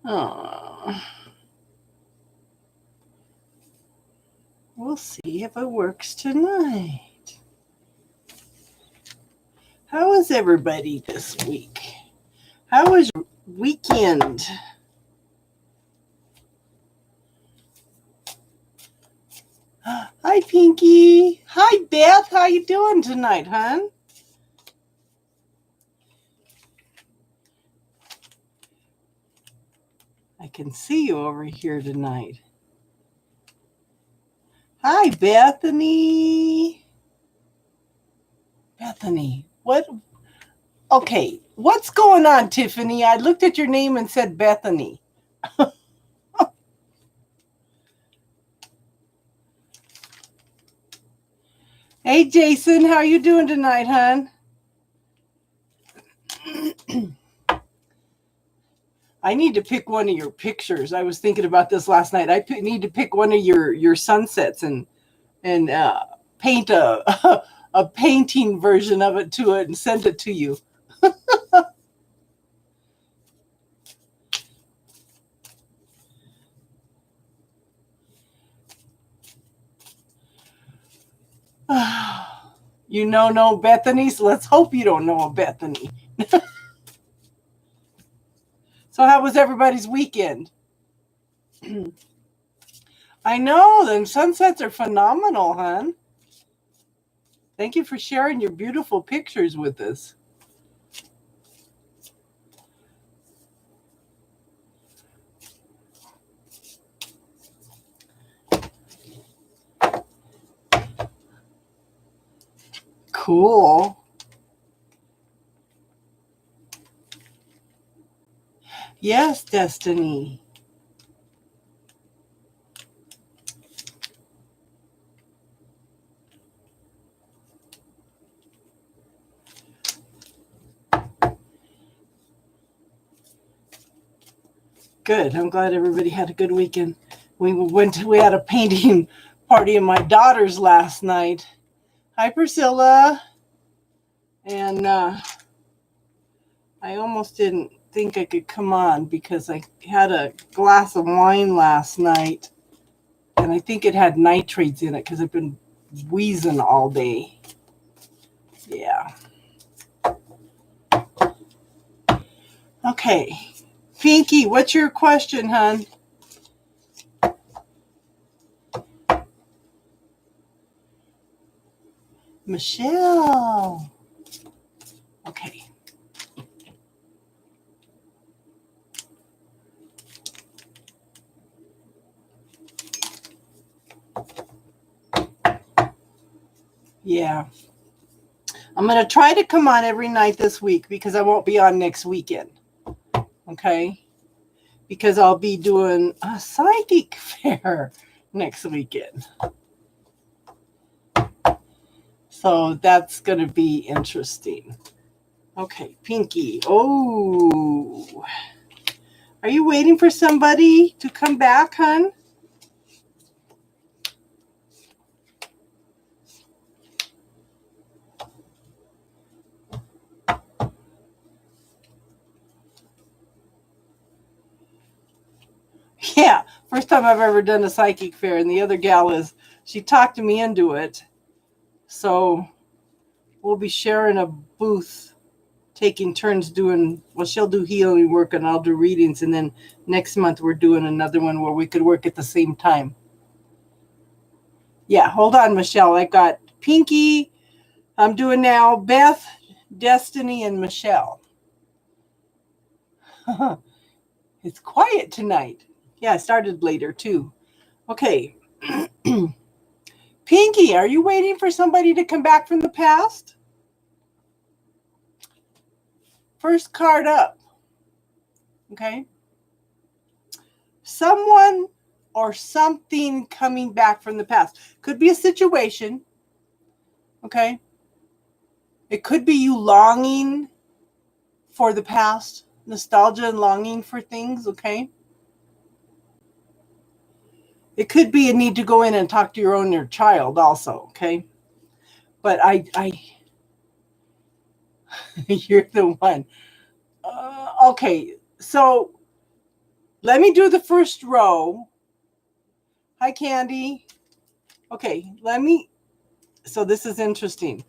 Oh, we'll see if it works tonight. How is everybody this week? How was your weekend? Hi, Pinky. Hi, Beth. How you doing tonight, hon? I can see you over here tonight. Hi, Bethany. Bethany, what? Okay, what's going on, Tiffany? I looked at your name and said Bethany. Hey, Jason, how you doing tonight, hon? I need to pick one of your pictures. I was thinking about this last night. I need to pick one of your sunsets and paint a a painting version of it to it and send it to you. You know no Bethany's? Let's hope you don't know a Bethany. So how was everybody's weekend? I know, them sunsets are phenomenal, hon. Thank you for sharing your beautiful pictures with us. Cool. Yes, Destiny. Good. I'm glad everybody had a good weekend. We had a painting party of my daughter's last night. Hi, Priscilla. And I almost didn't think I could come on because I had a glass of wine last night, and I think it had nitrates in it because I've been wheezing all day. Yeah. Okay. Pinky, what's your question, hon? Michelle. Okay. Yeah. I'm going to try to come on every night this week because I won't be on next weekend. Okay? Because I'll be doing a psychic fair next weekend. So that's going to be interesting. Okay, Pinky. Oh. Are you waiting for somebody to come back, hon? Yeah, first time I've ever done a psychic fair, and the other gal she talked me into it. So we'll be sharing a booth, taking turns doing, well, she'll do healing work and I'll do readings, and then next month we're doing another one where we could work at the same time. Yeah, hold on, Michelle. I got Pinky, I'm doing now Beth, Destiny, and Michelle. It's quiet tonight. Yeah, I started later too. Okay. Pinky, are you waiting for somebody to come back from the past? First card up. Okay. Someone or something coming back from the past. Could be a situation. Okay. It could be you longing for the past, nostalgia and longing for things. Okay. It could be a need to go in and talk to your child also. Okay. But You're the one. Okay, so let me do the first row. Hi, Candy. Okay, so this is interesting.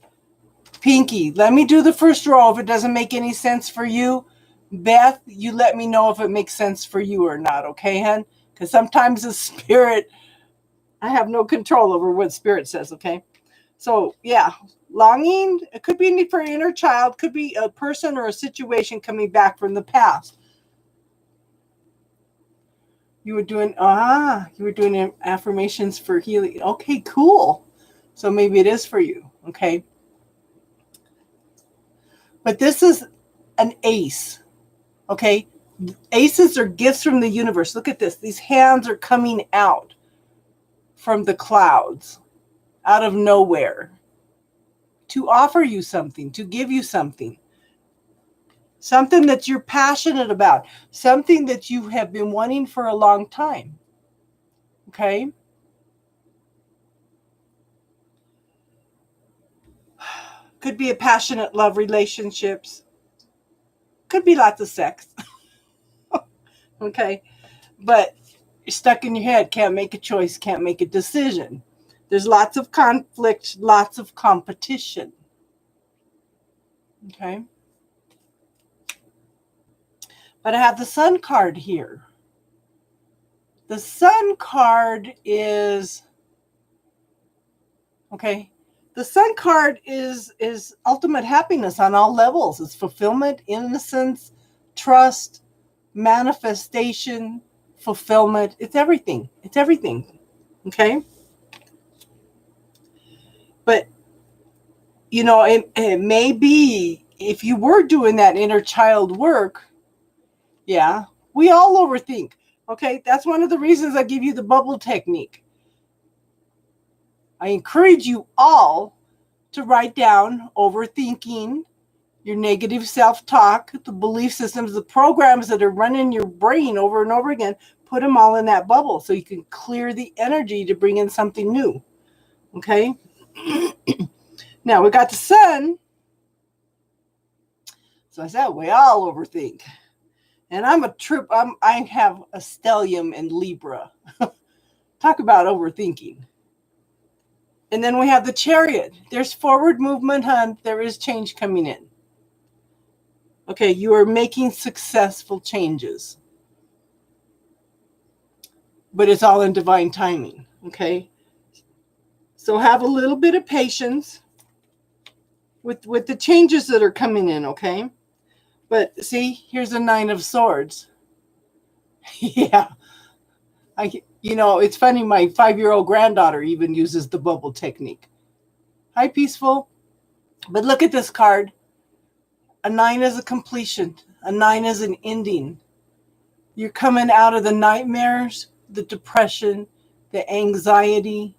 Pinky, let me do the first row. If it doesn't make any sense for you, Beth, you let me know if it makes sense for you or not, okay, hon? Because sometimes the spirit, I have no control over what spirit says, okay? So, yeah, longing, it could be for your inner child, could be a person or a situation coming back from the past. You were doing affirmations for healing. Okay, cool. So maybe it is for you, okay? But this is an ace, okay? Aces are gifts from the universe. Look at this. These hands are coming out from the clouds, out of nowhere, to offer you something, to give you something. Something that you're passionate about, something that you have been wanting for a long time. Okay? Could be a passionate love relationships. Could be lots of sex. Okay? But you're stuck in your head, can't make a choice, can't make a decision. There's lots of conflict, lots of competition. Okay? But I have the Sun card here. The Sun card is, okay, the Sun card is ultimate happiness on all levels. It's fulfillment, innocence, trust, manifestation, fulfillment. It's everything. It's everything. Okay? But, you know, it may be, if you were doing that inner child work, yeah, we all overthink. Okay? That's one of the reasons I give you the bubble technique. I encourage you all to write down overthinking, your negative self-talk, the belief systems, the programs that are running your brain over and over again. Put them all in that bubble so you can clear the energy to bring in something new. Okay? Now, we got the Sun. So I said, we all overthink. And I have a stellium in Libra. Talk about overthinking. And then we have the Chariot. There's forward movement, hon. There is change coming in. Okay, you are making successful changes. But it's all in divine timing, okay? So have a little bit of patience with the changes that are coming in, okay? But see, here's a 9 of Swords. Yeah. It's funny, my 5-year-old granddaughter even uses the bubble technique. Hi, Peaceful. But look at this card. A 9 is a completion. A 9 is an ending. You're coming out of the nightmares, the depression, the anxiety,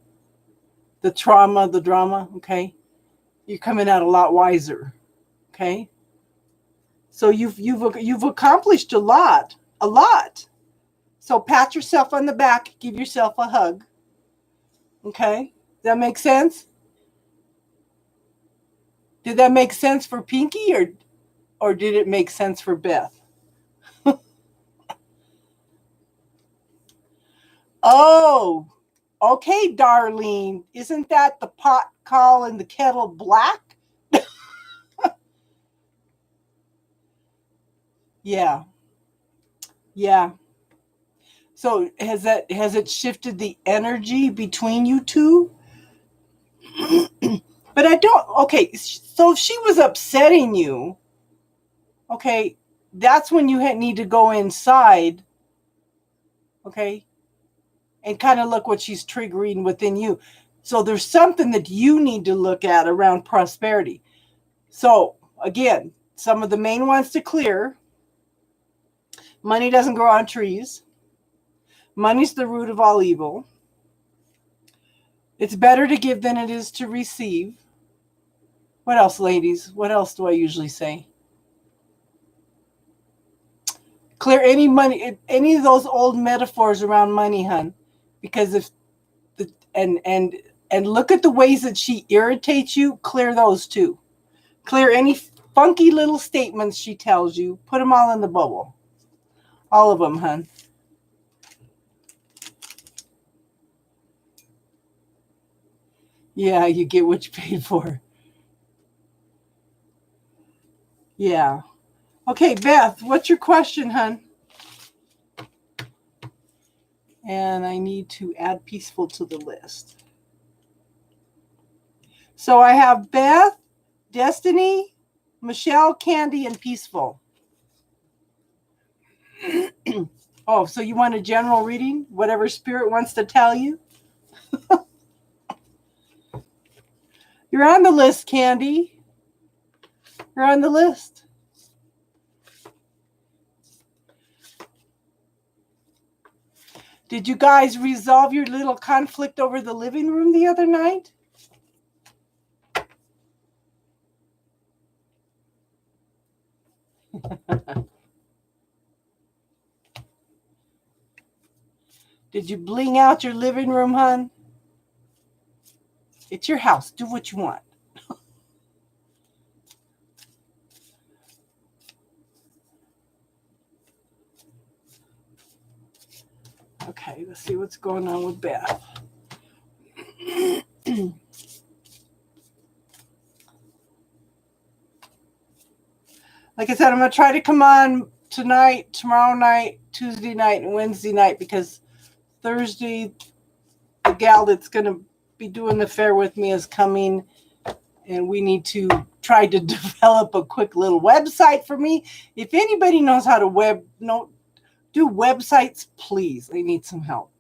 the trauma, the drama, okay? You're coming out a lot wiser, okay? So you've accomplished a lot. So pat yourself on the back, give yourself a hug, okay? Does that make sense? Did that make sense for Pinky or did it make sense for Beth? Oh, okay, Darlene. Isn't that the pot calling the kettle black? Yeah. Yeah. So has it shifted the energy between you two? But I don't. Okay, so if she was upsetting you, okay, that's when you need to go inside, okay, and kind of look what she's triggering within you. So there's something that you need to look at around prosperity. So again, some of the main ones to clear. Money doesn't grow on trees. Money's the root of all evil. It's better to give than it is to receive. What else, ladies? What else do I usually say? Clear any of those old metaphors around money, hun. Because if and look at the ways that she irritates you, clear those too. Clear any funky little statements she tells you. Put them all in the bubble. All of them, hun. Yeah, you get what you paid for. Yeah. Okay, Beth, what's your question, hun? And I need to add peaceful to the list. So I have Beth, Destiny, Michelle, Candy, and Peaceful. Oh, so you want a general reading? Whatever spirit wants to tell you? You're on the list, Candy. You're on the list. Did you guys resolve your little conflict over the living room the other night? Did you bling out your living room, hun? It's your house. Do what you want. Okay, let's see what's going on with Beth. Like I said, I'm going to try to come on tonight, tomorrow night, Tuesday night, and Wednesday night, because Thursday, the gal that's going to be doing the fair with me is coming, and we need to try to develop a quick little website for me. If anybody knows how to do websites, please. I need some help.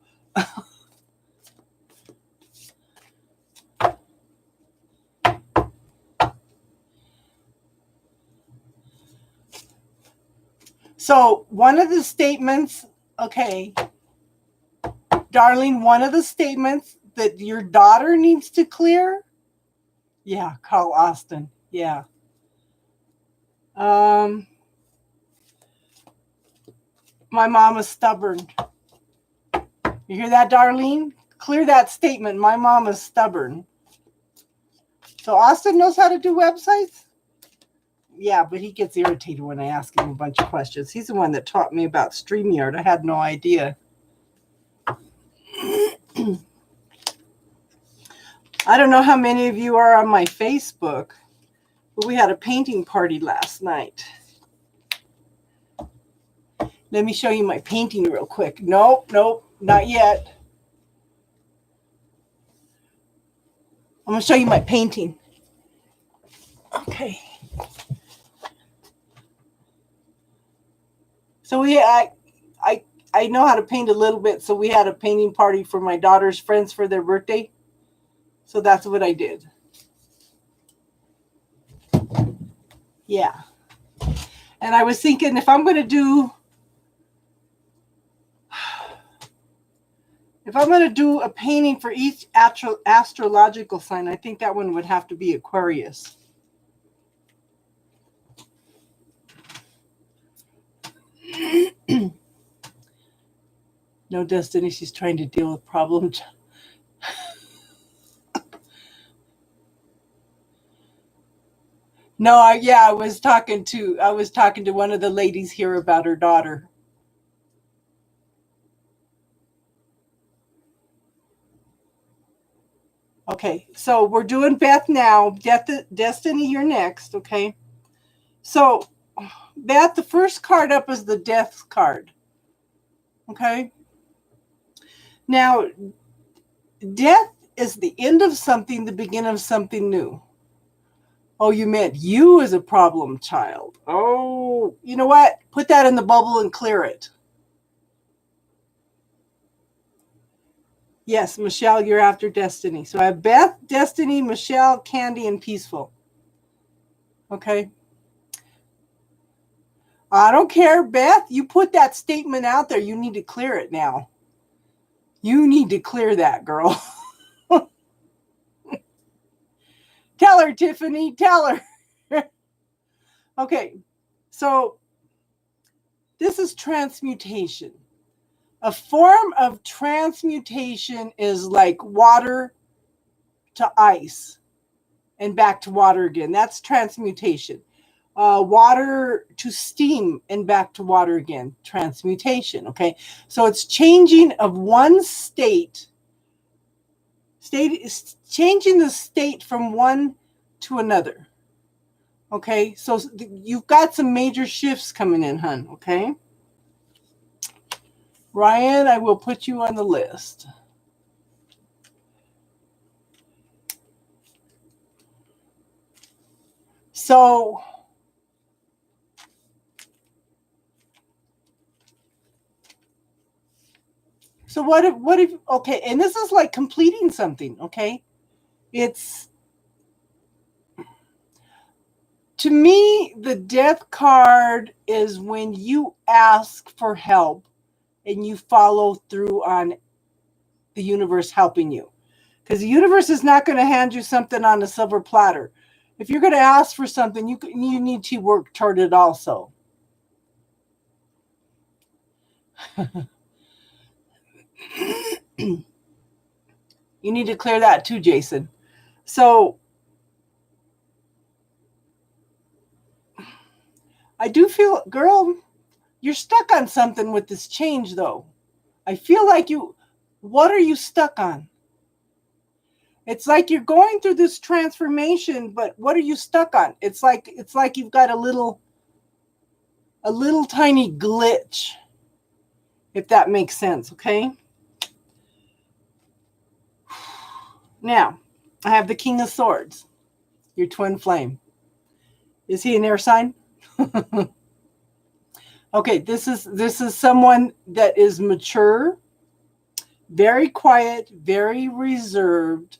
So one of the statements, okay, darling, one of the statements that your daughter needs to clear. Yeah, call Austin. Yeah. My mom is stubborn. You hear that, Darlene? Clear that statement. My mom is stubborn. So Austin knows how to do websites? Yeah, but he gets irritated when I ask him a bunch of questions. He's the one that taught me about StreamYard. I had no idea. I don't know how many of you are on my Facebook, but we had a painting party last night. Let me show you my painting real quick. Nope, not yet. I'm going to show you my painting. Okay. So I know how to paint a little bit, so we had a painting party for my daughter's friends for their birthday. So that's what I did. Yeah. And I was thinking, if I'm going to do a painting for each astrological sign, I think that one would have to be Aquarius. No, Destiny, she's trying to deal with problems. No, I was talking to one of the ladies here about her daughter. Okay, so we're doing Beth now. Destiny, you're next, okay? So, Beth, the first card up is the Death card. Okay? Now, death is the end of something, the beginning of something new. Oh, you meant you as a problem child. Oh, you know what? Put that in the bubble and clear it. Yes, Michelle, you're after Destiny. So I have Beth, Destiny, Michelle, Candy, and Peaceful. Okay? I don't care, Beth. You put that statement out there. You need to clear it now. You need to clear that, girl. Tell her, Tiffany. Tell her. Okay. So this is transmutation. A form of transmutation is like water to ice and back to water again. That's transmutation. water to steam and back to water again, transmutation. Okay, so it's changing of one state is changing the state from one to another. Okay, so you've got some major shifts coming in, hun. Okay, Ryan, I will put you on the list. So what if okay, and this is like completing something, okay? It's, to me, the death card is when you ask for help and you follow through on the universe helping you. Because the universe is not going to hand you something on a silver platter. If you're going to ask for something, you need to work toward it also. You need to clear that too, Jason. So I do feel, girl, you're stuck on something with this change, though. I feel like what are you stuck on? It's like you're going through this transformation, but what are you stuck on? It's like you've got a little tiny glitch, if that makes sense, okay? Now, I have the King of Swords, your twin flame. Is he an air sign? Okay, this is someone that is mature, very quiet, very reserved,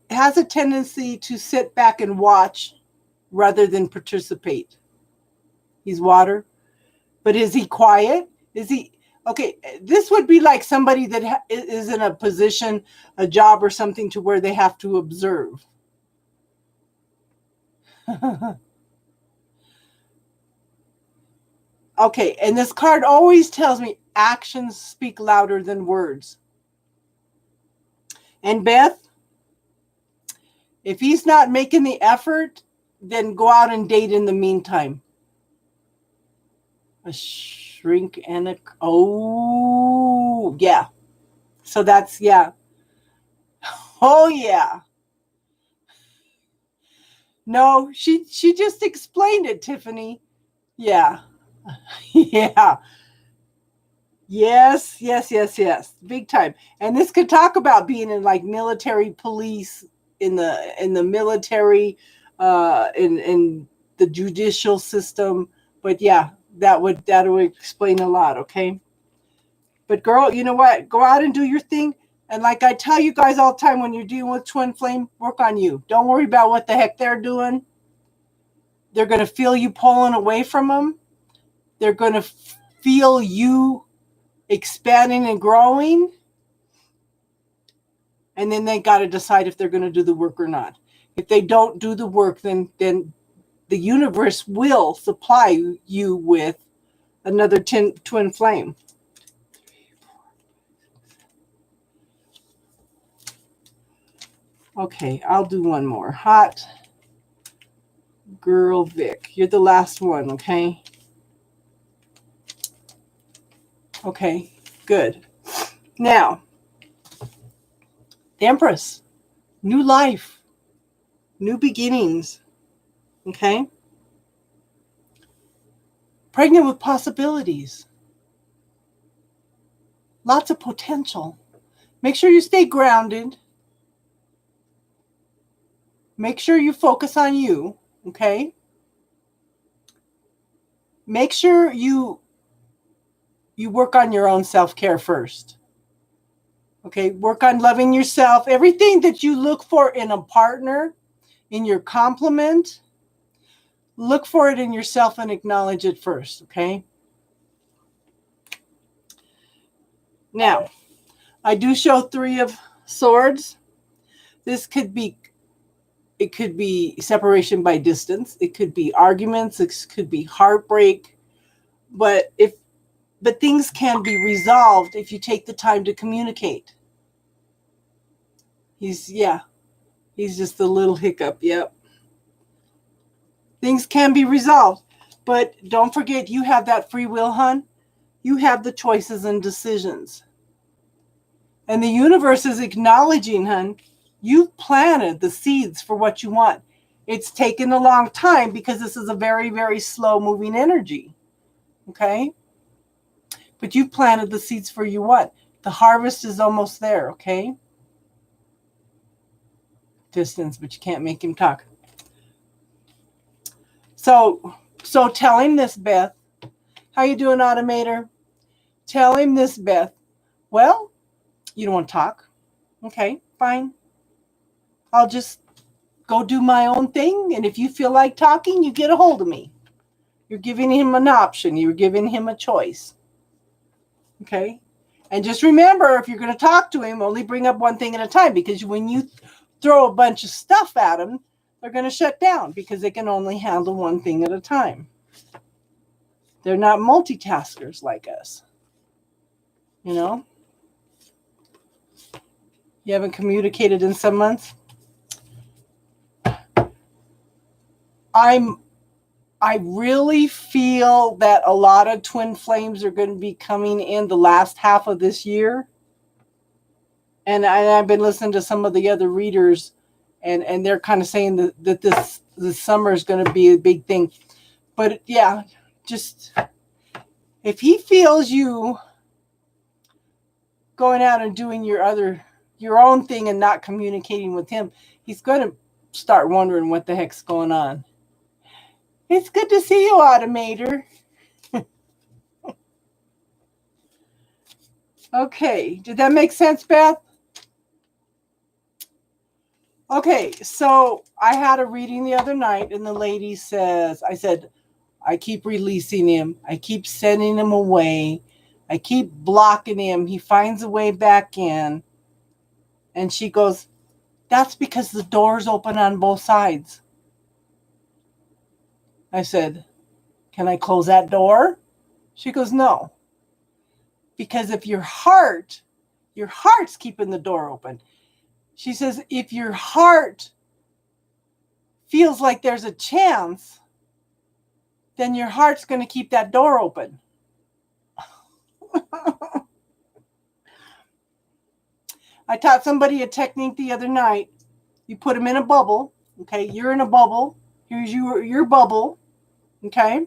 has a tendency to sit back and watch rather than participate. He's water. But is he quiet? Is he okay? This would be like somebody that is in a position, a job or something to where they have to observe. Okay, and this card always tells me actions speak louder than words. And Beth, if he's not making the effort, then go out and date in the meantime. A shrink and a, oh, yeah. So that's, yeah. Oh, yeah. No, she just explained it, Tiffany. Yeah. Yeah. Yes. Big time. And this could talk about being in like military police, in the military, in the judicial system. But yeah, that would explain a lot, okay? But girl, you know what? Go out and do your thing. And like I tell you guys all the time, when you're dealing with twin flame, work on you. Don't worry about what the heck they're doing. They're going to feel you pulling away from them. They're going to feel you expanding and growing. And then they got to decide if they're going to do the work or not. If they don't do the work, then the universe will supply you with another twin flame. Okay, I'll do one more. Hot Girl Vic. You're the last one, okay? Okay, good. Now, the Empress. New life. New beginnings. Okay? Pregnant with possibilities. Lots of potential. Make sure you stay grounded. Make sure you focus on you, okay? Make sure you work on your own self-care first. Okay, work on loving yourself. Everything that you look for in a partner, in your complement, look for it in yourself and acknowledge it first, okay? Now, I do show 3 of Swords. This could be, it could be separation by distance. It could be arguments. It could be heartbreak. But things can be resolved if you take the time to communicate. He's just a little hiccup. Yep. Things can be resolved. But don't forget, you have that free will, hon. You have the choices and decisions. And the universe is acknowledging, hon, you've planted the seeds for what you want. It's taken a long time because this is a very, very slow moving energy. Okay? But you've planted the seeds for you what? The harvest is almost there, okay? Distance, but you can't make him talk. So tell him this, Beth. How you doing, Automator? Tell him this, Beth. Well, you don't want to talk. Okay, fine. I'll just go do my own thing. And if you feel like talking, you get a hold of me. You're giving him an option. You're giving him a choice. Okay? And just remember, if you're going to talk to him, only bring up one thing at a time. Because when you throw a bunch of stuff at them, they're going to shut down because they can only handle one thing at a time. They're not multitaskers like us. You know? You haven't communicated in some months? I really feel that a lot of twin flames are going to be coming in the last half of this year. And I've been listening to some of the other readers, and they're kind of saying that this summer is going to be a big thing. But yeah, just if he feels you going out and doing your own thing and not communicating with him, he's going to start wondering what the heck's going on. It's good to see you, Automator. Okay, did that make sense, Beth? Okay, so I had a reading the other night, and the lady says, I said, I keep releasing him. I keep sending him away. I keep blocking him. He finds a way back in. And she goes, that's because the door's open on both sides. I said, can I close that door? She goes, no. Because if your heart's keeping the door open. She says, if your heart feels like there's a chance, then your heart's going to keep that door open. I taught somebody a technique the other night. You put them in a bubble. Okay, you're in a bubble. Here's your bubble. Okay.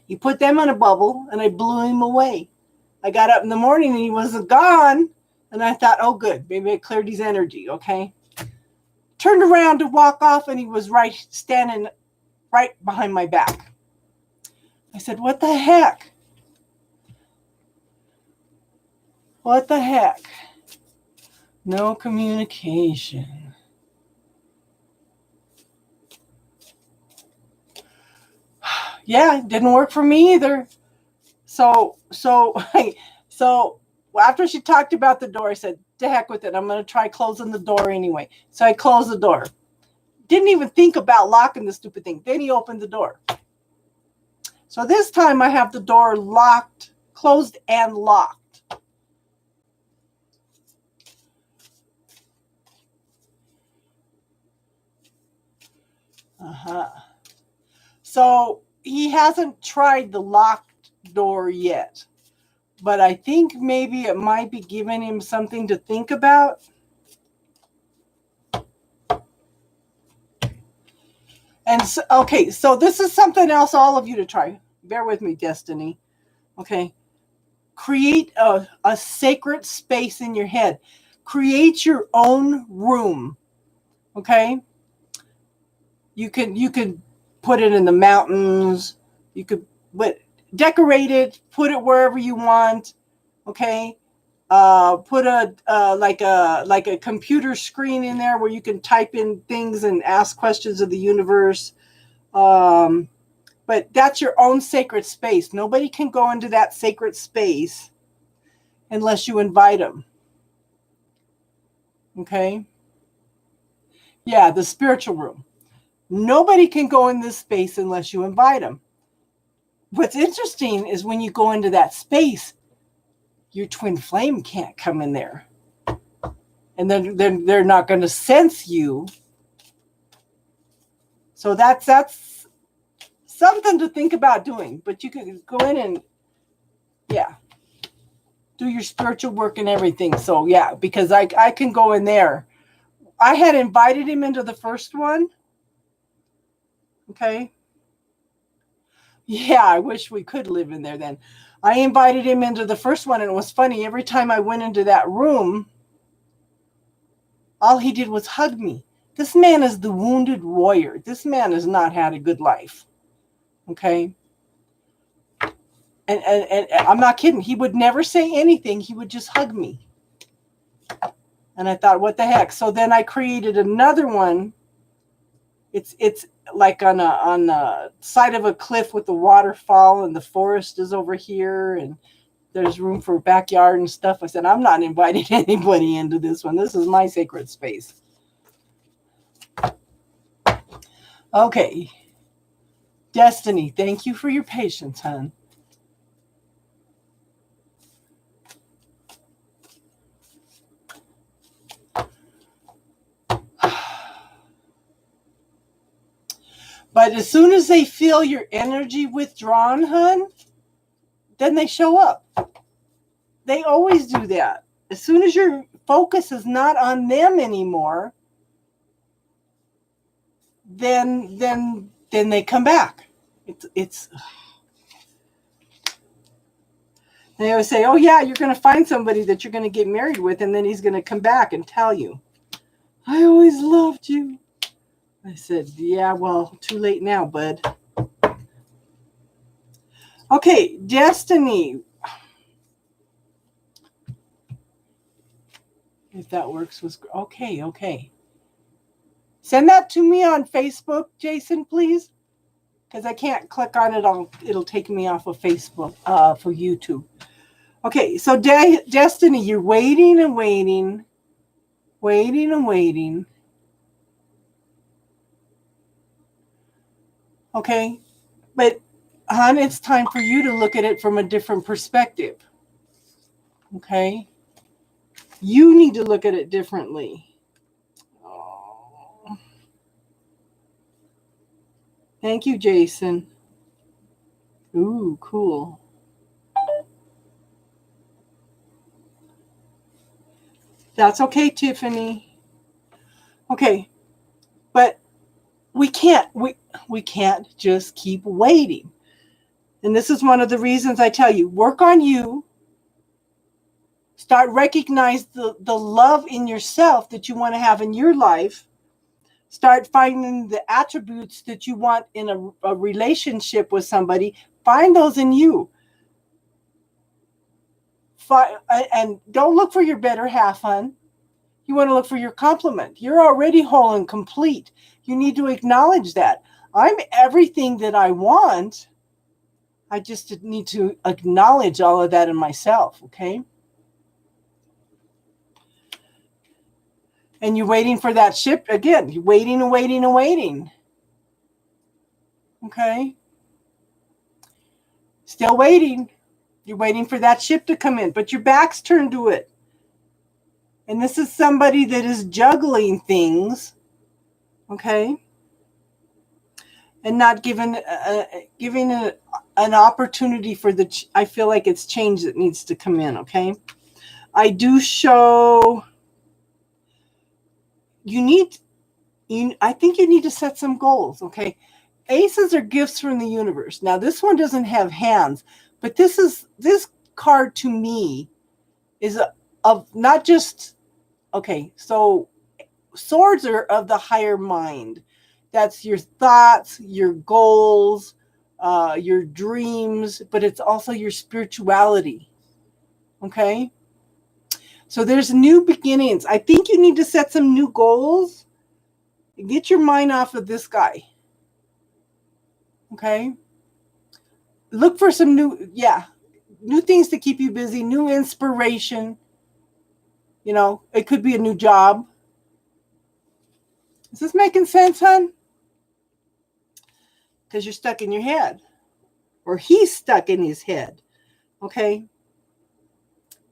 You put them in a bubble, and I blew him away. I got up in the morning, and he was gone. And I thought, oh, good. Maybe I cleared his energy. Okay. Turned around to walk off, and he was standing right behind my back. I said, what the heck? What the heck? No communication. Yeah, it didn't work for me either. So after she talked about the door, I said, to heck with it. I'm going to try closing the door anyway. So I closed the door. Didn't even think about locking the stupid thing. Then he opened the door. So this time I have the door locked, closed and locked. So he hasn't tried the locked door yet. But I think maybe it might be giving him something to think about. And so, okay, so this is something else all of you to try. Bear with me, Destiny. Okay. Create a sacred space in your head. Create your own room. Okay? You could put it in the mountains. You could decorate it, put it wherever you want. Okay? Put like a computer screen in there where you can type in things and ask questions of the universe. But that's your own sacred space. Nobody can go into that sacred space unless you invite them. Okay? Yeah, the spiritual room. Nobody can go in this space unless you invite them. What's interesting is when you go into that space, your twin flame can't come in there. And then they're not going to sense you. So that's something to think about doing. But you could go in and, yeah, do your spiritual work and everything. So, yeah, because I can go in there. I had invited him into the first one. Okay. Yeah, I wish we could live in there then. I invited him into the first one, and it was funny. Every time I went into that room, all he did was hug me. This man is the wounded warrior. This man has not had a good life. Okay. And I'm not kidding. He would never say anything. He would just hug me. And I thought, what the heck? So then I created another one. It's like on the side of a cliff with the waterfall, and the forest is over here, and there's room for backyard and stuff. I said, I'm not inviting anybody into this one. This is my sacred space. Okay. Destiny, thank you for your patience, hon. But as soon as they feel your energy withdrawn, hon, then they show up. They always do that. As soon as your focus is not on them anymore, then they come back. It's they always say, oh yeah, you're going to find somebody that you're going to get married with, and then he's going to come back and tell you, I always loved you. I said, yeah, well, too late now, bud. Okay, Destiny. If that works, was okay. Send that to me on Facebook, Jason, please, because I can't click on it. It'll take me off of Facebook for YouTube. Okay, so Destiny, you're waiting and waiting. Okay, but hon, it's time for you to look at it from a different perspective. Okay, you need to look at it differently. Oh. Thank you, Jason. Ooh, cool. That's okay, Tiffany. Okay, but we can't just keep waiting. And this is one of the reasons I tell you, work on you. Start recognize the love in yourself that you want to have in your life. Start finding the attributes that you want in a relationship with somebody. Find those in you. And don't look for your better half, hon. You want to look for your complement. You're already whole and complete. You need to acknowledge that. I'm everything that I want. I just need to acknowledge all of that in myself, okay? And you're waiting for that ship again. You're waiting and waiting and waiting. Okay? Still waiting. You're waiting for that ship to come in, but your back's turned to it. And this is somebody that is juggling things, okay? And not giving an opportunity for I feel like it's change that needs to come in, okay? I do show I think you need to set some goals, okay? Aces are gifts from the universe. Now, this one doesn't have hands, but this card to me is of not just, okay, so swords are of the higher mind. That's your thoughts, your goals, your dreams, but it's also your spirituality, okay? So there's new beginnings. I think you need to set some new goals. Get your mind off of this guy. Okay? Look for some new things to keep you busy, new inspiration. You know, it could be a new job. Is this making sense, hon? Because you're stuck in your head. Or he's stuck in his head. Okay?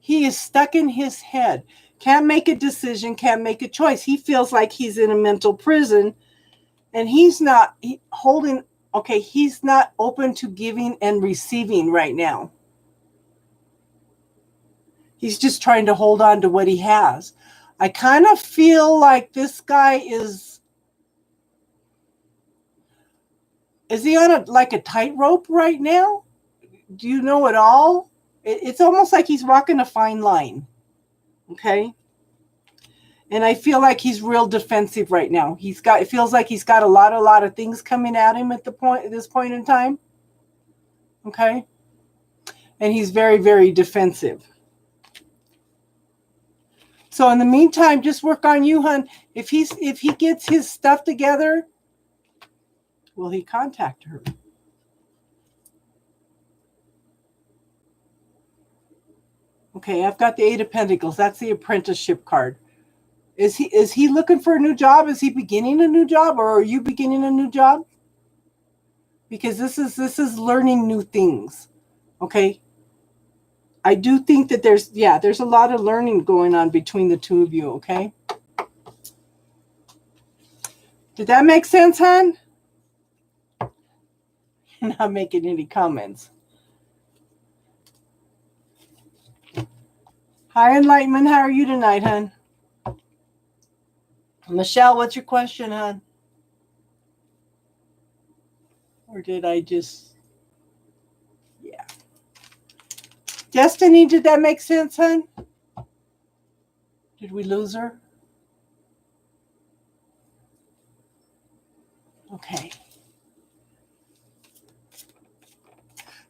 He is stuck in his head. Can't make a decision, can't make a choice. He feels like he's in a mental prison And he's not holding, okay, he's not open to giving and receiving right now. He's just trying to hold on to what he has. I kind of feel like this guy is he on a tightrope right now? Do you know it all? It's almost like he's walking a fine line. Okay? And I feel like he's real defensive right now. It feels like he's got a lot of things coming at him at this point in time. Okay? And he's very, very defensive. So in the meantime, just work on you, hon. If he gets his stuff together, will he contact her? Okay, I've got the Eight of Pentacles. That's the apprenticeship card. Is he looking for a new job? Is he beginning a new job, or are you beginning a new job? Because this is learning new things. Okay? I do think that there's a lot of learning going on between the two of you, okay? Did that make sense, hon? You're not making any comments. Hi, Enlightenment. How are you tonight, hon? Michelle, what's your question, hon? Or did I just... Yeah. Destiny, did that make sense, hon? Did we lose her? Okay.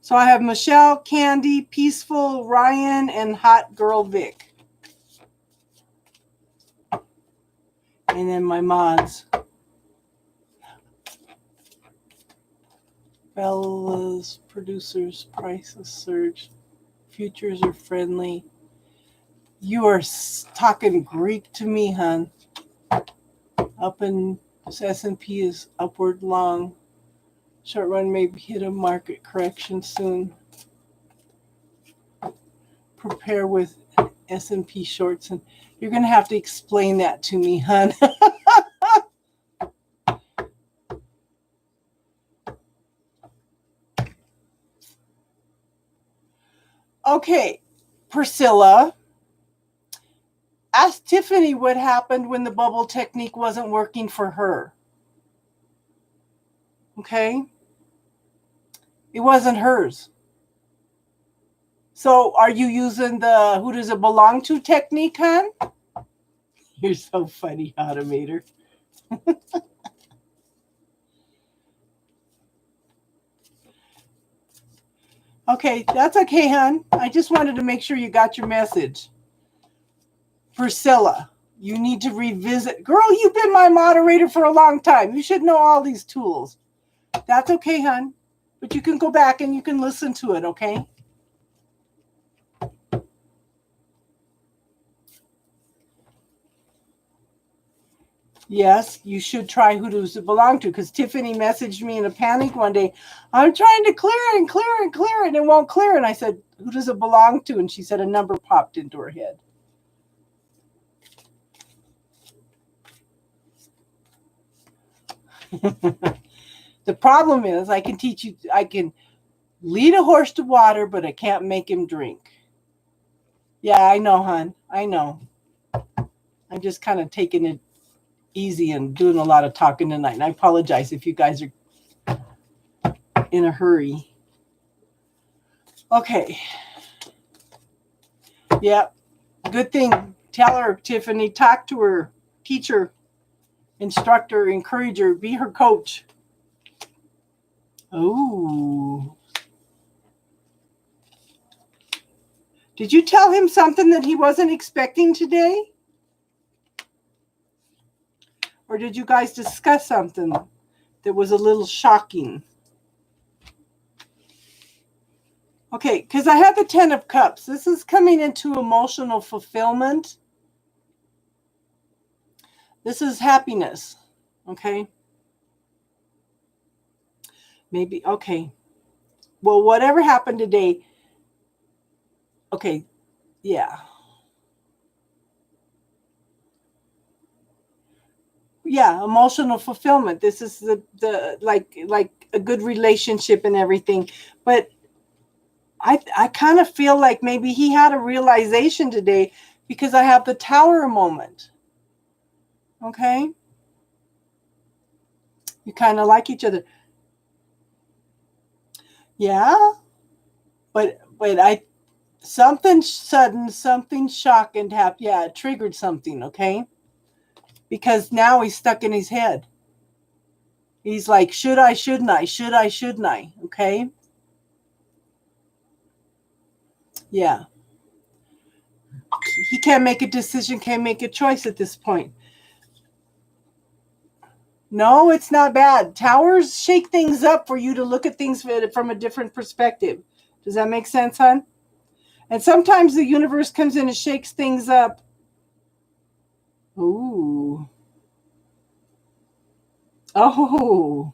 So I have Michelle, Candy, Peaceful, Ryan, and Hot Girl Vic. And then my mods. Bella's producers, prices surge. Futures are friendly. You are talking Greek to me, hon. Up in S&P is upward long. Short run may hit a market correction soon. Prepare with S&P shorts, and you're going to have to explain that to me, hon. Okay, Priscilla. Ask Tiffany what happened when the bubble technique wasn't working for her. Okay? It wasn't hers. So are you using the who does it belong to technique, hon? You're so funny, Automator. Okay, that's okay, hon. I just wanted to make sure you got your message. Priscilla, you need to revisit. Girl, you've been my moderator for a long time. You should know all these tools. That's okay, hon. But you can go back and you can listen to it, okay? Yes, you should try who does it belong to, because Tiffany messaged me in a panic one day. I'm trying to clear it and clear it and clear it, and it won't clear. And I said, who does it belong to? And she said a number popped into her head. The problem is I can teach you, I can lead a horse to water, but I can't make him drink. Yeah, I know, hon. I know. I'm just kind of taking it easy and doing a lot of talking tonight. And I apologize if you guys are in a hurry. Okay. Yeah. Good thing. Tell her, Tiffany, talk to her, teach her, instructor, encourage her, be her coach. Oh. Did you tell him something that he wasn't expecting today? Or did you guys discuss something that was a little shocking? Okay, because I have the 10 of Cups. This is coming into emotional fulfillment. This is happiness. Okay? Maybe, okay. Well, whatever happened today, okay, yeah. yeah, emotional fulfillment. This is the like a good relationship and everything. But I kind of feel like maybe he had a realization today because I have the tower moment. Okay? You kind of like each other. Yeah, but I something sudden, something shocking happened. Yeah, it triggered something, okay? Because now he's stuck in his head. He's like, should I, shouldn't I? Should I, shouldn't I? Okay? Yeah. He can't make a decision, can't make a choice at this point. No, it's not bad. Towers shake things up for you to look at things from a different perspective. Does that make sense, hon? And sometimes the universe comes in and shakes things up. Ooh. Oh.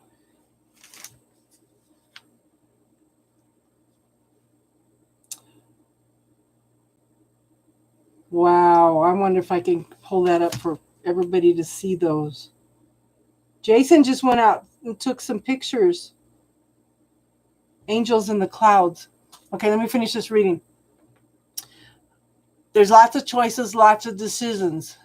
Wow. I wonder if I can pull that up for everybody to see those. Jason just went out and took some pictures. Angels in the clouds. Okay, let me finish this reading. There's lots of choices, lots of decisions.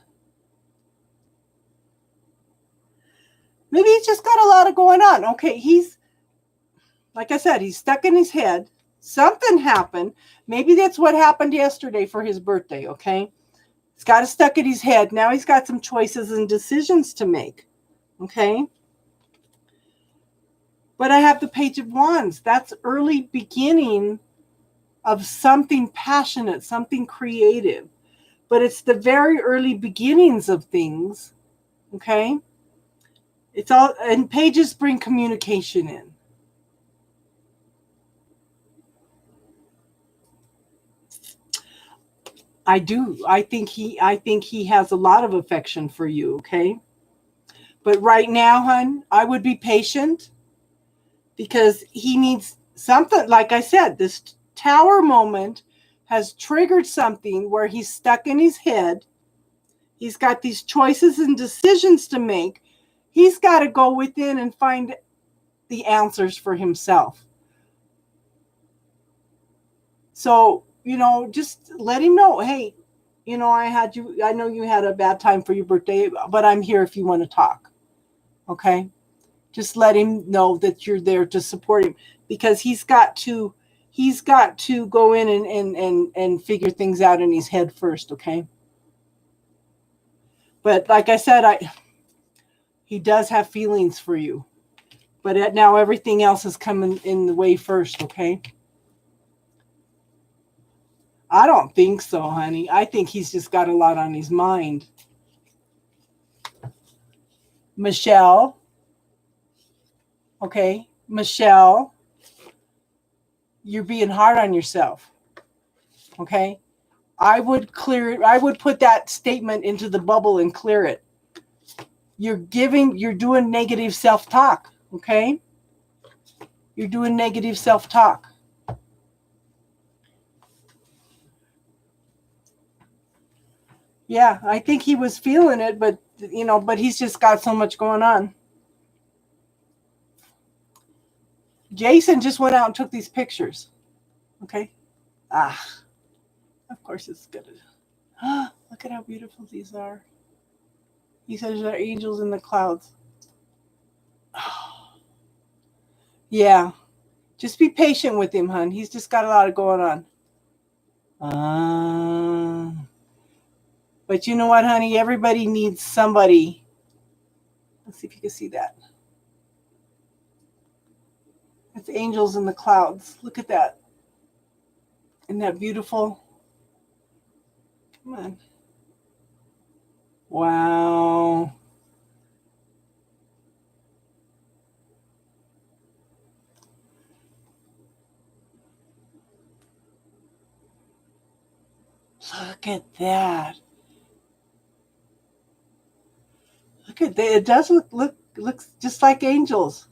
Maybe he's just got a lot of going on. Okay, he's, like I said, he's stuck in his head. Something happened. Maybe that's what happened yesterday for his birthday, okay? He's got it stuck in his head. Now he's got some choices and decisions to make, okay? But I have the Page of Wands. That's early beginning of something passionate, something creative. But it's the very early beginnings of things, okay? It's all, and pages bring communication in. I do. I think he has a lot of affection for you, okay? But right now, hon, I would be patient because he needs something. Like I said, this tower moment has triggered something where he's stuck in his head. He's got these choices and decisions to make. He's got to go within and find the answers for himself. So, just let him know, hey, I know you had a bad time for your birthday, but I'm here if you want to talk. Okay? Just let him know that you're there to support him because he's got to go in and figure things out in his head first, okay? But like I said, he does have feelings for you. But now everything else is coming in the way first, okay? I don't think so, honey. I think he's just got a lot on his mind. Michelle. Okay, Michelle, you're being hard on yourself. Okay? I would put that statement into the bubble and clear it. You're doing negative self-talk, okay? You're doing negative self-talk. Yeah, I think he was feeling it, but he's just got so much going on. Jason just went out and took these pictures. Okay? Of course it's good. Look at how beautiful these are. He says they're angels in the clouds. Yeah. Just be patient with him, hon. He's just got a lot of going on. But you know what, honey? Everybody needs somebody. Let's see if you can see that. It's angels in the clouds. Look at that. Isn't that beautiful? Come on. Wow. Look at that. Look at that. It does looks just like angels.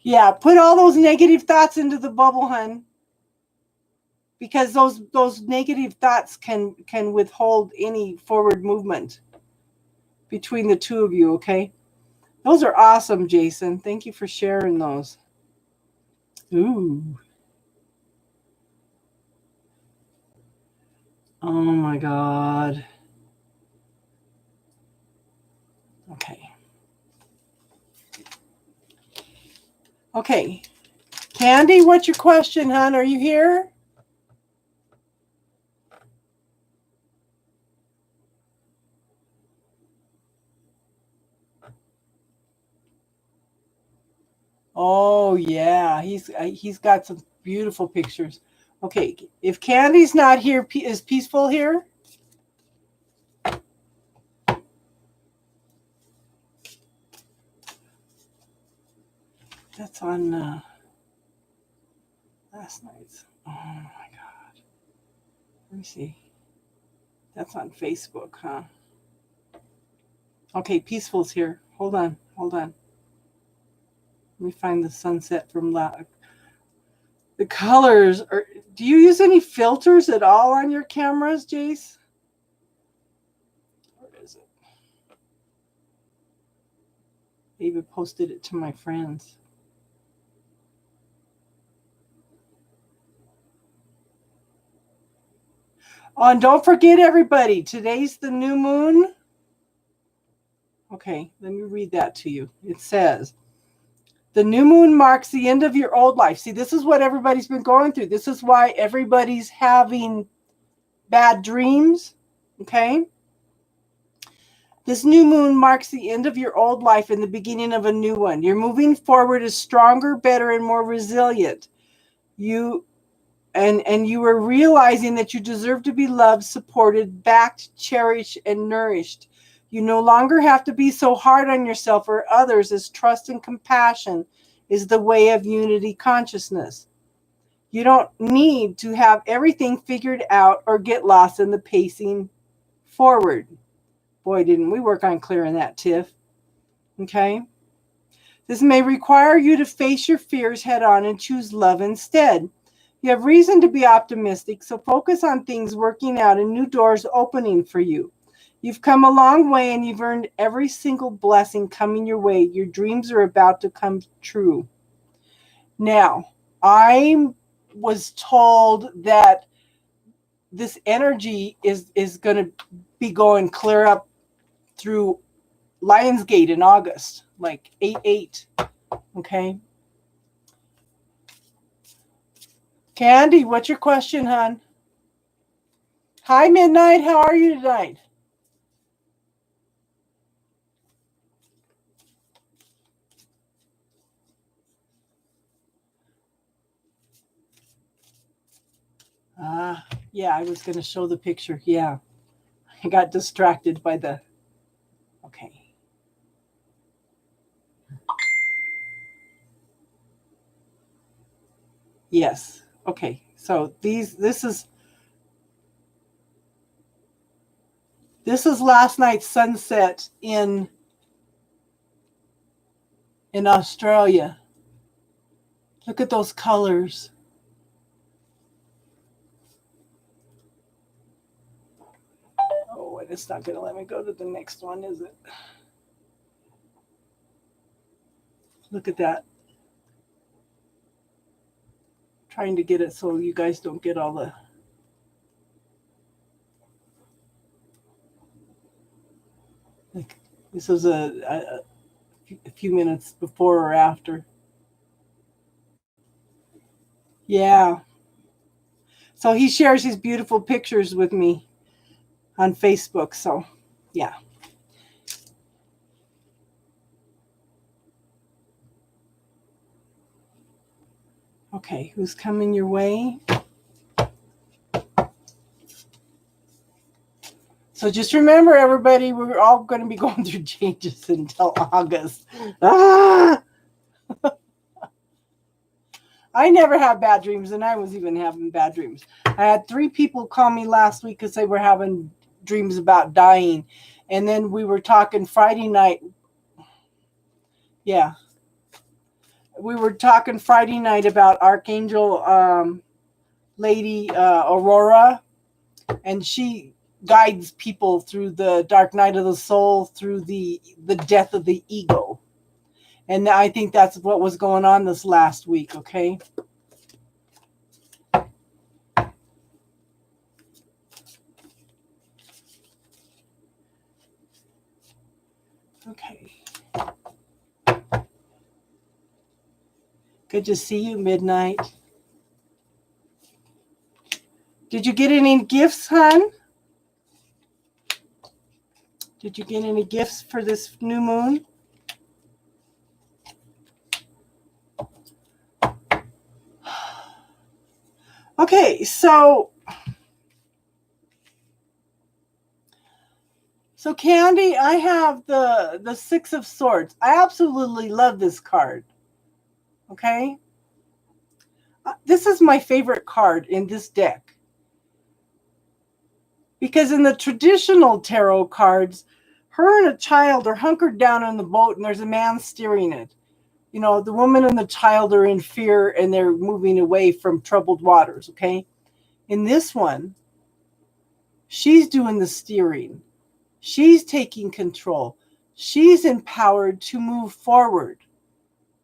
Yeah, put all those negative thoughts into the bubble, hun. because those negative thoughts can withhold any forward movement between the two of you, okay? Those are awesome, Jason. Thank you for sharing those. Ooh. Oh my God. Okay. Okay. Candy, what's your question, hon? Are you here? Oh yeah, he's got some beautiful pictures. Okay, if Candy's not here, is Peaceful here? That's on last night's. Oh my God. Let me see. That's on Facebook, huh? Okay, Peaceful's here. Hold on. Let me find the sunset from the colors are. Do you use any filters at all on your cameras, Jace? Where is it? David posted it to my friends. Oh, and don't forget, everybody, today's the new moon. Okay, let me read that to you. It says, the new moon marks the end of your old life. See, this is what everybody's been going through. This is why everybody's having bad dreams, okay? This new moon marks the end of your old life and the beginning of a new one. You're moving forward as stronger, better, and more resilient. You are realizing that you deserve to be loved, supported, backed, cherished, and nourished. You no longer have to be so hard on yourself or others, as trust and compassion is the way of unity consciousness. You don't need to have everything figured out or get lost in the pacing forward. Boy, didn't we work on clearing that, Tiff. Okay? This may require you to face your fears head on and choose love instead. You have reason to be optimistic, so focus on things working out and new doors opening for you. You've come a long way and you've earned every single blessing coming your way. Your dreams are about to come true. Now, I was told that this energy is going to be going clear up through Lionsgate in August, like 8/8. Okay. Candy, what's your question, hon? Hi, Midnight. How are you tonight? Yeah, I was going to show the picture. Yeah. I got distracted by the. Okay. Yes. Okay. So this is last night's sunset in Australia. Look at those colors. Oh, and it's not going to let me go to the next one, is it? Look at that. Trying to get it so you guys don't get all the. Like, this was a few minutes before or after. Yeah. So he shares his beautiful pictures with me on Facebook. So, yeah. Okay, who's coming your way? So just remember, everybody, we're all going to be going through changes until August. Ah! I never have bad dreams, and I was even having bad dreams. I had 3 people call me last week because they were having dreams about dying. And then we were talking Friday night. Yeah. We were talking Friday night about Archangel lady Aurora, and she guides people through the dark night of the soul, through the death of the ego. And I think that's what was going on this last week, okay? Okay. Good to see you, Midnight. Did you get any gifts, hon? Did you get any gifts for this new moon? Okay, so Candy, I have the Six of Swords. I absolutely love this card. Okay? This is my favorite card in this deck. Because in the traditional tarot cards, her and a child are hunkered down in the boat and there's a man steering it. You know, the woman and the child are in fear and they're moving away from troubled waters, okay? In this one, she's doing the steering. She's taking control. She's empowered to move forward,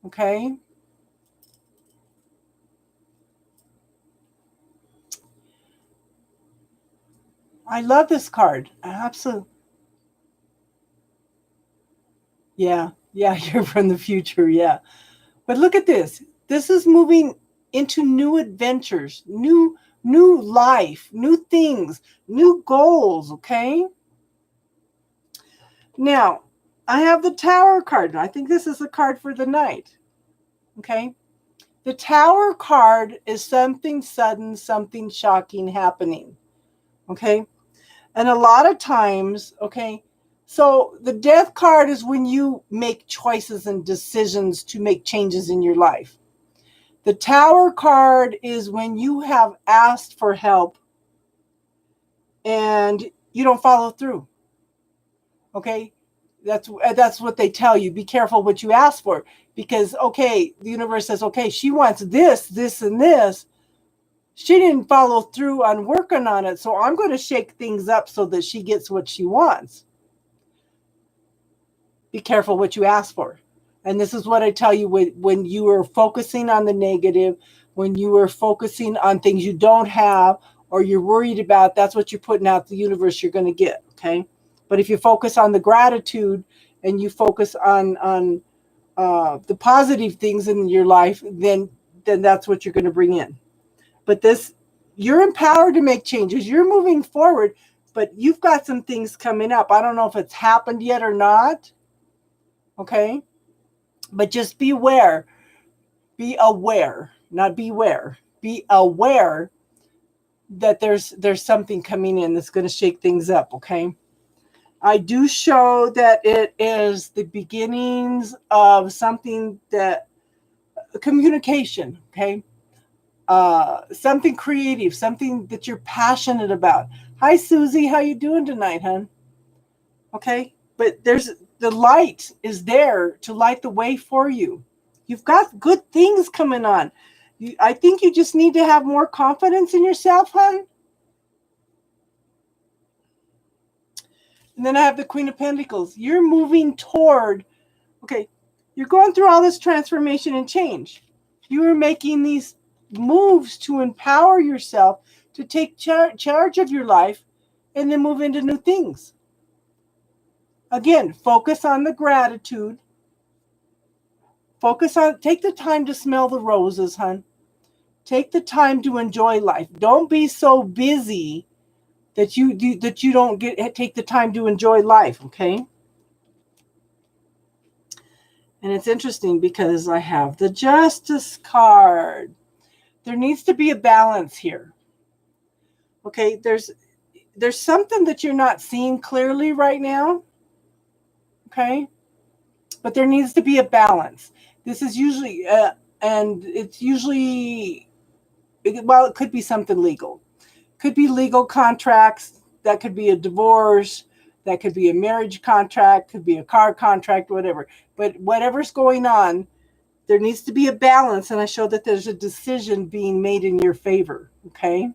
okay? I love this card. Absolutely. Yeah, you're from the future, yeah. But look at this. This is moving into new adventures, new life, new things, new goals, okay? Now, I have the Tower card. I think this is a card for the night, okay? The Tower card is something sudden, something shocking happening, okay? And a lot of times, okay, so the Death card is when you make choices and decisions to make changes in your life. The Tower card is when you have asked for help and you don't follow through. Okay? That's what they tell you. Be careful what you ask for. Because, okay, the universe says, okay, she wants this, this, and this. She didn't follow through on working on it, so I'm going to shake things up so that she gets what she wants. Be careful what you ask for. And this is what I tell you when you are focusing on the negative, when you are focusing on things you don't have or you're worried about, that's what you're putting out the universe you're going to get, okay? But if you focus on the gratitude and you focus on the positive things in your life, then that's what you're going to bring in. But you're empowered to make changes. You're moving forward, but you've got some things coming up. I don't know if it's happened yet or not, okay? But just be aware. Be aware, not beware. Be aware that there's something coming in that's going to shake things up, okay? I do show that it is the beginnings of something that communication, okay? Something creative, something that you're passionate about. Hi, Susie. How you doing tonight, hon? Okay? But the light is there to light the way for you. You've got good things coming on. I think you just need to have more confidence in yourself, hon. And then I have the Queen of Pentacles. You're moving toward, okay, you're going through all this transformation and change. You are making these moves to empower yourself to take charge of your life and then move into new things. Again, focus on the gratitude. Take the time to smell the roses, hon. Take the time to enjoy life. Don't be so busy that you don't take the time to enjoy life, okay? And it's interesting because I have the Justice card. There needs to be a balance here. Okay, there's something that you're not seeing clearly right now. Okay? But there needs to be a balance. This is usually and it's usually, well, it could be something legal. Could be legal contracts, that could be a divorce, that could be a marriage contract, could be a car contract, whatever. But whatever's going on, there needs to be a balance, and I show that there's a decision being made in your favor, okay?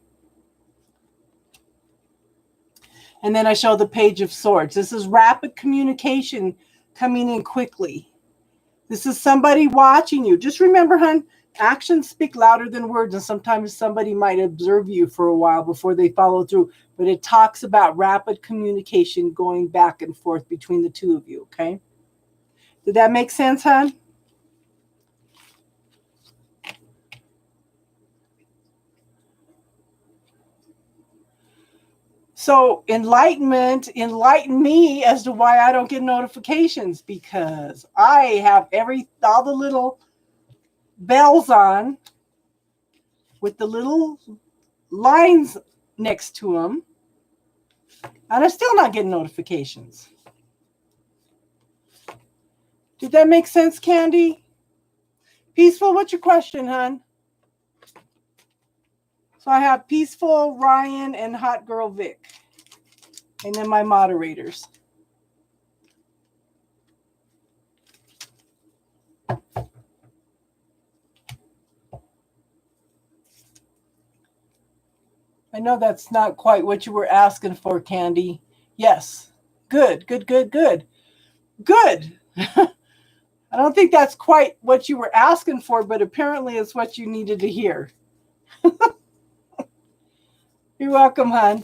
And then I show the Page of Swords. This is rapid communication coming in quickly. This is somebody watching you. Just remember, hon, actions speak louder than words, and sometimes somebody might observe you for a while before they follow through. But it talks about rapid communication going back and forth between the two of you, okay? Did that make sense, hon? So enlighten me as to why I don't get notifications, because I have all the little bells on with the little lines next to them, and I'm still not getting notifications. Did that make sense, Candy? Peaceful, what's your question, hon? So I have Peaceful, Ryan, and Hot Girl Vic. And then my moderators. I know that's not quite what you were asking for, Candy. Yes. Good, good, good, good. Good. I don't think that's quite what you were asking for, but apparently it's what you needed to hear. You're welcome, hon.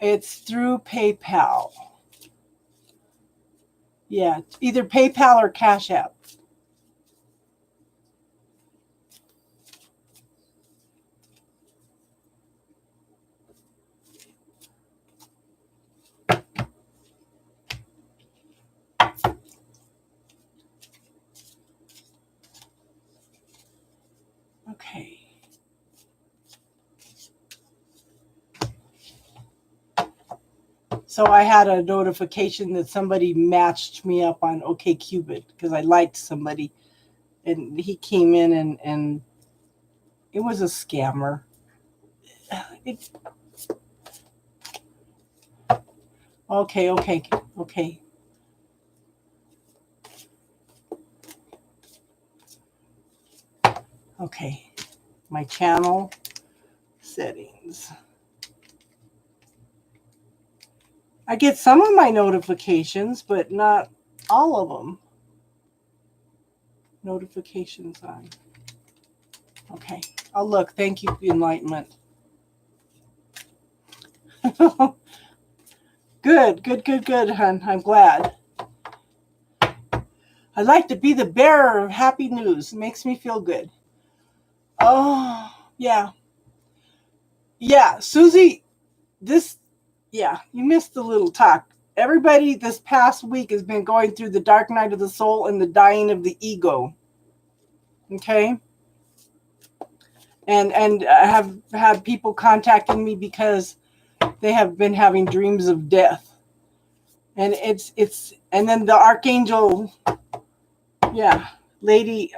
It's through PayPal. Yeah, either PayPal or Cash App. Okay. So I had a notification that somebody matched me up on OkCupid because I liked somebody, and he came in and it was a scammer. Okay. Okay. My channel settings. I get some of my notifications, but not all of them. Notifications on. Okay. I'll look. Thank you, enlightenment. Good, hon. I'm glad. I like to be the bearer of happy news. It makes me feel good. Oh, yeah. Yeah, Susie, you missed the little talk. Everybody this past week has been going through the dark night of the soul and the dying of the ego. Okay? And I have had people contacting me because they have been having dreams of death. And and then the archangel, Lady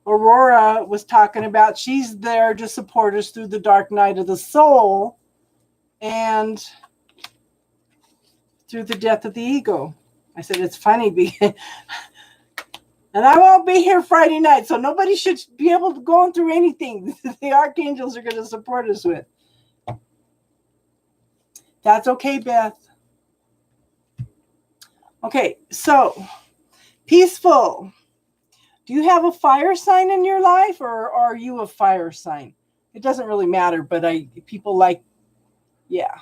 Aurora was talking about she's there to support us through the dark night of the soul and through the death of the ego. I said, it's funny because, and I won't be here Friday night, so nobody should be able to go through anything the archangels are going to support us with. That's okay, Beth. Okay, so Peaceful. Do you have a fire sign in your life, or are you a fire sign? It doesn't really matter, but people like, yeah.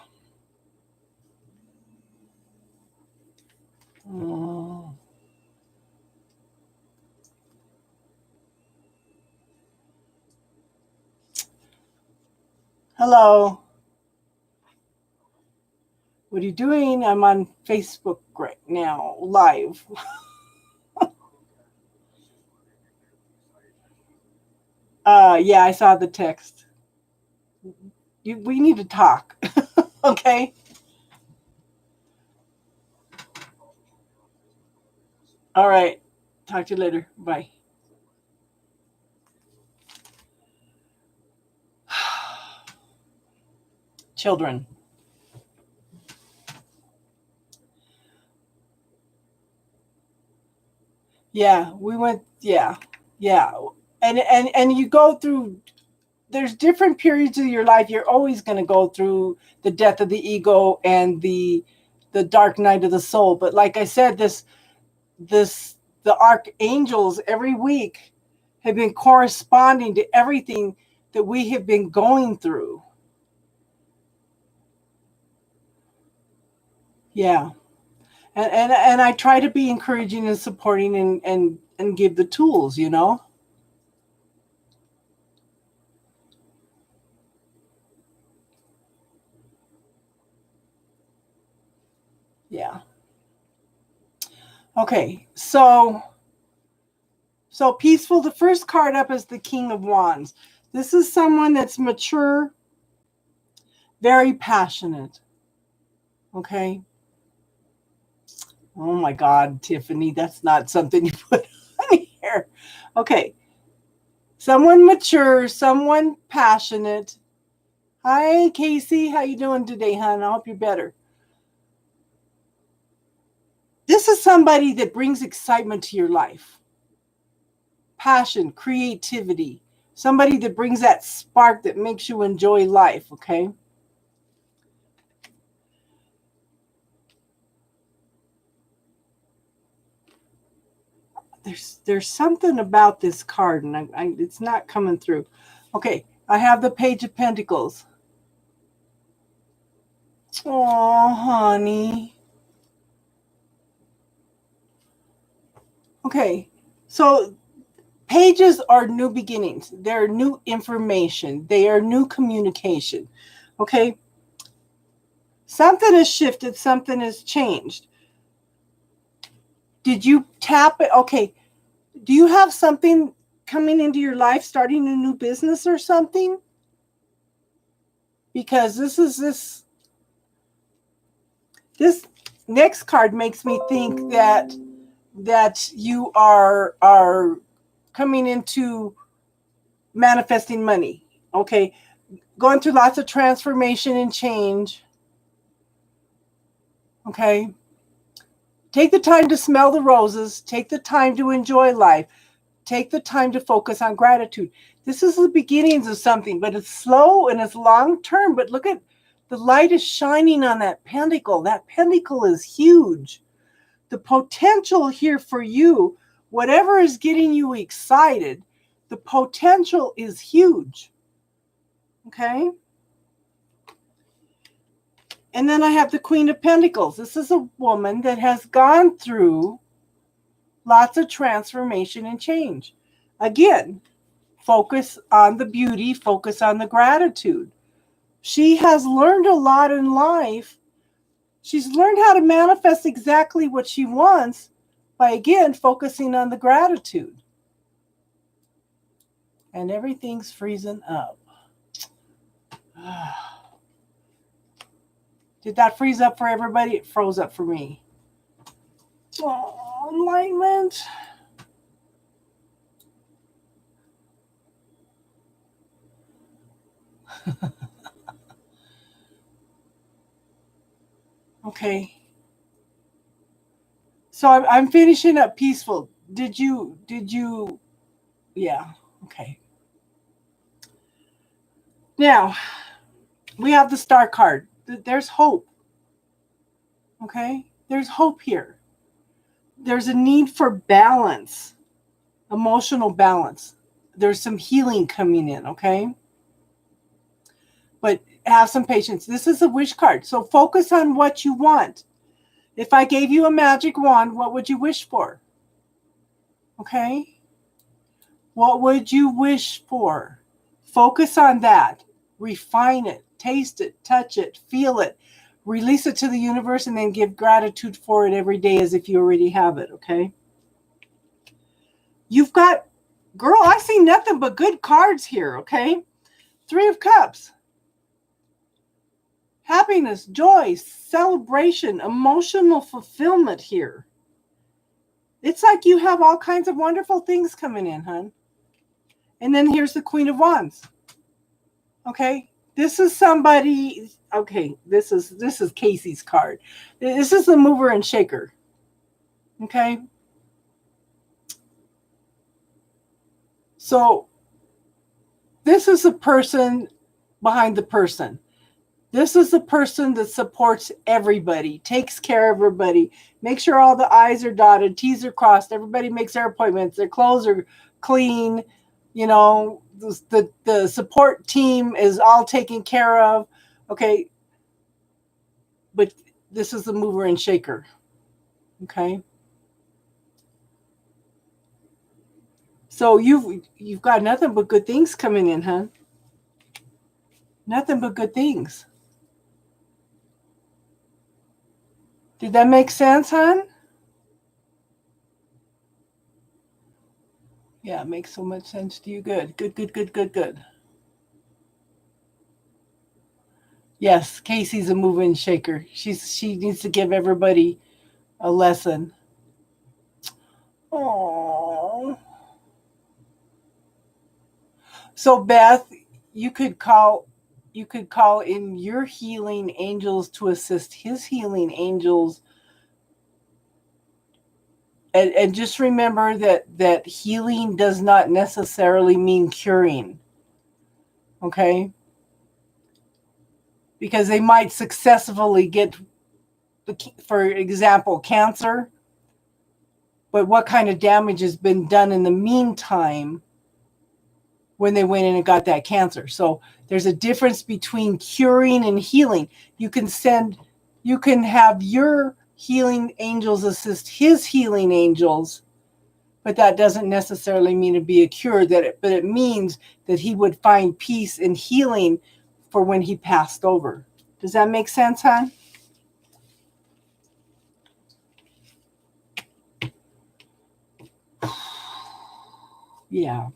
Oh. Hello. What are you doing? I'm on Facebook right now, live. Yeah, I saw the text. We need to talk. Okay. All right. Talk to you later. Bye. Children. Yeah, we went, yeah, yeah. And you go through, there's different periods of your life. You're always going to go through the death of the ego and the dark night of the soul. But like I said, this the archangels every week have been corresponding to everything that we have been going through. Yeah. And I try to be encouraging and supporting and give the tools, you know? Yeah. Okay. So peaceful, the first card up is the King of Wands. This is someone that's mature, very passionate. Okay. Oh my God, Tiffany, that's not something you put on here. Okay. Someone mature, someone passionate. Hi, Casey. How you doing today, hon? I hope you're better. This is somebody that brings excitement to your life. Passion, creativity. Somebody that brings that spark that makes you enjoy life, okay? There's something about this card, and it's not coming through. Okay, I have the Page of Pentacles. Oh, honey. Okay, so pages are new beginnings. They're new information. They are new communication. Okay, something has shifted. Something has changed. Did you tap it? Okay, do you have something coming into your life, starting a new business or something? Because this next card makes me think that you are coming into manifesting money. Okay, going through lots of transformation and change. Okay, take the time to smell the roses. Take the time to enjoy life. Take the time to focus on gratitude. This is the beginnings of something, but it's slow and it's long term. But look at the light is shining on that pentacle. That pentacle is huge. The potential here for you, whatever is getting you excited, the potential is huge. Okay. And then I have the Queen of Pentacles. This is a woman that has gone through lots of transformation and change. Again, focus on the beauty, focus on the gratitude. She has learned a lot in life. She's learned how to manifest exactly what she wants by, again, focusing on the gratitude. And everything's freezing up. Did that freeze up for everybody? It froze up for me. Oh, enlightenment. Okay. So I'm finishing up peaceful. Did you, yeah, okay. Now, we have the Star card. There's hope. Okay? There's hope here. There's a need for balance, emotional balance. There's some healing coming in, okay? But have some patience. This is a wish card. So focus on what you want. If I gave you a magic wand, what would you wish for? Okay? What would you wish for? Focus on that. Refine it. Taste it. Touch it. Feel it. Release it to the universe and then give gratitude for it every day as if you already have it, okay? You've got, girl, I see nothing but good cards here, okay? 3 of Cups. Happiness, joy, celebration, emotional fulfillment here. It's like you have all kinds of wonderful things coming in, hon. And then here's the Queen of Wands. Okay? This is somebody, okay, this is Casey's card. This is the mover and shaker. Okay? So this is the person behind the person. This is the person that supports everybody, takes care of everybody, makes sure all the I's are dotted, T's are crossed, everybody makes their appointments, their clothes are clean, you know, the support team is all taken care of. Okay. But this is the mover and shaker. Okay. So you've got nothing but good things coming in, huh? Nothing but good things. Did that make sense, hon? Yeah, it makes so much sense to you. Good, good, good, good, good, good. Yes, Casey's a mover and shaker. She needs to give everybody a lesson. Oh. So Beth, you could call in your healing angels to assist his healing angels. And just remember that healing does not necessarily mean curing. Okay? Because they might successfully get, for example, cancer, but what kind of damage has been done in the meantime when they went in and got that cancer? So there's a difference between curing and healing. You can have your healing angels assist his healing angels, but that doesn't necessarily mean to be a cure. But it means that he would find peace and healing for when he passed over. Does that make sense, hon? Yeah.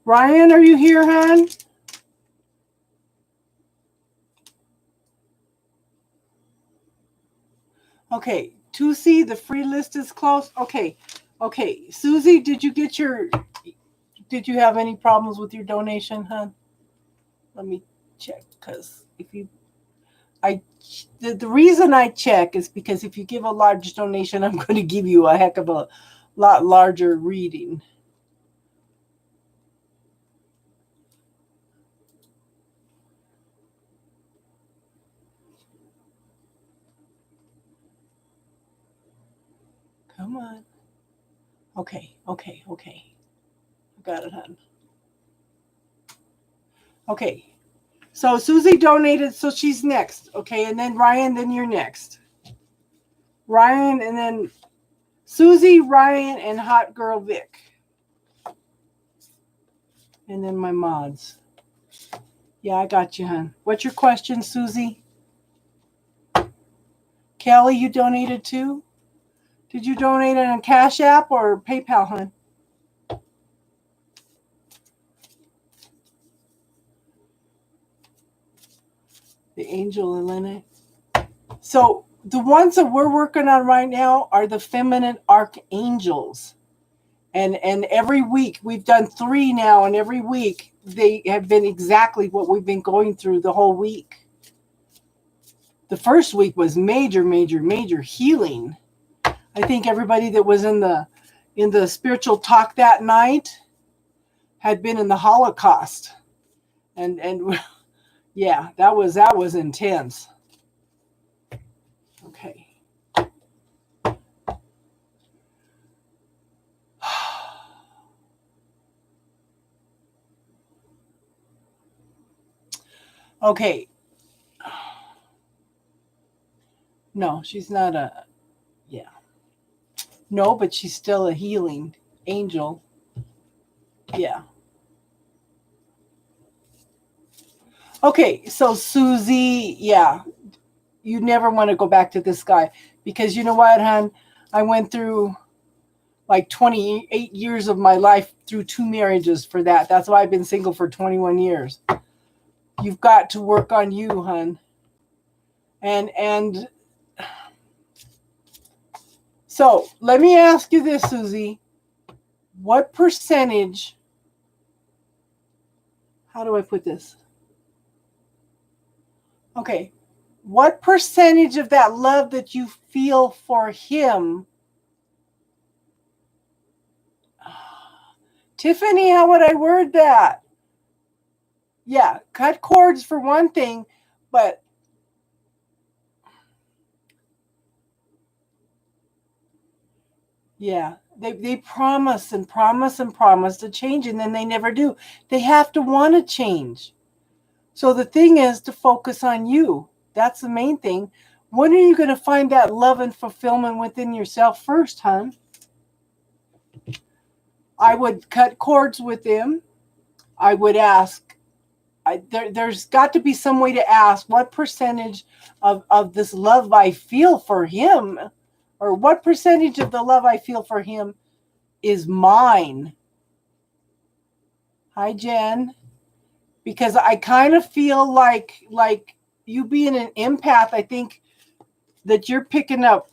Ryan, are you here, hon? Okay. Tusi, the free list is closed. Okay. Okay. Susie, did you have any problems with your donation, hon? Let me check, because the reason I check is because if you give a large donation, I'm going to give you a heck of a lot larger reading. Come on. Okay. I got it, hon. Okay. So Susie donated, so she's next. Okay, and then Ryan, then you're next. Ryan, and then Susie, Ryan, and Hot Girl Vic. And then my mods. Yeah, I got you, hon. What's your question, Susie? Kelly, you donated too? Did you donate on Cash App or PayPal, hon? The Angel Elena. So the ones that we're working on right now are the feminine archangels. And every week, we've done 3 now, and every week they have been exactly what we've been going through the whole week. The first week was major, major, major healing. I think everybody that was in the spiritual talk that night had been in the Holocaust. And yeah, that was intense. Okay. Okay. No, she's not yeah. No, but she's still a healing angel. Yeah. Okay, so Susie, yeah, you never want to go back to this guy, because you know what, hon? I went through like 28 years of my life through 2 marriages for that. That's why I've been single for 21 years. You've got to work on you, hon. And so let me ask you this, Susie. What percentage, how do I put this? Okay. What percentage of that love that you feel for him Tiffany, how would I word that? Yeah, cut cords for one thing, but yeah, they promise and promise and promise to change, and then they never do. They have to want to change. So the thing is to focus on you. That's the main thing. When are you going to find that love and fulfillment within yourself first, hon? I would cut cords with him. I would ask, there's got to be some way to ask what percentage of this love I feel for him, or what percentage of the love I feel for him is mine. Hi, Jen. Because I kind of feel like you being an empath, I think that you're picking up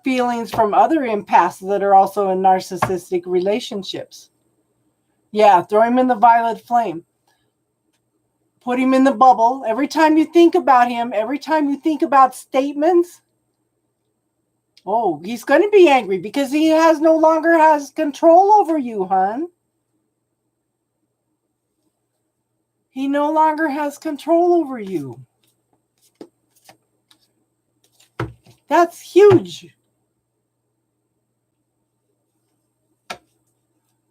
feelings from other empaths that are also in narcissistic relationships. Yeah, throw him in the violet flame. Put him in the bubble. Every time you think about him, every time you think about statements, oh, he's going to be angry because he no longer has control over you, hon. He no longer has control over you. That's huge.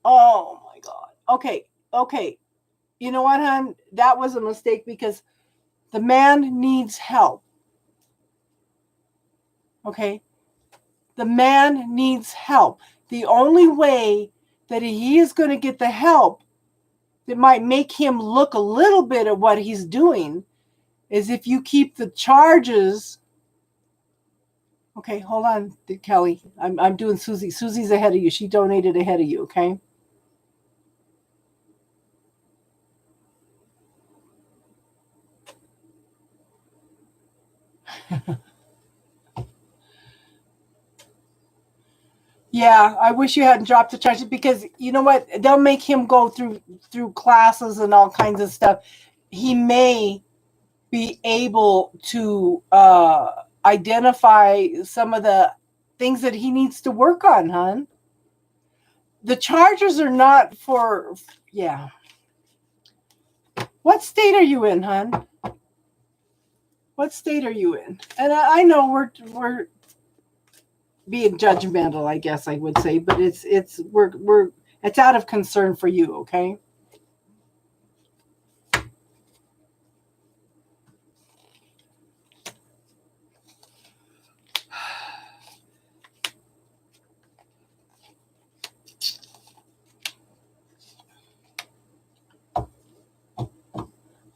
Oh my God. Okay. You know what, hon? That was a mistake because the man needs help. Okay? The man needs help. The only way that he is going to get the help that might make him look a little bit at what he's doing is if you keep the charges. Okay, hold on, Kelly. I'm doing Susie. Susie's ahead of you. She donated ahead of you, okay? Yeah, I wish you hadn't dropped the charges because you know what? They'll make him go through classes and all kinds of stuff. He may be able to identify some of the things that he needs to work on, hon. The charges are not for, yeah. What state are you in, hon? What state are you in? And I know we're being judgmental, I guess I would say, but it's out of concern for you, okay?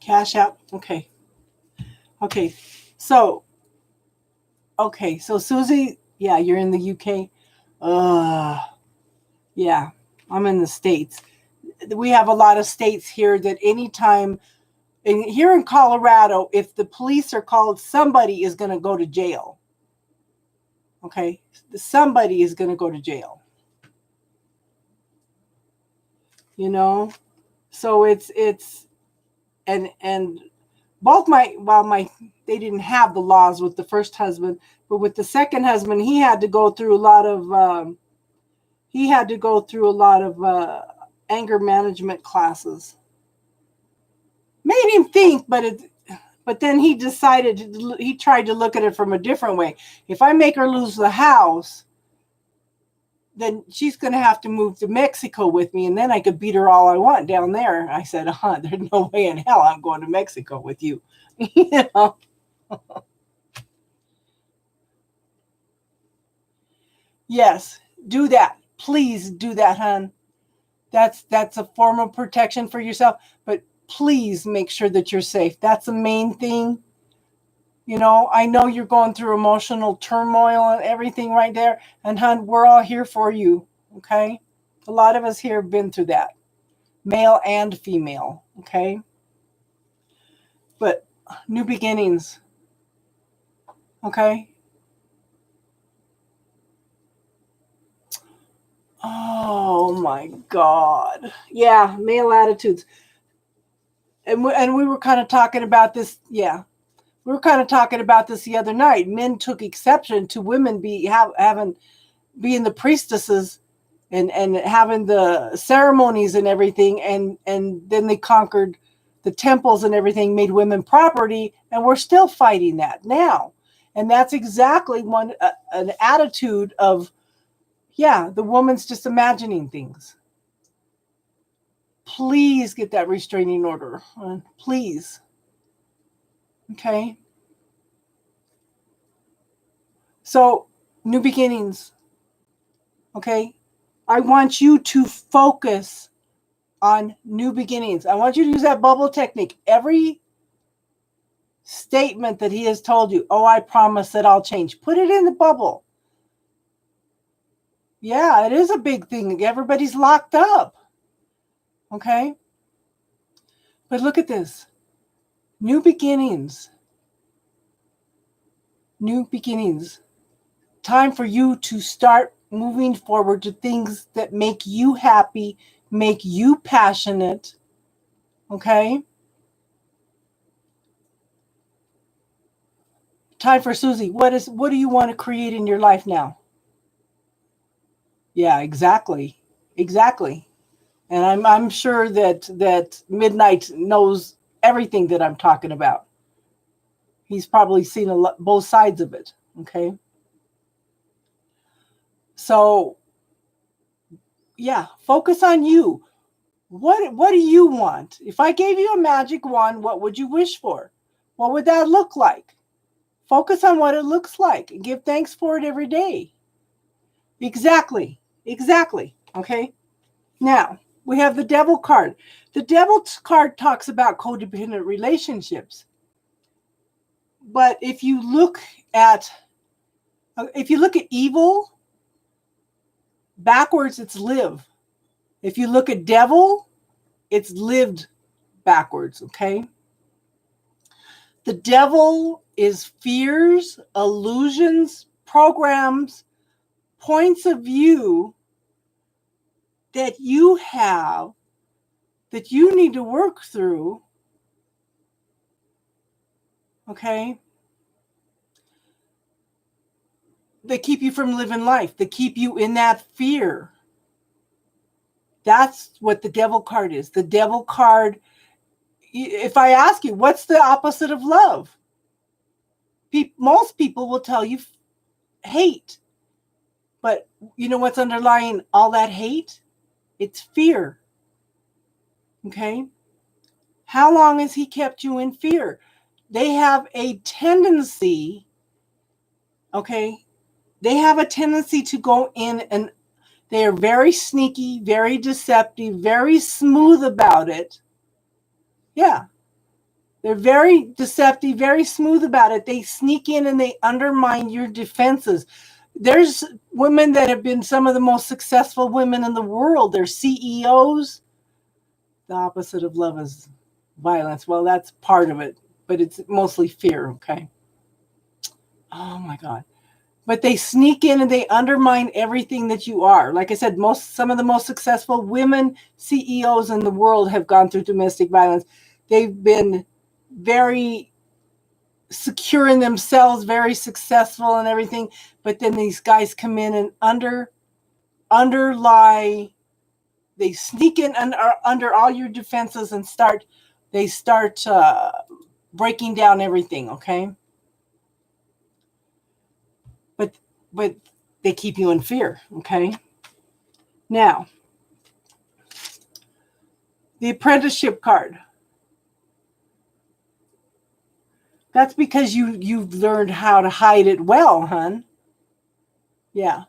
Cash out. Okay. So Susie, yeah, you're in the UK. Yeah, I'm in the States. We have a lot of states here that anytime, and here in Colorado, if the police are called, somebody is going to go to jail. Okay? Somebody is going to go to jail. You know? So it's and both they didn't have the laws with the first husband, but with the second husband, he had to go through a lot of anger management classes. Made him think, but then he tried to look at it from a different way. If I make her lose the house, then she's going to have to move to Mexico with me, and then I could beat her all I want down there. I said, there's no way in hell I'm going to Mexico with you. You know? Yes, do that. Please do that, hon. That's a form of protection for yourself, but please make sure that you're safe. That's the main thing. You know, I know you're going through emotional turmoil and everything right there. And hon, we're all here for you. Okay? A lot of us here have been through that. Male and female. Okay? But new beginnings. Okay? Oh my God. Yeah, male attitudes. And we were kind of talking about this. Yeah. We were kind of talking about this the other night. Men took exception to women being the priestesses and having the ceremonies and everything, and then they conquered the temples and everything, made women property, and we're still fighting that now. And that's exactly an attitude of, yeah, the woman's just imagining things. Please get that restraining order, please. Okay. So, new beginnings. Okay. I want you to focus on new beginnings. I want you to use that bubble technique. Every statement that he has told you, oh, I promise that I'll change, put it in the bubble. Yeah, it is a big thing. Everybody's locked up. Okay. But look at this. New beginnings. New beginnings. Time for you to start moving forward to things that make you happy, make you passionate. Okay. Time for Susie. What do you want to create in your life now? Yeah, exactly. Exactly. And I'm sure that Midnight knows everything that I'm talking about. He's probably seen both sides of it. Okay. So, yeah, focus on you. What do you want? If I gave you a magic wand, what would you wish for? What would that look like? Focus on what it looks like and give thanks for it every day. Exactly. Exactly. Okay. Now, we have the Devil card. The Devil card talks about codependent relationships. But if you look at evil, backwards it's live. If you look at devil, it's lived backwards, okay? The devil is fears, illusions, programs, points of view that you have that you need to work through, okay? They keep you from living life. They keep you in that fear. That's what the Devil card is. The Devil card, if I ask you, what's the opposite of love? Most people will tell you hate. But you know what's underlying all that hate? It's fear. Okay? How long has he kept you in fear? They have a tendency, okay? They have a tendency to go in, and they are very sneaky, very deceptive, very smooth about it. Yeah. They're very deceptive, very smooth about it. They sneak in and they undermine your defenses. There's women that have been some of the most successful women in the world. They're CEOs. The opposite of love is violence. Well, that's part of it, but it's mostly fear, okay? Oh my God. But they sneak in and they undermine everything that you are. Like I said, some of the most successful women CEOs in the world have gone through domestic violence. They've been very secure in themselves, very successful and everything. But then these guys come in and underlie. They sneak in under all your defenses and start breaking down everything. Okay, but they keep you in fear. Okay. Now, the apprenticeship card. That's because you've learned how to hide it well, hun. Yeah.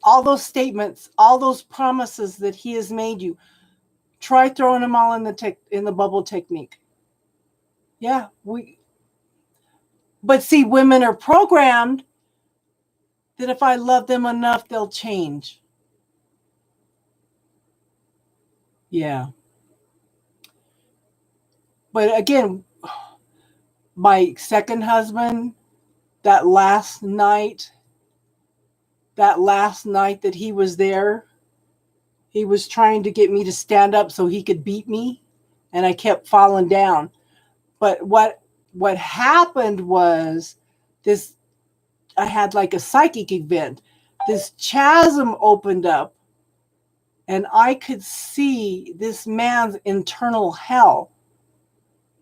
All those statements, all those promises that he has made you, try throwing them all in the bubble technique. Yeah, but see, women are programmed that if I love them enough, they'll change. Yeah. But again, my second husband, that last night that he was there, he was trying to get me to stand up so he could beat me, and I kept falling down. But what happened was this I had like a psychic event. This chasm opened up and I could see this man's internal hell.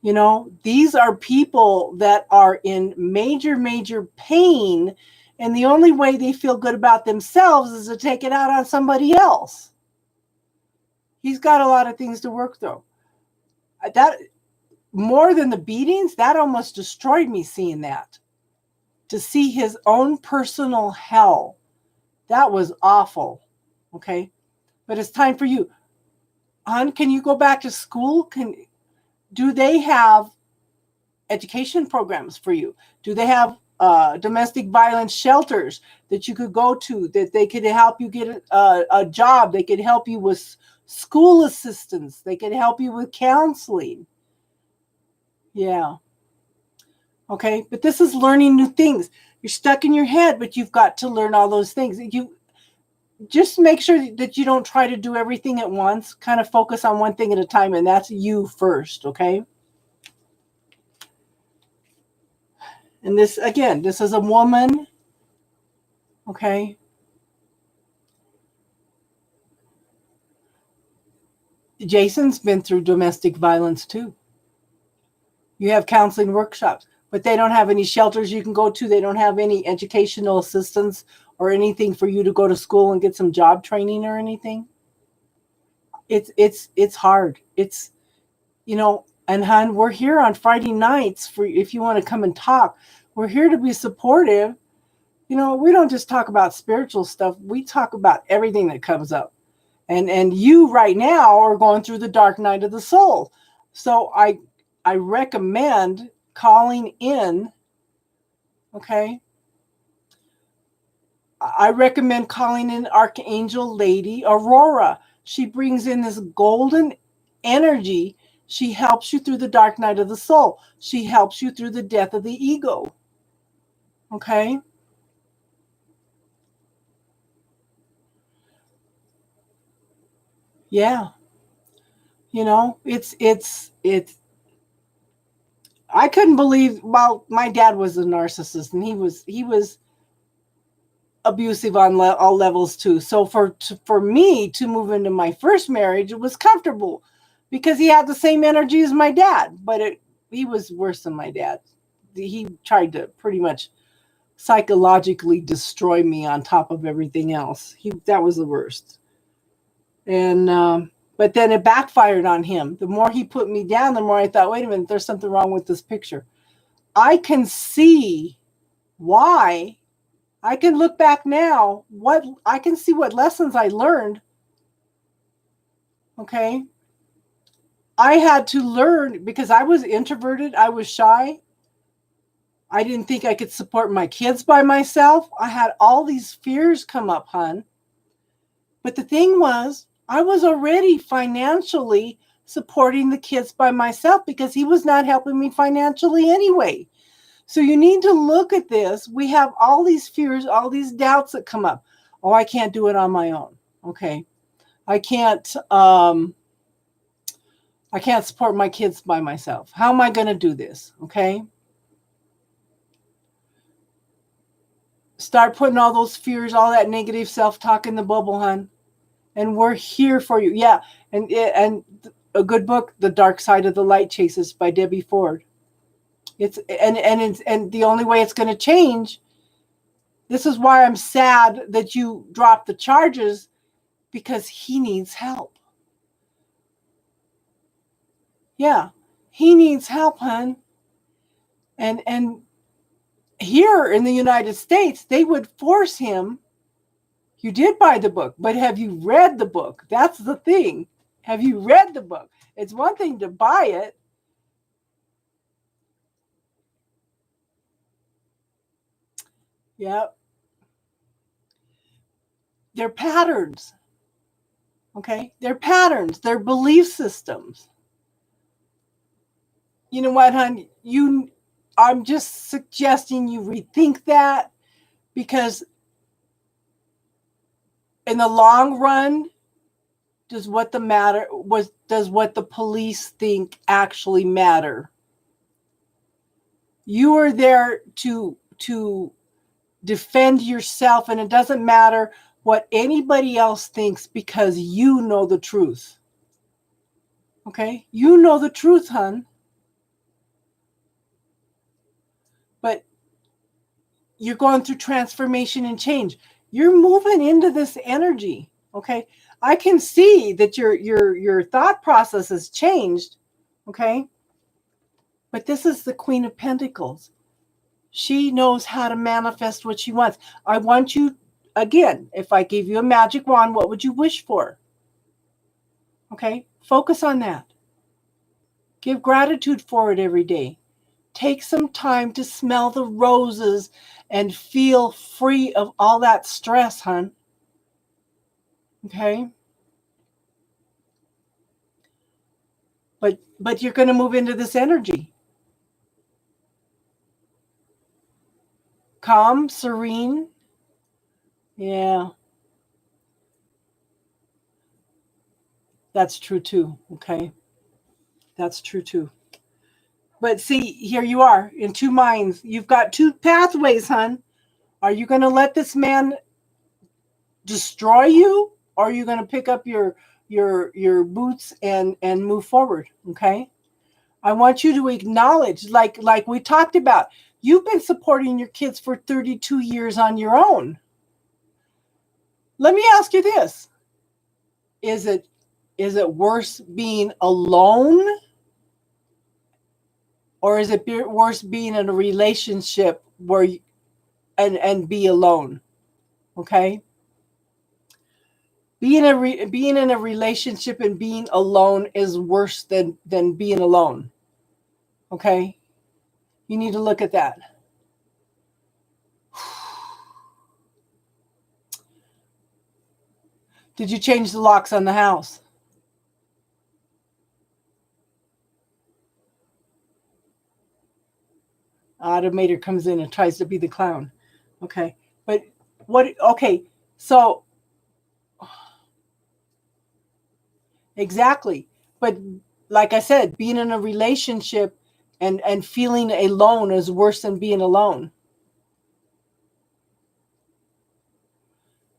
You know, these are people that are in major, major pain, and the only way they feel good about themselves is to take it out on somebody else. He's got a lot of things to work through. That, more than the beatings, that almost destroyed me seeing that. To see his own personal hell, that was awful. Okay, but it's time for you, hon. Can you go back to school? Do they have education programs for you? Do they have domestic violence shelters that you could go to, that they could help you get a job? They could help you with school assistance. They could help you with counseling. Yeah. Okay. But this is learning new things. You're stuck in your head, but you've got to learn all those things. You just make sure that you don't try to do everything at once. Kind of focus on one thing at a time, and that's you first. Okay. And this, again, this is a woman. Okay. Jason's been through domestic violence too. You have counseling workshops, but they don't have any shelters you can go to. They don't have any educational assistance or anything for you to go to school and get some job training or anything. It's hard. It's, you know, and hon, we're here on Friday nights for if you want to come and talk. We're here to be supportive. You know, we don't just talk about spiritual stuff. We talk about everything that comes up. And you right now are going through the dark night of the soul. So I recommend calling in. Okay. I recommend calling in Archangel Lady Aurora. She brings in this golden energy. She helps you through the dark night of the soul. She helps you through the death of the ego. Okay. Yeah. You know, it's I couldn't believe, well, my dad was a narcissist and he was abusive on all levels too. So for me to move into my first marriage, it was comfortable because he had the same energy as my dad, but he was worse than my dad. He tried to pretty much psychologically destroy me on top of everything else. That was the worst. And but then it backfired on him. The more he put me down, the more I thought, wait a minute, there's something wrong with this picture. I can see why. I can look back now. I can see what lessons I learned. Okay. I had to learn because I was introverted. I was shy. I didn't think I could support my kids by myself. I had all these fears come up, hon. But the thing was, I was already financially supporting the kids by myself because he was not helping me financially anyway. So you need to look at this. We have all these fears, all these doubts that come up. Oh, I can't do it on my own. Okay. I can't support my kids by myself. How am I going to do this? Okay. Start putting all those fears, all that negative self-talk in the bubble, hon. And we're here for you. Yeah. And a good book, The Dark Side of the Light Chasers by Debbie Ford. It's the only way it's going to change. This is why I'm sad that you dropped the charges, because he needs help. Yeah. He needs help, hon. And here in the United States, they would force him. You did buy the book, but have you read the book? That's the thing. Have you read the book? It's one thing to buy it. Yep. They're patterns. Okay? They're patterns. They're belief systems. You know what, hon? I'm just suggesting you rethink that, because in the long run, does what the police think actually matter? You are there to Defend yourself, and it doesn't matter what anybody else thinks because you know the truth. Okay? You know the truth, hon. But you're going through transformation and change. You're moving into this energy. Okay? I can see that your thought process has changed. Okay? But this is the Queen of Pentacles. She knows how to manifest what she wants. I want you, again, if I gave you a magic wand, what would you wish for? Okay? Focus on that. Give gratitude for it every day. Take some time to smell the roses and feel free of all that stress, hon. Okay? But you're going to move into this energy. Calm, serene. Yeah. That's true too. Okay? That's true too. But see, here you are in two minds. You've got two pathways, hon. Are you going to let this man destroy you, or are you going to pick up your boots and move forward? Okay? I want you to acknowledge, like we talked about, you've been supporting your kids for 32 years on your own. Let me ask you this. Is it worse being alone, or is it worse being in a relationship where you, and be alone? Okay? Being in a relationship and being alone is worse than being alone. Okay? You need to look at that. Did you change the locks on the house? Automator comes in and tries to be the clown. Okay. But okay. So exactly. But like I said, being in a relationship and feeling alone is worse than being alone.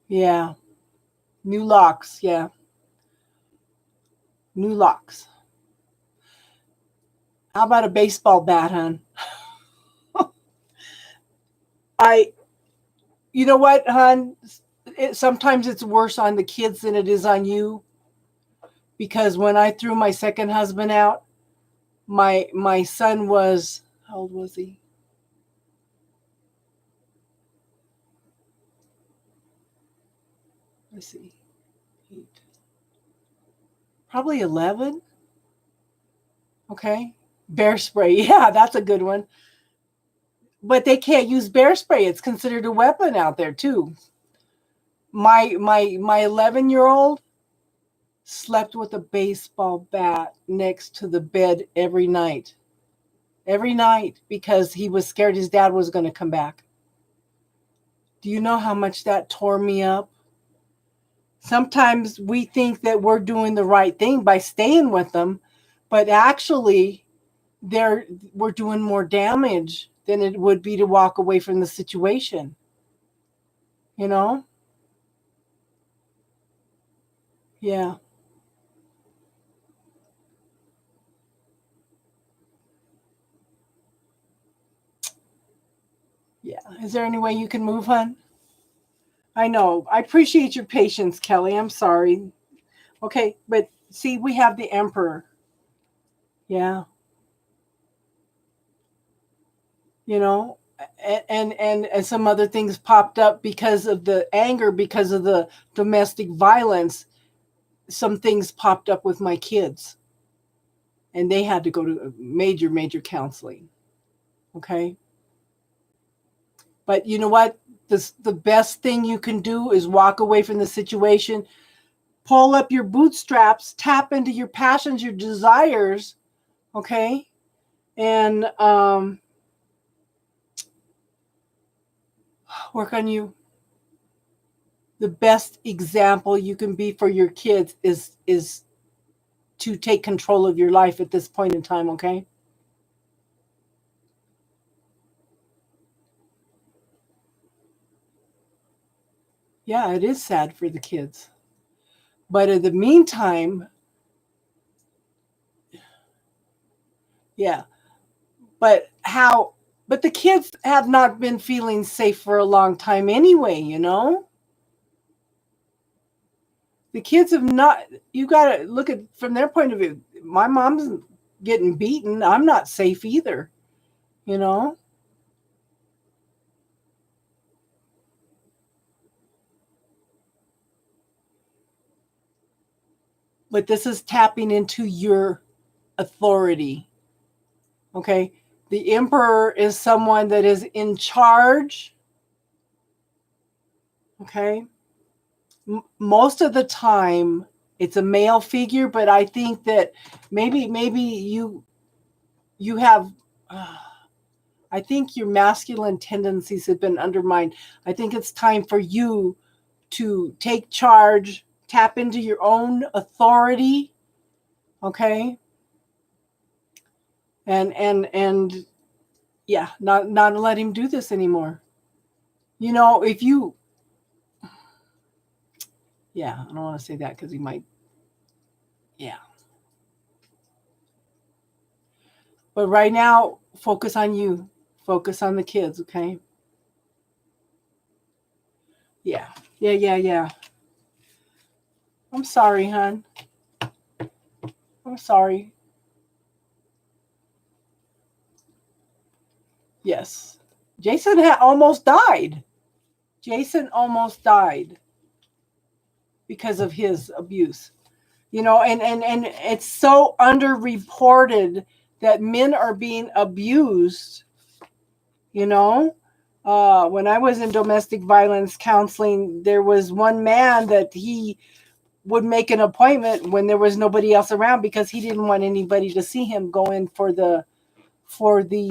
Yeah. New locks. Yeah. New locks. How about a baseball bat, hon? You know what, hon? Sometimes it's worse on the kids than it is on you. Because when I threw my second husband out, my son was, how old was he? Let's see, 8, probably 11. Okay, bear spray. Yeah, that's a good one. But they can't use bear spray. It's considered a weapon out there too. My 11-year-old slept with a baseball bat next to the bed every night. Every night, because he was scared his dad was going to come back. Do you know how much that tore me up? Sometimes we think that we're doing the right thing by staying with them, but actually we're doing more damage than it would be to walk away from the situation. You know? Yeah. Yeah. Is there any way you can move, hon? I know. I appreciate your patience, Kelly. I'm sorry. Okay, but see, we have the Emperor. Yeah. You know, and some other things popped up because of the anger, because of the domestic violence. Some things popped up with my kids, and they had to go to major counseling. Okay. But you know what? The best thing you can do is walk away from the situation, pull up your bootstraps, tap into your passions, your desires, okay? And work on you. The best example you can be for your kids is to take control of your life at this point in time, okay? Yeah, it is sad for the kids. But in the meantime, yeah. But how but the kids have not been feeling safe for a long time anyway, you know? The kids have not, you got to look at from their point of view. My mom's getting beaten. I'm not safe either, you know? But this is tapping into your authority. Okay? The emperor is someone that is in charge, okay? Most of the time it's a male figure, but I think that maybe you have I think your masculine tendencies have been undermined. I think it's time for you to take charge, tap into your own authority, okay? And yeah, not let him do this anymore. You know, if you yeah, I don't want to say that cuz he might yeah. But right now, focus on you. Focus on the kids, okay? Yeah. Yeah. I'm sorry, hon. I'm sorry. Yes. Jason almost died. Jason almost died because of his abuse. You know, and it's so underreported that men are being abused, you know. When I was in domestic violence counseling, there was one man that he would make an appointment when there was nobody else around because he didn't want anybody to see him go in for the for the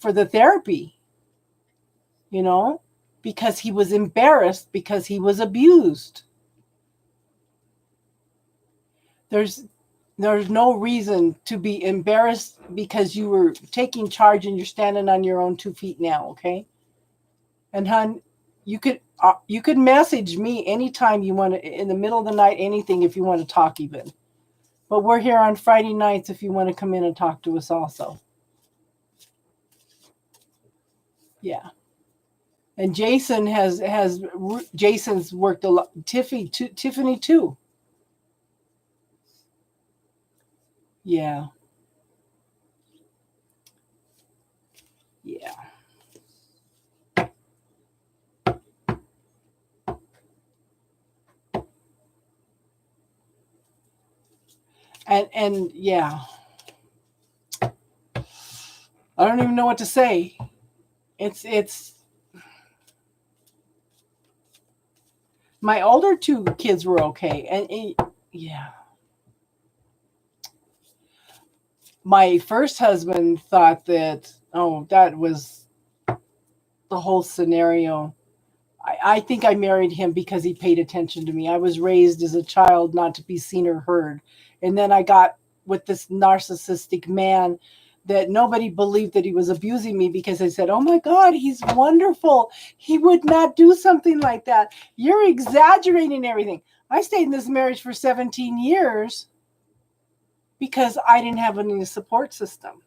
for the therapy, you know, because he was embarrassed because he was abused. There's there's no reason to be embarrassed because you were taking charge and you're standing on your own 2 feet now, okay? And hon, you could message me anytime you want to, in the middle of the night, anything if you want to talk even. But we're here on Friday nights if you want to come in and talk to us also. Yeah. And Jason's worked a lot. Tiffany too. Yeah. Yeah. And yeah, I don't even know what to say. It's my older two kids were okay, and yeah, my first husband thought that, oh, that was the whole scenario. I think I married him because he paid attention to me. I was raised as a child not to be seen or heard. And then I got with this narcissistic man that nobody believed that he was abusing me because they said, oh my God, he's wonderful. He would not do something like that. You're exaggerating everything. I stayed in this marriage for 17 years because I didn't have any support system.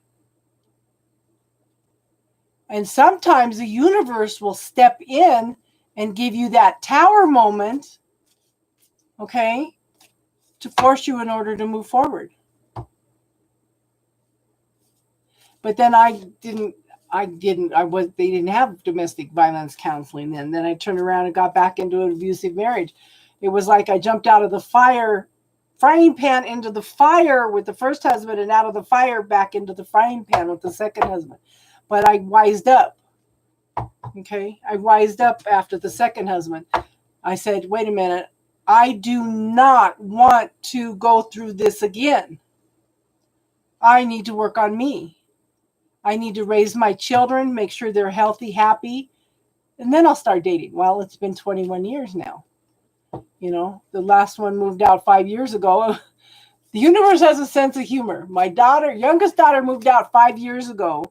And sometimes the universe will step in and give you that tower moment, okay, to force you in order to move forward. But then they didn't have domestic violence counseling then. Then I turned around and got back into an abusive marriage. It was like I jumped out of the frying pan into the fire with the first husband and out of the fire back into the frying pan with the second husband. But I wised up. Okay. I wised up after the second husband. I said, wait a minute. I do not want to go through this again. I need to work on me. I need to raise my children, make sure they're healthy, happy, and then I'll start dating. Well, it's been 21 years now. You know, the last one moved out 5 years ago. The universe has a sense of humor. My youngest daughter moved out 5 years ago.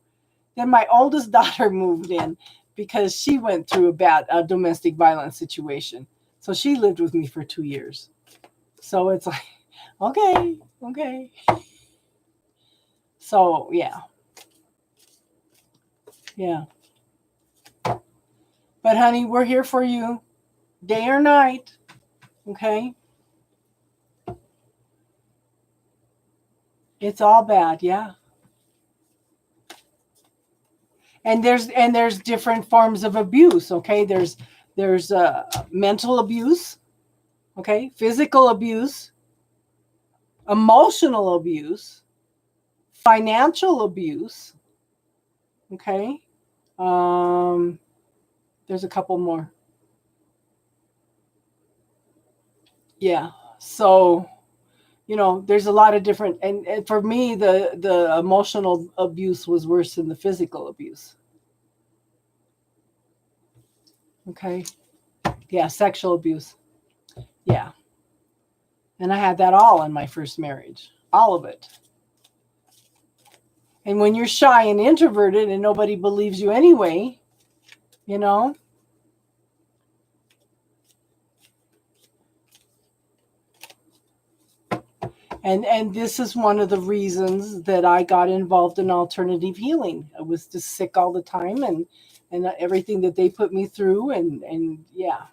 Then my oldest daughter moved in. because she went through a domestic violence situation. So she lived with me for 2 years. So it's like, okay. So yeah. But honey, we're here for you, day or night. Okay. It's all bad, yeah. And there's different forms of abuse. Okay, there's mental abuse. Okay, physical abuse, emotional abuse, financial abuse. Okay, there's a couple more. Yeah. So, there's a lot of different, and for me, the emotional abuse was worse than the physical abuse. Okay. Yeah, sexual abuse. Yeah. And I had that all in my first marriage. All of it. And when you're shy and introverted and nobody believes you anyway, you know, and this is one of the reasons that I got involved in alternative healing. I was just sick all the time, and everything that they put me through, and yeah.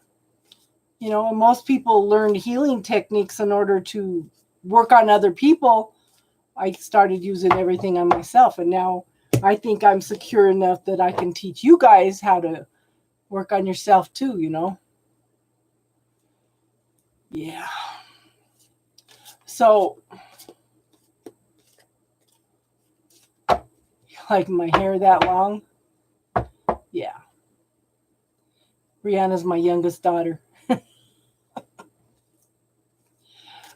And most people learn healing techniques in order to work on other people. I started using everything on myself, and now I think I'm secure enough that I can teach you guys how to work on yourself too, Yeah. So, like my hair that long? Yeah. Brianna's my youngest daughter.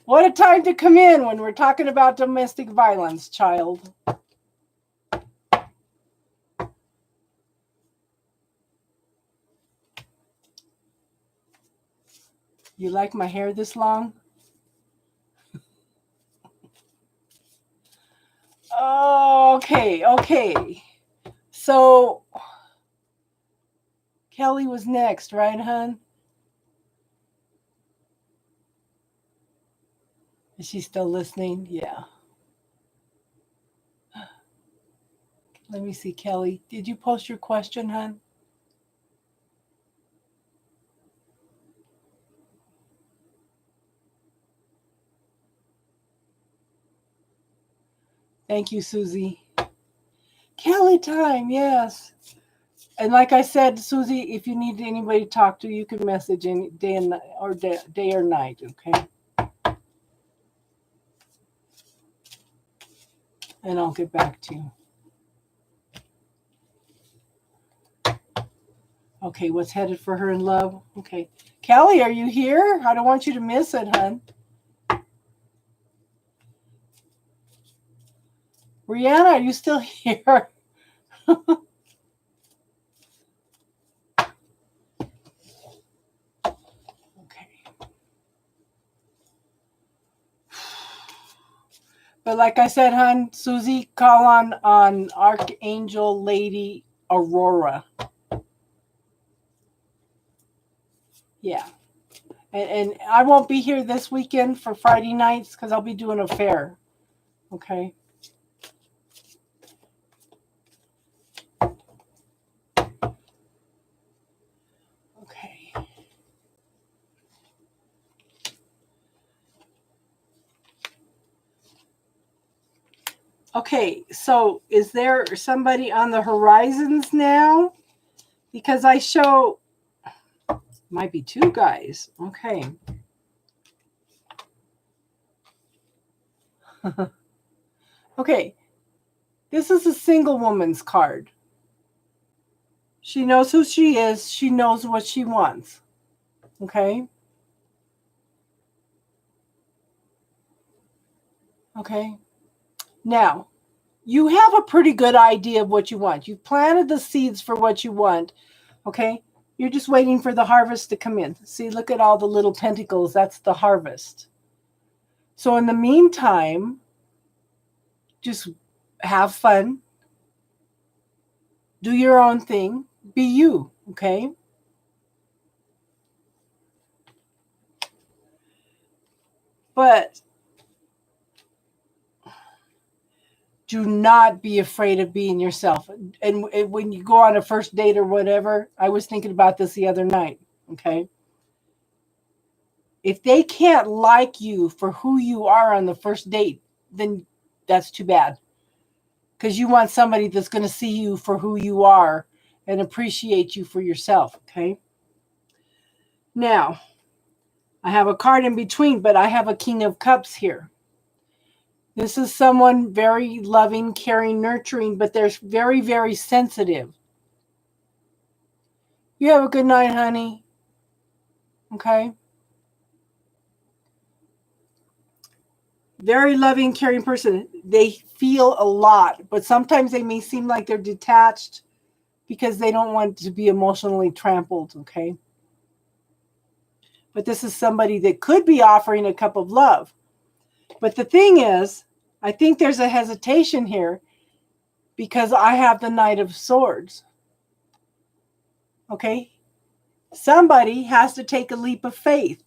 What a time to come in when we're talking about domestic violence, child. You like my hair this long? Okay. So, Kelly was next, right, hon? Is she still listening? Yeah. Let me see, Kelly. Did you post your question, hon? Thank you, Susie. Kelly time, yes. And like I said, Susie, if you need anybody to talk to, you can message any day and or day or night, okay? And I'll get back to you. Okay, what's headed for her in love? Okay. Kelly, are you here? I don't want you to miss it, hon. Brianna, are you still here? Okay. But like I said, hon, Susie, call on Archangel Lady Aurora. Yeah. And I won't be here this weekend for Friday nights because I'll be doing a fair. Okay. Okay. Okay, so is there somebody on the horizons now? Because I show might be two guys. Okay. Okay. This is a single woman's card. She knows who she is. She knows what she wants. Okay. Okay. Now, you have a pretty good idea of what you want. You planted the seeds for what you want. Okay. You're just waiting for the harvest to come in. See, look at all the little pentacles. That's the harvest. So in the meantime, just have fun. Do your own thing. be you, okay? But do not be afraid of being yourself. And when you go on a first date or whatever, I was thinking about this the other night, okay? If they can't like you for who you are on the first date, then that's too bad. Because you want somebody that's going to see you for who you are and appreciate you for yourself, okay? Now, I have a card in between, but I have a King of Cups here. This is someone very loving, caring, nurturing, but they're very, very sensitive. You have a good night, honey. Okay? Very loving, caring person. They feel a lot, but sometimes they may seem like they're detached because they don't want to be emotionally trampled, okay? But this is somebody that could be offering a cup of love. But the thing is, I think there's a hesitation here because I have the Knight of Swords. Okay? Somebody has to take a leap of faith.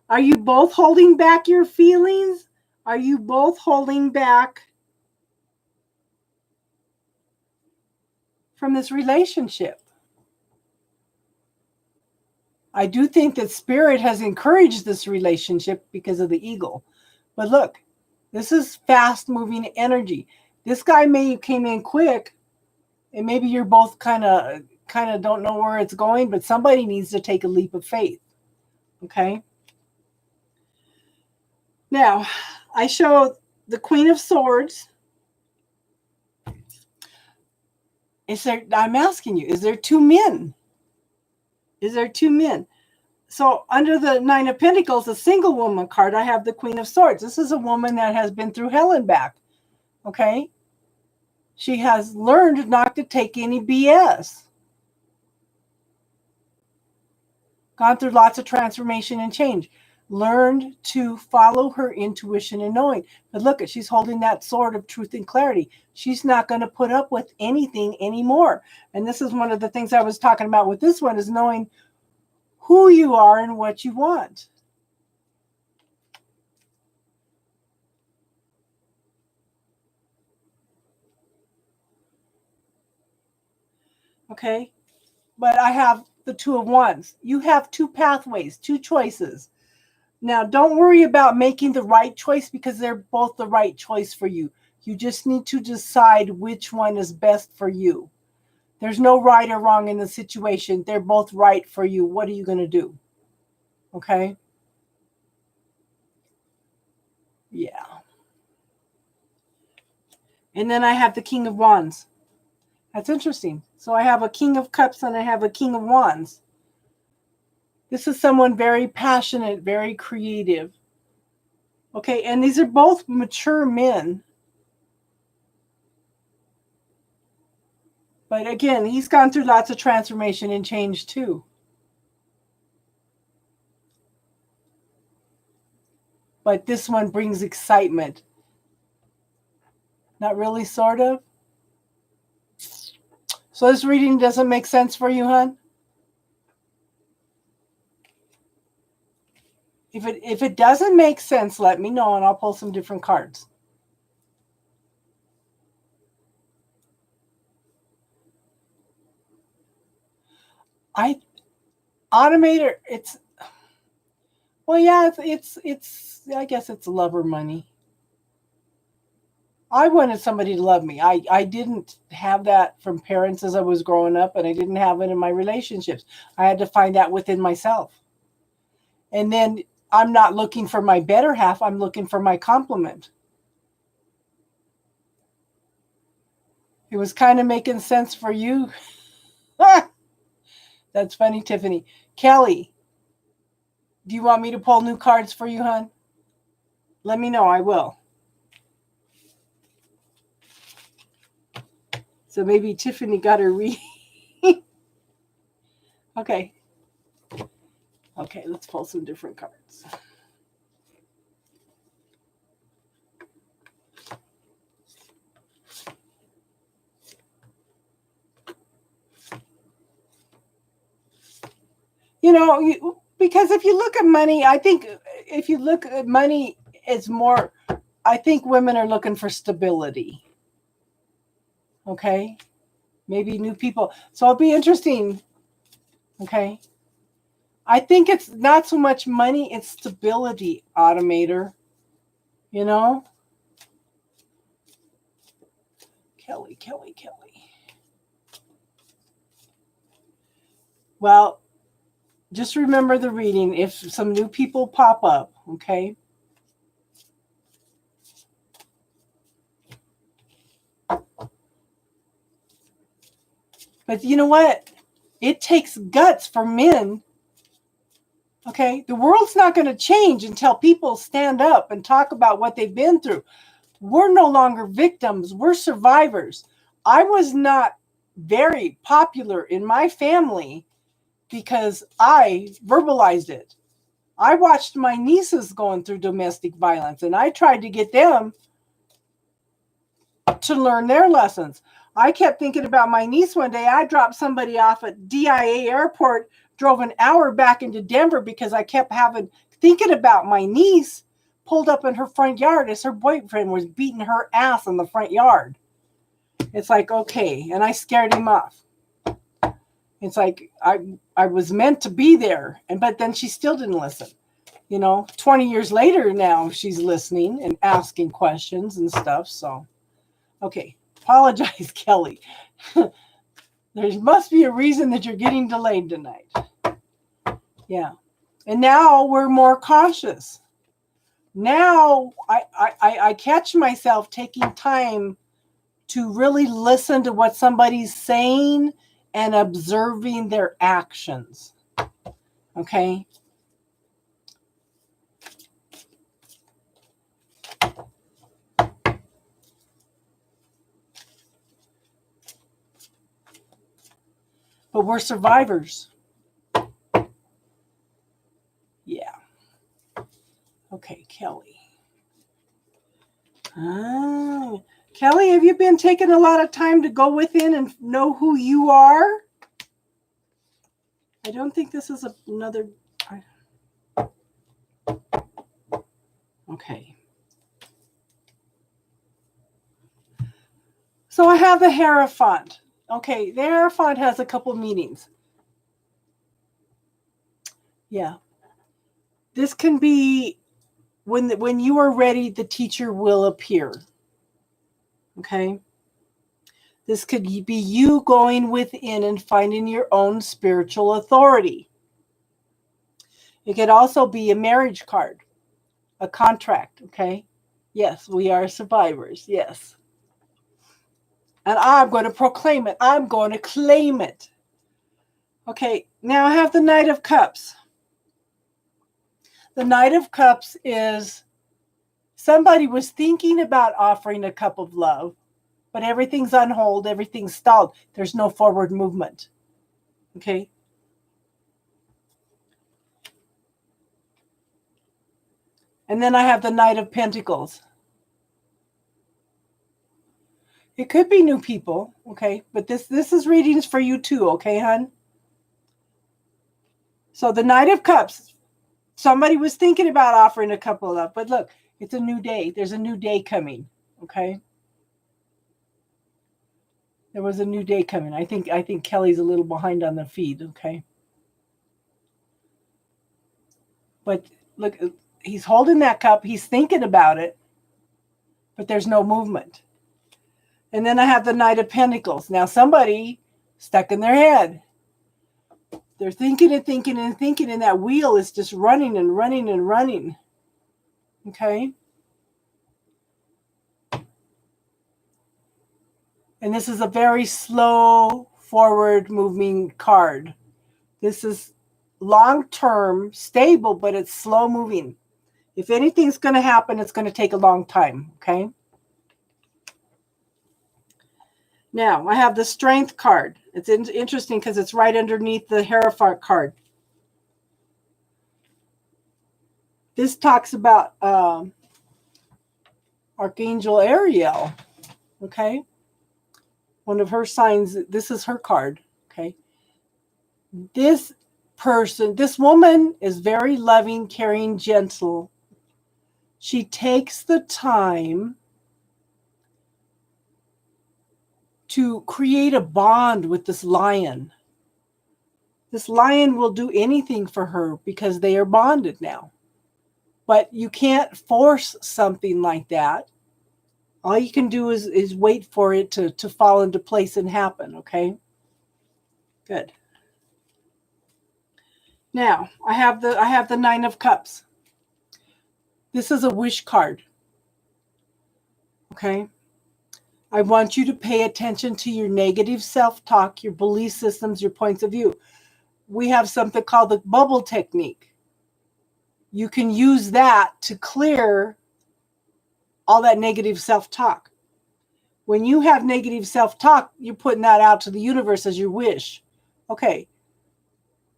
Are you both holding back your feelings? Are you both holding back from this relationship? I do think that Spirit has encouraged this relationship because of the eagle. But look, this is fast moving energy. This guy may have came in quick, and maybe you're both kind of don't know where it's going, but somebody needs to take a leap of faith. Okay? Now, I show the Queen of Swords. I'm asking you, is there two men? Is there two men? So under the Nine of Pentacles, a single woman card, I have the Queen of Swords. This is a woman that has been through hell and back. Okay? She has learned not to take any BS. Gone through lots of transformation and change. Learned to follow her intuition and knowing. But look, she's holding that sword of truth and clarity. She's not going to put up with anything anymore. And this is one of the things I was talking about with this one, is knowing who you are and what you want. Okay? But I have the Two of Wands. You have two pathways, two choices. Now, don't worry about making the right choice because they're both the right choice for you. You just need to decide which one is best for you. There's no right or wrong in the situation. They're both right for you. What are you going to do? Okay? Yeah. And then I have the King of Wands. That's interesting. So I have a King of Cups and I have a King of Wands. This is someone very passionate, very creative. Okay, and these are both mature men. But again, he's gone through lots of transformation and change too. But this one brings excitement. Not really, sort of. So this reading doesn't make sense for you, hon? If it doesn't make sense, let me know and I'll pull some different cards. Automator, well, yeah, it's I guess it's love or money. I wanted somebody to love me. I didn't have that from parents as I was growing up, and I didn't have it in my relationships. I had to find that within myself. And then I'm not looking for my better half, I'm looking for my complement. It was kind of making sense for you. That's funny, Tiffany. Kelly, do you want me to pull new cards for you, hon? Let me know. I will. So maybe Tiffany got her read. Okay. Okay, let's pull some different cards. because if you look at money, I think if you look at money, it's more, I think women are looking for stability. Okay. Maybe new people. So it'll be interesting. Okay. I think it's not so much money, it's stability, Automator. Kelly. Well, just remember the reading if some new people pop up, okay? But you know what? It takes guts for men. Okay? The world's not going to change until people stand up and talk about what they've been through. We're no longer victims, we're survivors. I was not very popular in my family because I verbalized it. I watched my nieces going through domestic violence and I tried to get them to learn their lessons. I kept thinking about my niece one day. I dropped somebody off at DIA airport, drove an hour back into Denver because I kept thinking about my niece pulled up in her front yard as her boyfriend was beating her ass in the front yard. It's like, okay. And I scared him off. It's like, I was meant to be there. But then she still didn't listen. 20 years later now she's listening and asking questions and stuff. So, okay. Apologize, Kelly. There must be a reason that you're getting delayed tonight. Yeah. And now we're more cautious. Now I catch myself taking time to really listen to what somebody's saying and observing their actions. Okay? But we're survivors. Yeah. Okay, Kelly. Kelly, have you been taking a lot of time to go within and know who you are? I don't think this is another. Okay. So I have the Hierophant. Okay, the Hierophant has a couple meanings. Yeah. This can be when you are ready, the teacher will appear. Okay. This could be you going within and finding your own spiritual authority. It could also be a marriage card, a contract. Okay. Yes, we are survivors. Yes. And I'm going to proclaim it. I'm going to claim it. Okay. Now I have the Knight of Cups. The Knight of Cups is somebody was thinking about offering a cup of love, but everything's on hold, everything's stalled. There's no forward movement. Okay? And then I have the Knight of Pentacles. It could be new people, okay? But this is readings for you too, okay, hon? So the Knight of Cups, somebody was thinking about offering a cup of love, but look, it's a new day. There's a new day coming, okay? There was a new day coming. I think Kelly's a little behind on the feed, okay? But look, he's holding that cup. He's thinking about it, but there's no movement. And then I have the Knight of Pentacles. Now somebody stuck in their head. They're thinking and thinking and thinking, and that wheel is just running and running and running. Okay? And this is a very slow, forward-moving card. This is long-term, stable, but it's slow-moving. If anything's going to happen, it's going to take a long time. Okay? Now, I have the Strength card. It's interesting because it's right underneath the Hierophant card. This talks about Archangel Ariel. Okay? One of her signs, this is her card. Okay? This person. This woman is very loving, caring, gentle. She takes the time to create a bond with this lion. This lion will do anything for her because they are bonded now. But you can't force something like that. All you can do is wait for it to fall into place and happen, okay? Good. Now, I have the Nine of Cups. This is a wish card. Okay? I want you to pay attention to your negative self-talk, your belief systems, your points of view. We have something called the bubble technique. You can use that to clear all that negative self-talk. When you have negative self-talk, you're putting that out to the universe as your wish. Okay,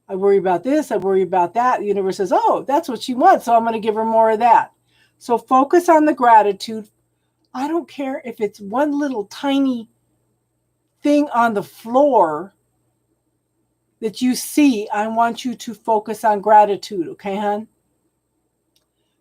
I worry about this, I worry about that. The universe says, oh, that's what she wants, so I'm going to give her more of that. So focus on the gratitude. I don't care if it's one little tiny thing on the floor that you see. I want you to focus on gratitude, okay, hon?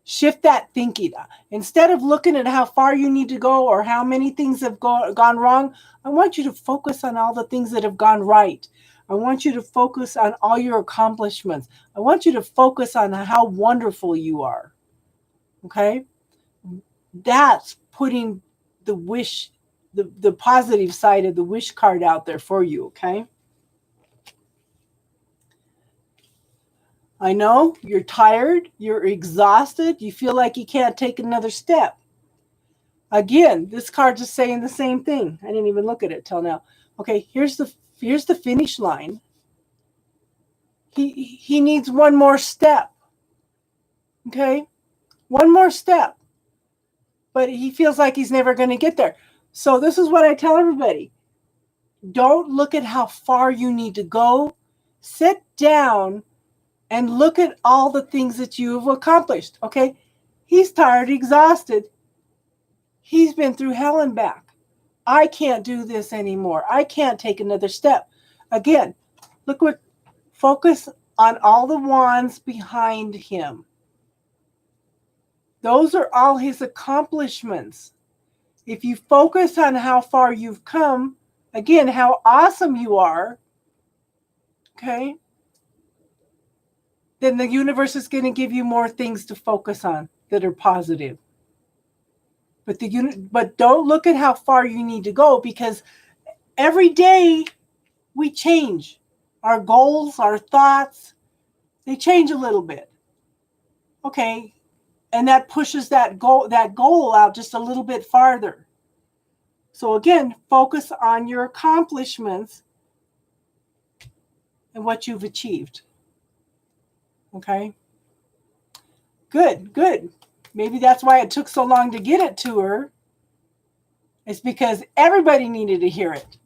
Shift that thinking. Instead of looking at how far you need to go or how many things have gone wrong, I want you to focus on all the things that have gone right. I want you to focus on all your accomplishments. I want you to focus on how wonderful you are. Okay? That's putting the wish, the positive side of the wish card out there for you, okay? I know you're tired, you're exhausted, you feel like you can't take another step. Again, this card's just saying the same thing. I didn't even look at it till now. Okay, here's the finish line. He needs one more step. Okay? One more step. But he feels like he's never going to get there. So this is what I tell everybody. Don't look at how far you need to go. Sit down and look at all the things that you've accomplished. Okay? He's tired, exhausted. He's been through hell and back. I can't do this anymore. I can't take another step. Again, focus on all the wands behind him. Those are all his accomplishments. If you focus on how far you've come, again, how awesome you are, okay, then the universe is going to give you more things to focus on that are positive. But don't look at how far you need to go, because every day we change. Our goals, our thoughts, they change a little bit. Okay, and that pushes that goal out just a little bit farther. So again, focus on your accomplishments and what you've achieved. Okay? Good, good. Maybe that's why it took so long to get it to her. It's because everybody needed to hear it.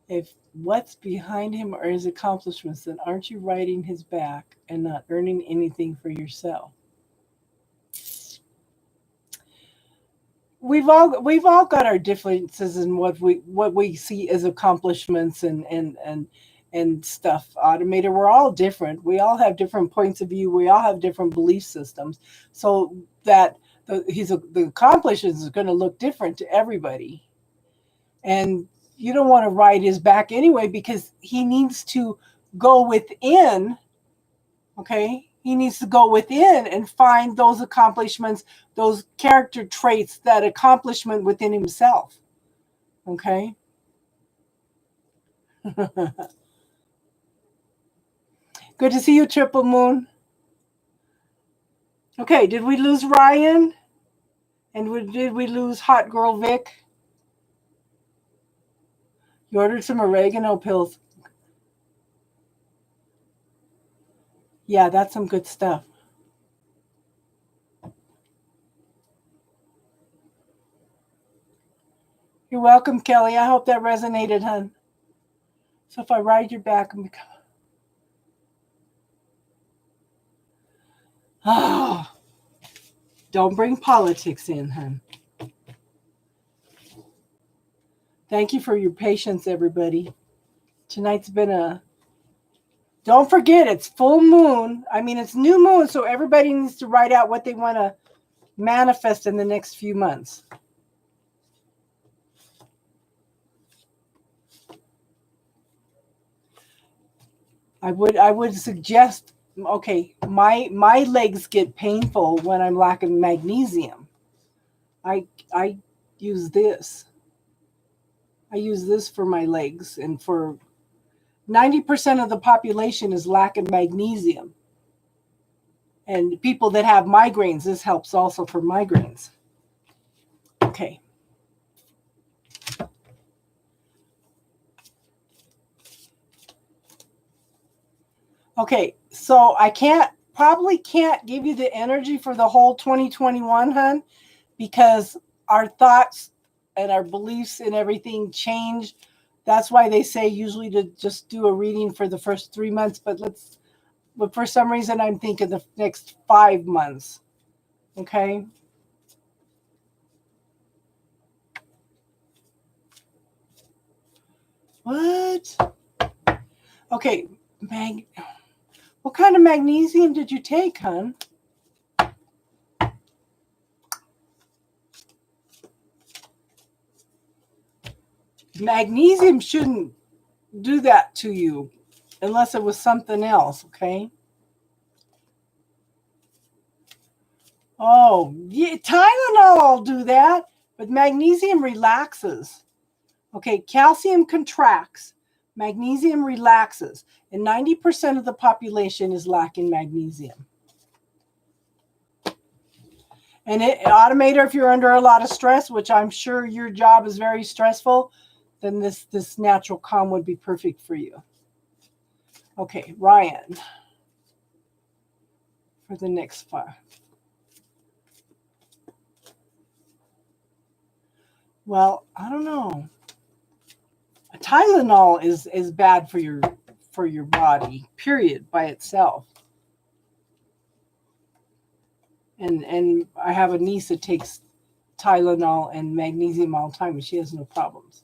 If what's behind him are his accomplishments, then aren't you riding his back and not earning anything for yourself? We've all got our differences in what we see as accomplishments and stuff. Automator, we're all different. We all have different points of view. We all have different belief systems. So that the accomplishments is going to look different to everybody. And you don't want to ride his back anyway, because he needs to go within. Okay, he needs to go within and find those accomplishments, those character traits, that accomplishment within himself. Okay. Good to see you, Triple Moon. Okay, did we lose Ryan? And did we lose Hot Girl Vic? You ordered some oregano pills. Yeah, that's some good stuff. You're welcome, Kelly. I hope that resonated, hon. So if I ride your back and become... Oh, Don't bring politics in, hun. Thank you for your patience, everybody. Tonight's been a... Don't forget, it's full moon. I mean, it's new moon, so everybody needs to write out what they want to manifest in the next few months. I would suggest, okay, my legs get painful when I'm lacking magnesium. I use this. I use this for my legs, and for 90% of the population is lacking magnesium. And people that have migraines, this helps also for migraines. Okay. Okay, so I probably can't give you the energy for the whole 2021, hun, because our thoughts and our beliefs and everything change. That's why they say usually to just do a reading for the first 3 months, but for some reason I'm thinking the next 5 months. Okay? What? Okay, what kind of magnesium did you take, hun? Magnesium shouldn't do that to you unless it was something else, okay? Oh, yeah, Tylenol will do that, but magnesium relaxes. Okay, calcium contracts, magnesium relaxes, and 90% of the population is lacking magnesium. And Automator, if you're under a lot of stress, which I'm sure your job is very stressful, then this natural calm would be perfect for you. Okay, Ryan, for the next file. Well, I don't know. Tylenol is bad for your body, period, by itself. And I have a niece that takes Tylenol and magnesium all the time, and she has no problems.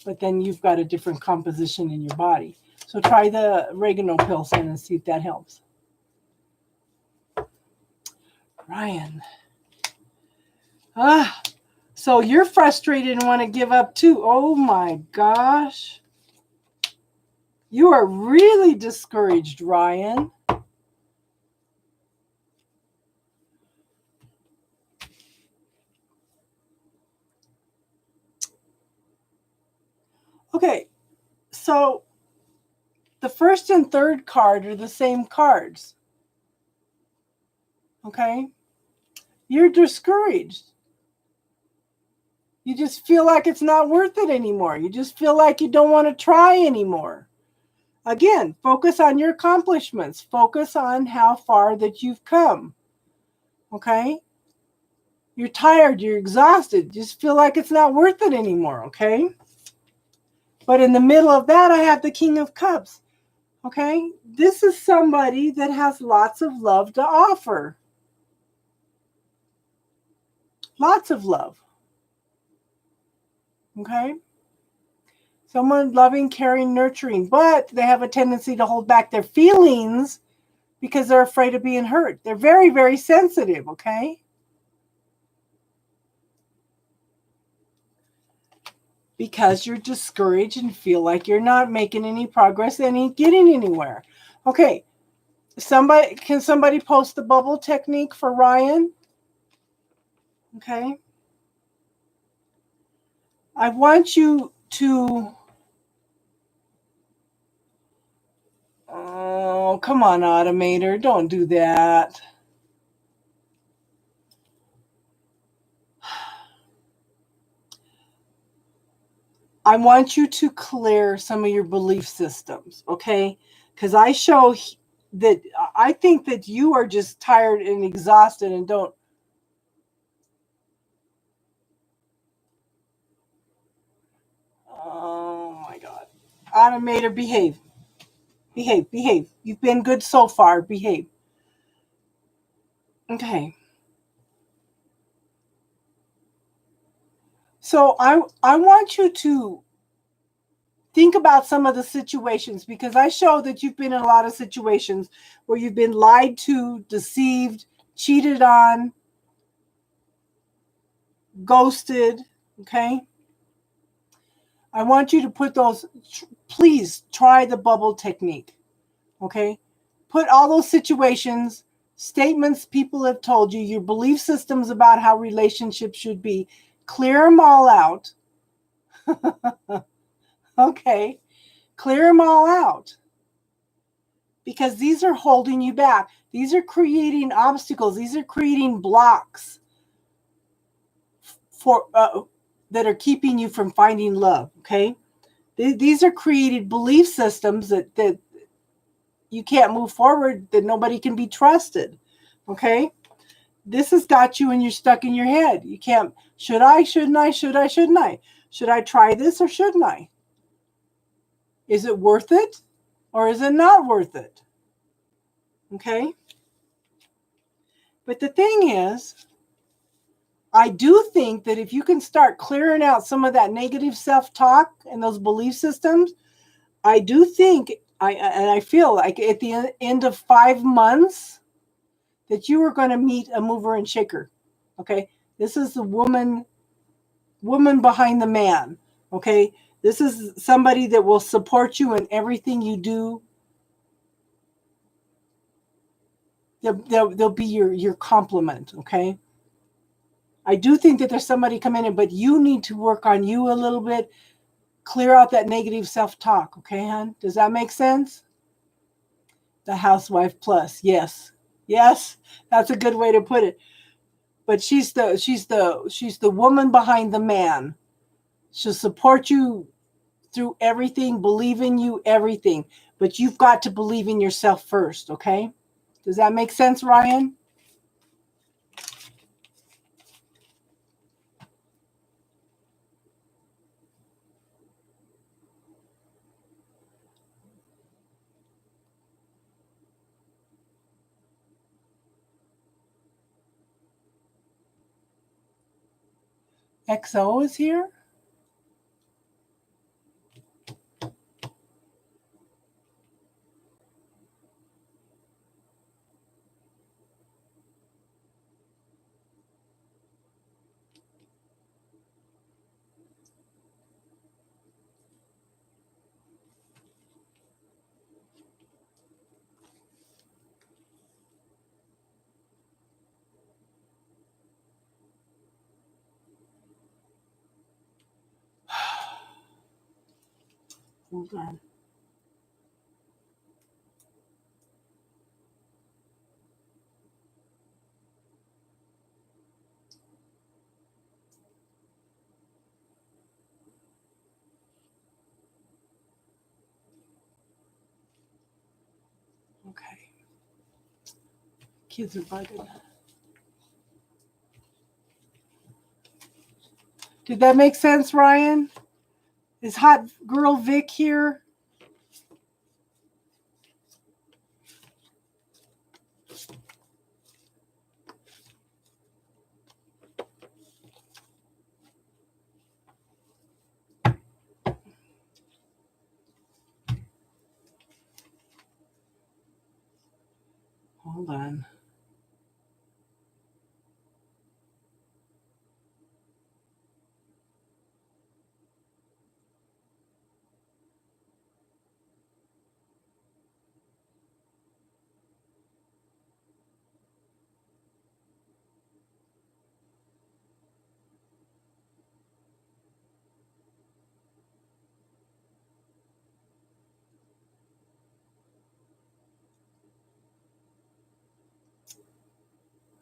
But then you've got a different composition in your body. So try the oregano pills and see if that helps. Ryan. So you're frustrated and want to give up too. Oh my gosh. You are really discouraged, Ryan. Okay, so the first and third card are the same cards. Okay? You're discouraged. You just feel like it's not worth it anymore. You just feel like you don't want to try anymore. Again, focus on your accomplishments. Focus on how far that you've come. Okay? You're tired. You're exhausted. You just feel like it's not worth it anymore. Okay? But in the middle of that, I have the King of Cups. Okay? This is somebody that has lots of love to offer. Lots of love. Okay? Someone loving, caring, nurturing, but they have a tendency to hold back their feelings because they're afraid of being hurt. They're very, very sensitive, okay? Because you're discouraged and feel like you're not making any progress and ain't getting anywhere. Okay, can somebody post the bubble technique for Ryan? Okay. I want you to... Oh, come on, Automator. Don't do that. I want you to clear some of your belief systems, okay? Because I show that I think that you are just tired and exhausted and don't... Oh, my God. Automator, behave. Behave. You've been good so far. Behave. Okay. So I want you to think about some of the situations, because I show that you've been in a lot of situations where you've been lied to, deceived, cheated on, ghosted, okay? I want you to put those, please try the bubble technique, okay? Put all those situations, statements people have told you, your belief systems about how relationships should be, clear them all out, okay? Clear them all out, because these are holding you back. These are creating obstacles. These are creating blocks for that are keeping you from finding love, okay? These are created belief systems that you can't move forward, that nobody can be trusted, okay? This has got you and you're stuck in your head. You can't, should I, shouldn't I, should I, shouldn't I? Should I try this or shouldn't I? Is it worth it or is it not worth it? Okay? But the thing is, I do think that if you can start clearing out some of that negative self-talk and those belief systems, I do think, I feel like at the end of 5 months that you are going to meet a mover and shaker. Okay? This is the woman behind the man. Okay? This is somebody that will support you in everything you do. They'll be your complement, okay? I do think that there's somebody coming in, but you need to work on you a little bit. Clear out that negative self-talk, okay, hon? Does that make sense? The housewife plus, yes. Yes, that's a good way to put it. But she's the woman behind the man. She'll support you through everything, believe in you, everything. But you've got to believe in yourself first, okay? Does that make sense, Ryan? XO is here? Hold on. Okay. Kids are bugging. Did that make sense, Ryan? Is Hot Girl Vic here? Hold on.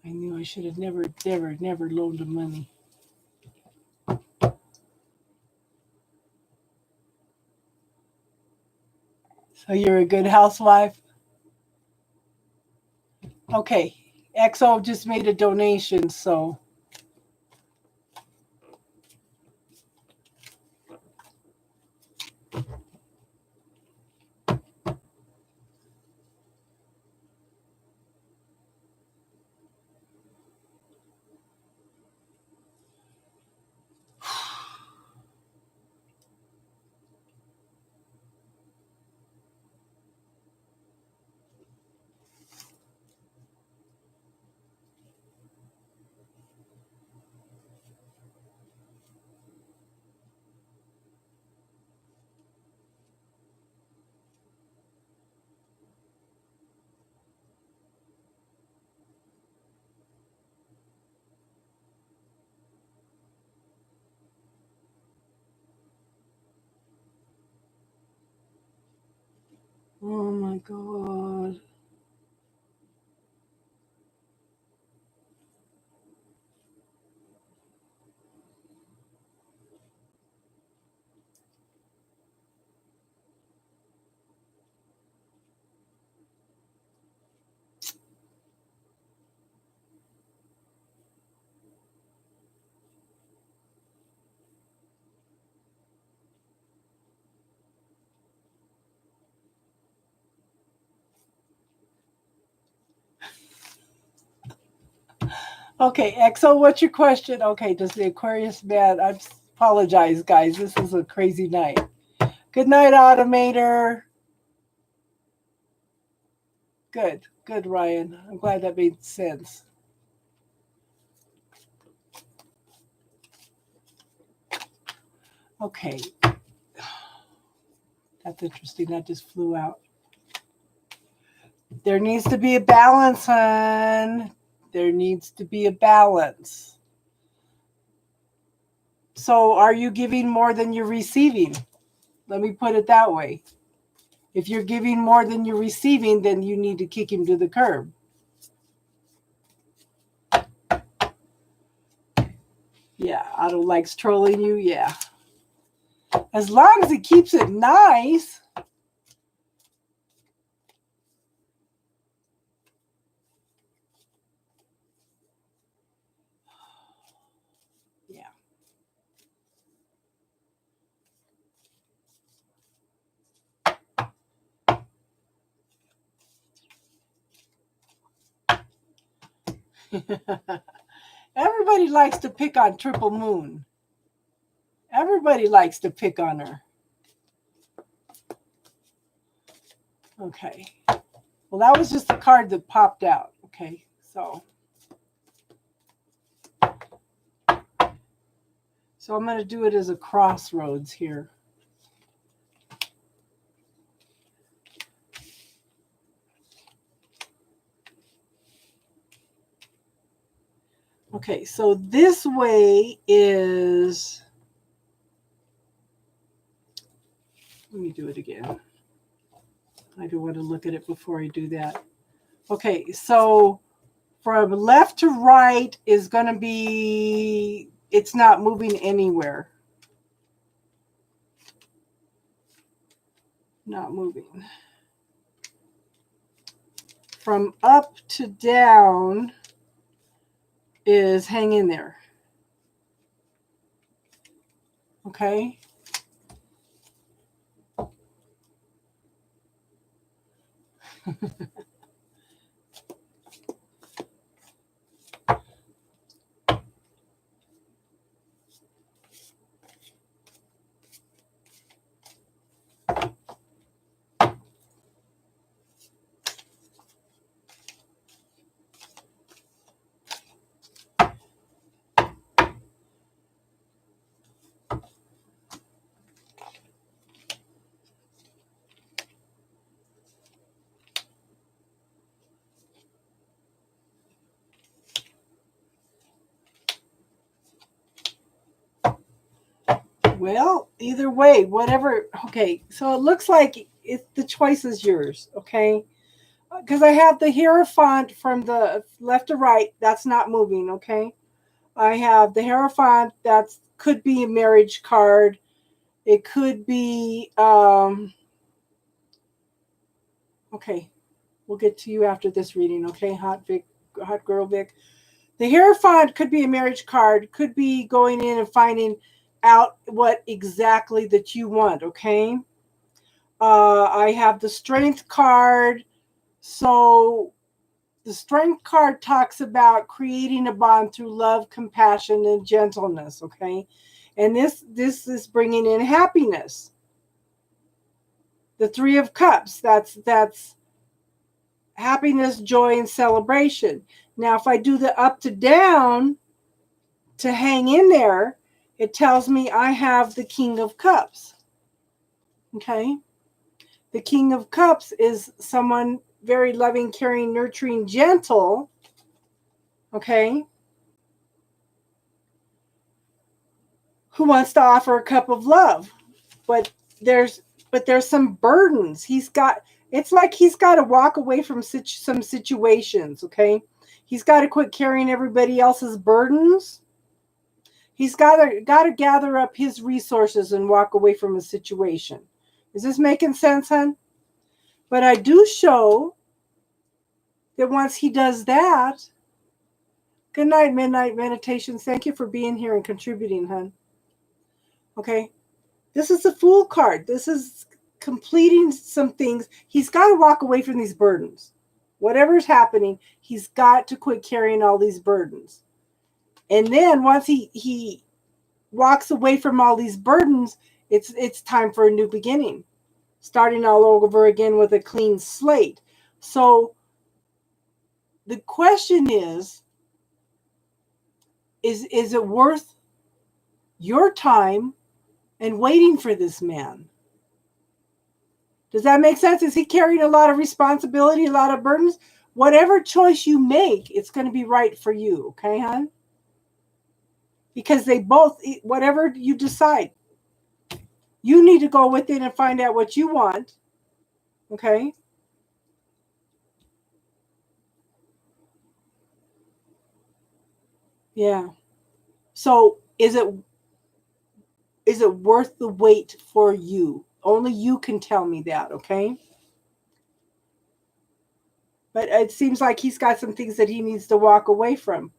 I knew I should have never loaned him money. So you're a good housewife? Okay. XO just made a donation, so. Oh my God. Okay, Exo, what's your question? Okay, does the Aquarius man? I apologize, guys. This is a crazy night. Good night, Automator. Good, good, Ryan. I'm glad that made sense. Okay, that's interesting. That just flew out. There needs to be a balance, hon. There needs to be a balance. So, are you giving more than you're receiving? Let me put it that way. If you're giving more than you're receiving, then you need to kick him to the curb. Yeah, Otto likes trolling you. Yeah. As long as he keeps it nice. Yeah. Everybody likes to pick on Triple Moon. Everybody likes to pick on her. Okay. Well, that was just the card that popped out. Okay. So I'm going to do it as a crossroads here. Okay, so this way is, let me do it again. I do want to look at it before I do that. Okay, so from left to right is going to be, it's not moving anywhere. Not moving. From up to down is hang in there. Okay. Well, either way, whatever. Okay, so it looks like the choice is yours. Okay, because I have the Hierophant from the left to right. That's not moving. Okay, I have the Hierophant. That could be a marriage card. It could be. Okay, we'll get to you after this reading. Okay, hot girl Vic. The Hierophant could be a marriage card. Could be going in and finding out what exactly that you want. Okay. I have the Strength card. So the Strength card talks about creating a bond through love, compassion, and gentleness. Okay, and this is bringing in happiness. The Three of Cups. That's happiness, joy, and celebration. Now, if I do the up to down to hang in there, it tells me I have the King of Cups. Okay, the King of Cups is someone very loving, caring, nurturing, gentle. Okay, who wants to offer a cup of love, but there's some burdens he's got. It's like he's got to walk away from some situations, okay? He's got to quit carrying everybody else's burdens. He's got to gather up his resources and walk away from a situation. Is this making sense, hon? But I do show that once he does that, good night, Midnight Meditations. Thank you for being here and contributing, hon. Okay? This is the Fool card. This is completing some things. He's got to walk away from these burdens. Whatever's happening, he's got to quit carrying all these burdens. And then once he walks away from all these burdens, it's time for a new beginning. Starting all over again with a clean slate. So the question is it worth your time and waiting for this man? Does that make sense? Is he carrying a lot of responsibility, a lot of burdens? Whatever choice you make, it's going to be right for you. Okay, hon? Because they both, whatever you decide, you need to go within and find out what you want. Okay? Yeah. So is it worth the wait for you? Only you can tell me that, okay? But it seems like he's got some things that he needs to walk away from.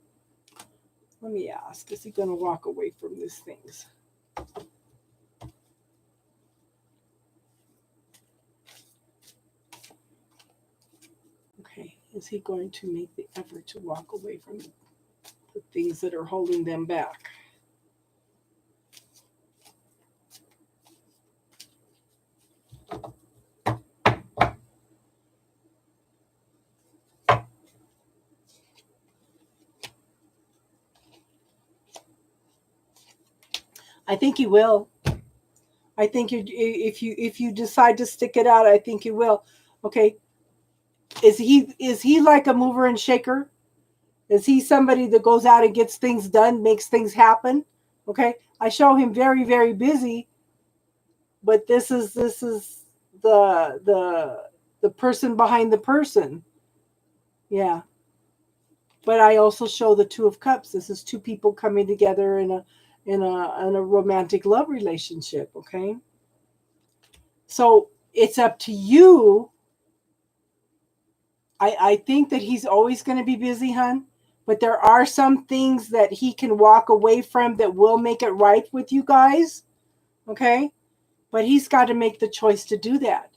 Let me ask, is he going to walk away from these things? Okay, is he going to make the effort to walk away from the things that are holding them back? I think he will. I think if you decide to stick it out, I think you will. Okay, is he like a mover and shaker? Is he somebody that goes out and gets things done, makes things happen? Okay, I show him very, very busy, but this is the person behind the person. Yeah, but I also show the Two of Cups. This is two people coming together in a romantic love relationship. Okay, so it's up to you. I think that he's always going to be busy, hon. But there are some things that he can walk away from that will make it right with you guys. Okay? But he's got to make the choice to do that.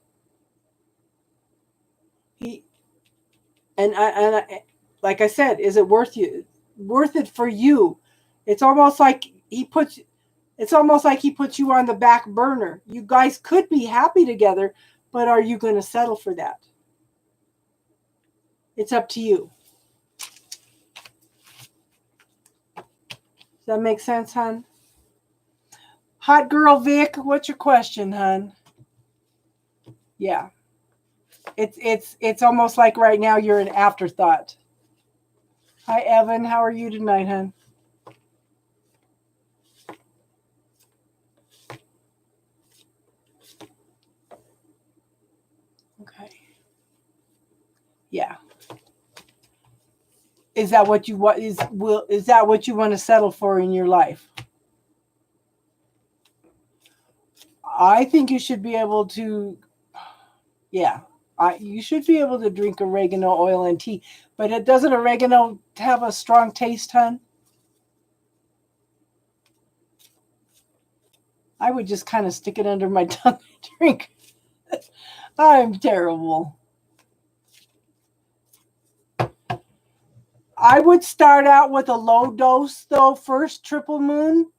He like I said, is it worth it for you? It's almost like he puts you on the back burner. You guys could be happy together, but are you going to settle for that? It's up to you. Does that make sense, hon? Hot girl Vic, what's your question, hon? Yeah. It's almost like right now you're an afterthought. Hi Evan, how are you tonight, hon? Okay. Yeah. Is that what you want? Is that what you want to settle for in your life? I think you should be able to. Yeah, you should be able to drink oregano oil and tea, but doesn't oregano have a strong taste, hon? I would just kind of stick it under my tongue and drink. I'm terrible. I would start out with a low dose, though, first, Triple Moon,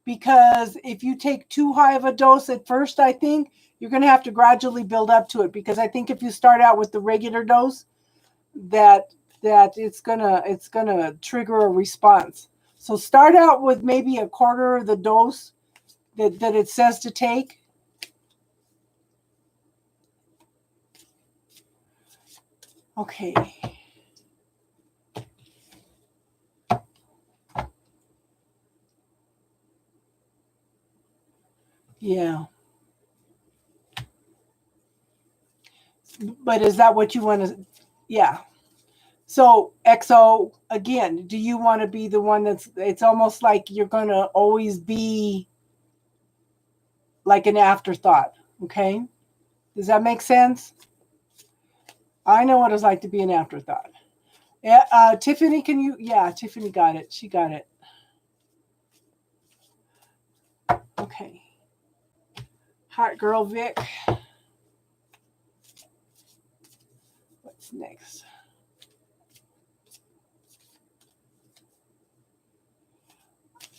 because if you take too high of a dose at first, I think you're going to have to gradually build up to it, because I think if you start out with the regular dose, that it's gonna trigger a response. So start out with maybe a quarter of the dose that it says to take. Okay. Yeah. But is that what you want to? Yeah. So XO, again, do you want to be the one it's almost like you're going to always be like an afterthought. Okay. Does that make sense? I know what it's like to be an afterthought. Yeah, Tiffany, can you? Yeah, Tiffany got it. She got it. Okay. Hot girl Vic. What's next?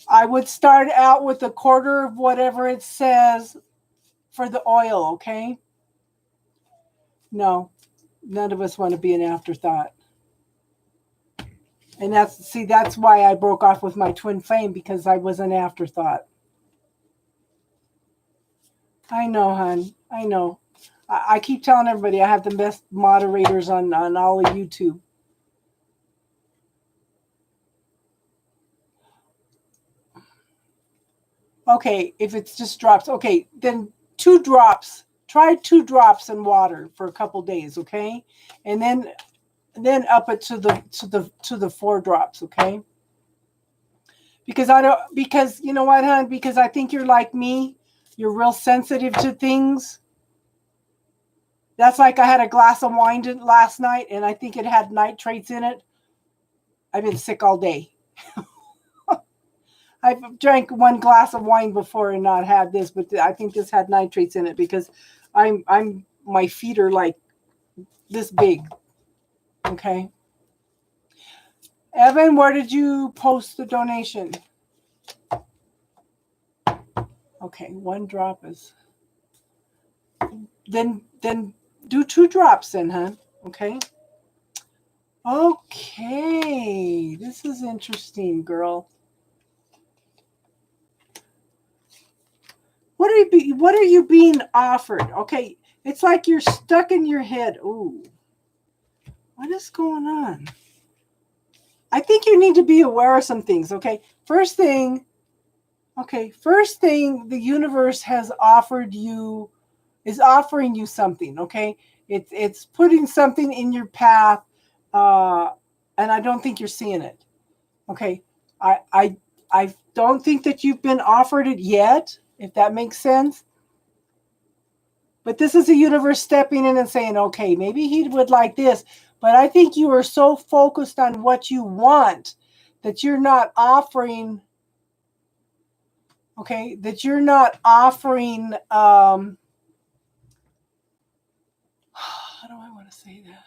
I would start out with a quarter of whatever it says for the oil, okay? No, none of us want to be an afterthought. And that's why I broke off with my twin flame, because I was an afterthought. I know, hon. I know. I keep telling everybody I have the best moderators on all of YouTube. Okay, if it's just drops, okay, then 2 drops. Try 2 drops in water for a couple days, okay? And then up it to the 4 drops, okay? Because you know what, hon? Because I think you're like me. You're real sensitive to things. That's like I had a glass of wine last night, and I think it had nitrates in it. I've been sick all day. I've drank 1 glass of wine before and not had this, but I think this had nitrates in it because my feet are like this big. Okay. Evan, where did you post the donation? Okay, 1 drop is. Then do 2 drops then, huh? Okay. Okay, this is interesting, girl. What are you being offered? Okay, it's like you're stuck in your head. Ooh, what is going on? I think you need to be aware of some things. Okay, first thing, the universe is offering you something. Okay, it's putting something in your path, and I don't think you're seeing it. Okay, I don't think that you've been offered it yet, if that makes sense. But this is the universe stepping in and saying, okay, maybe he would like this. But I think you are so focused on what you want that you're not offering, okay, how do I want to say that?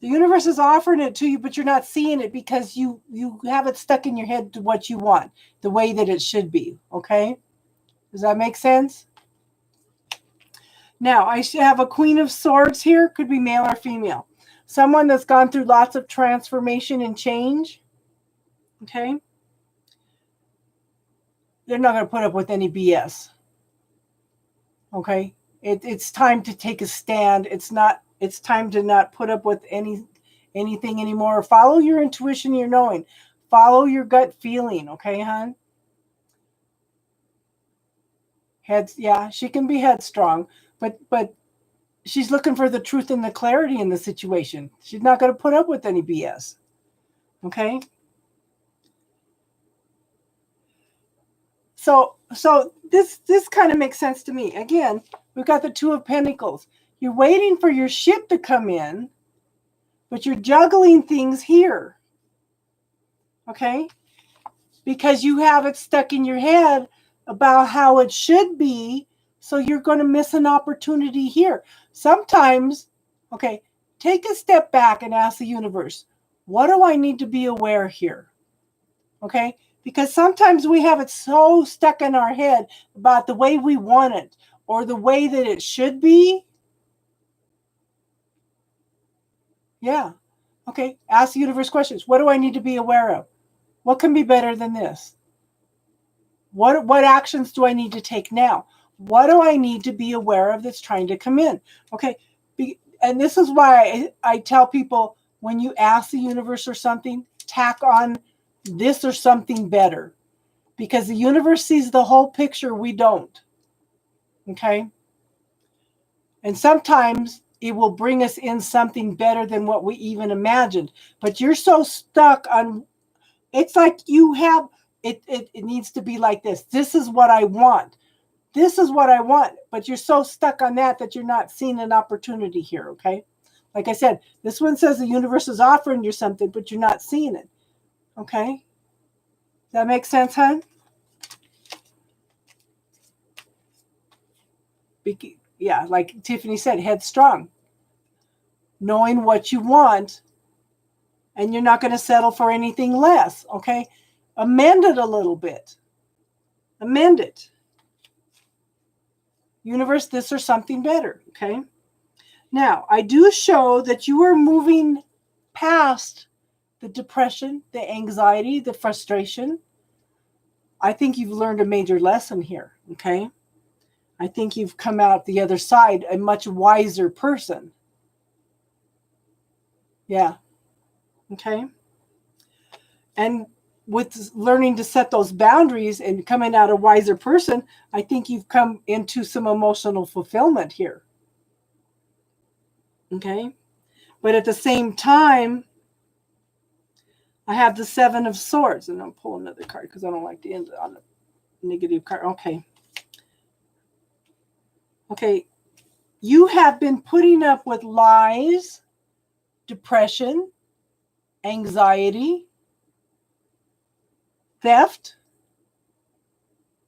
The universe is offering it to you, but you're not seeing it because you have it stuck in your head to what you want, the way that it should be. Okay? Does that make sense? Now, I should have a Queen of Swords here. Could be male or female. Someone that's gone through lots of transformation and change. Okay? They're not going to put up with any BS. Okay? It's time to take a stand. It's time to not put up with anything anymore. Follow your intuition, your knowing. Follow your gut feeling, okay, hon? Yeah, she can be headstrong, but she's looking for the truth and the clarity in the situation. She's not going to put up with any BS. Okay? So this kind of makes sense to me. Again, we've got the 2 of Pentacles. You're waiting for your ship to come in, but you're juggling things here. Okay? Because you have it stuck in your head about how it should be, so you're going to miss an opportunity here. Sometimes, okay, take a step back and ask the universe, what do I need to be aware here? Okay? Because sometimes we have it so stuck in our head about the way we want it or the way that it should be. Yeah. Okay. Ask the universe questions. What do I need to be aware of? What can be better than this? What actions do I need to take now? What do I need to be aware of that's trying to come in? Okay. And this is why I tell people, when you ask the universe or something, tack on this or something better. because the universe sees the whole picture. We don't. Okay? And sometimes it will bring us in something better than what we even imagined. But you're so stuck on, it's like you have, it needs to be like this. This is what I want. This is what I want. But you're so stuck on that you're not seeing an opportunity here, okay? Like I said, this one says the universe is offering you something, but you're not seeing it, okay? Does that make sense, hon? Yeah, like Tiffany said, headstrong. Knowing what you want, and you're not going to settle for anything less, okay? Amend it a little bit. Amend it. Universe, this or something better, okay? Now, I do show that you are moving past the depression, the anxiety, the frustration. I think you've learned a major lesson here, okay? I think you've come out the other side a much wiser person. Yeah. Okay. And with learning to set those boundaries and coming out a wiser person, I think you've come into some emotional fulfillment here. Okay. But at the same time, I have the Seven of Swords, and I'll pull another card because I don't like to end on a negative card. Okay. Okay. You have been putting up with lies, depression, anxiety, theft.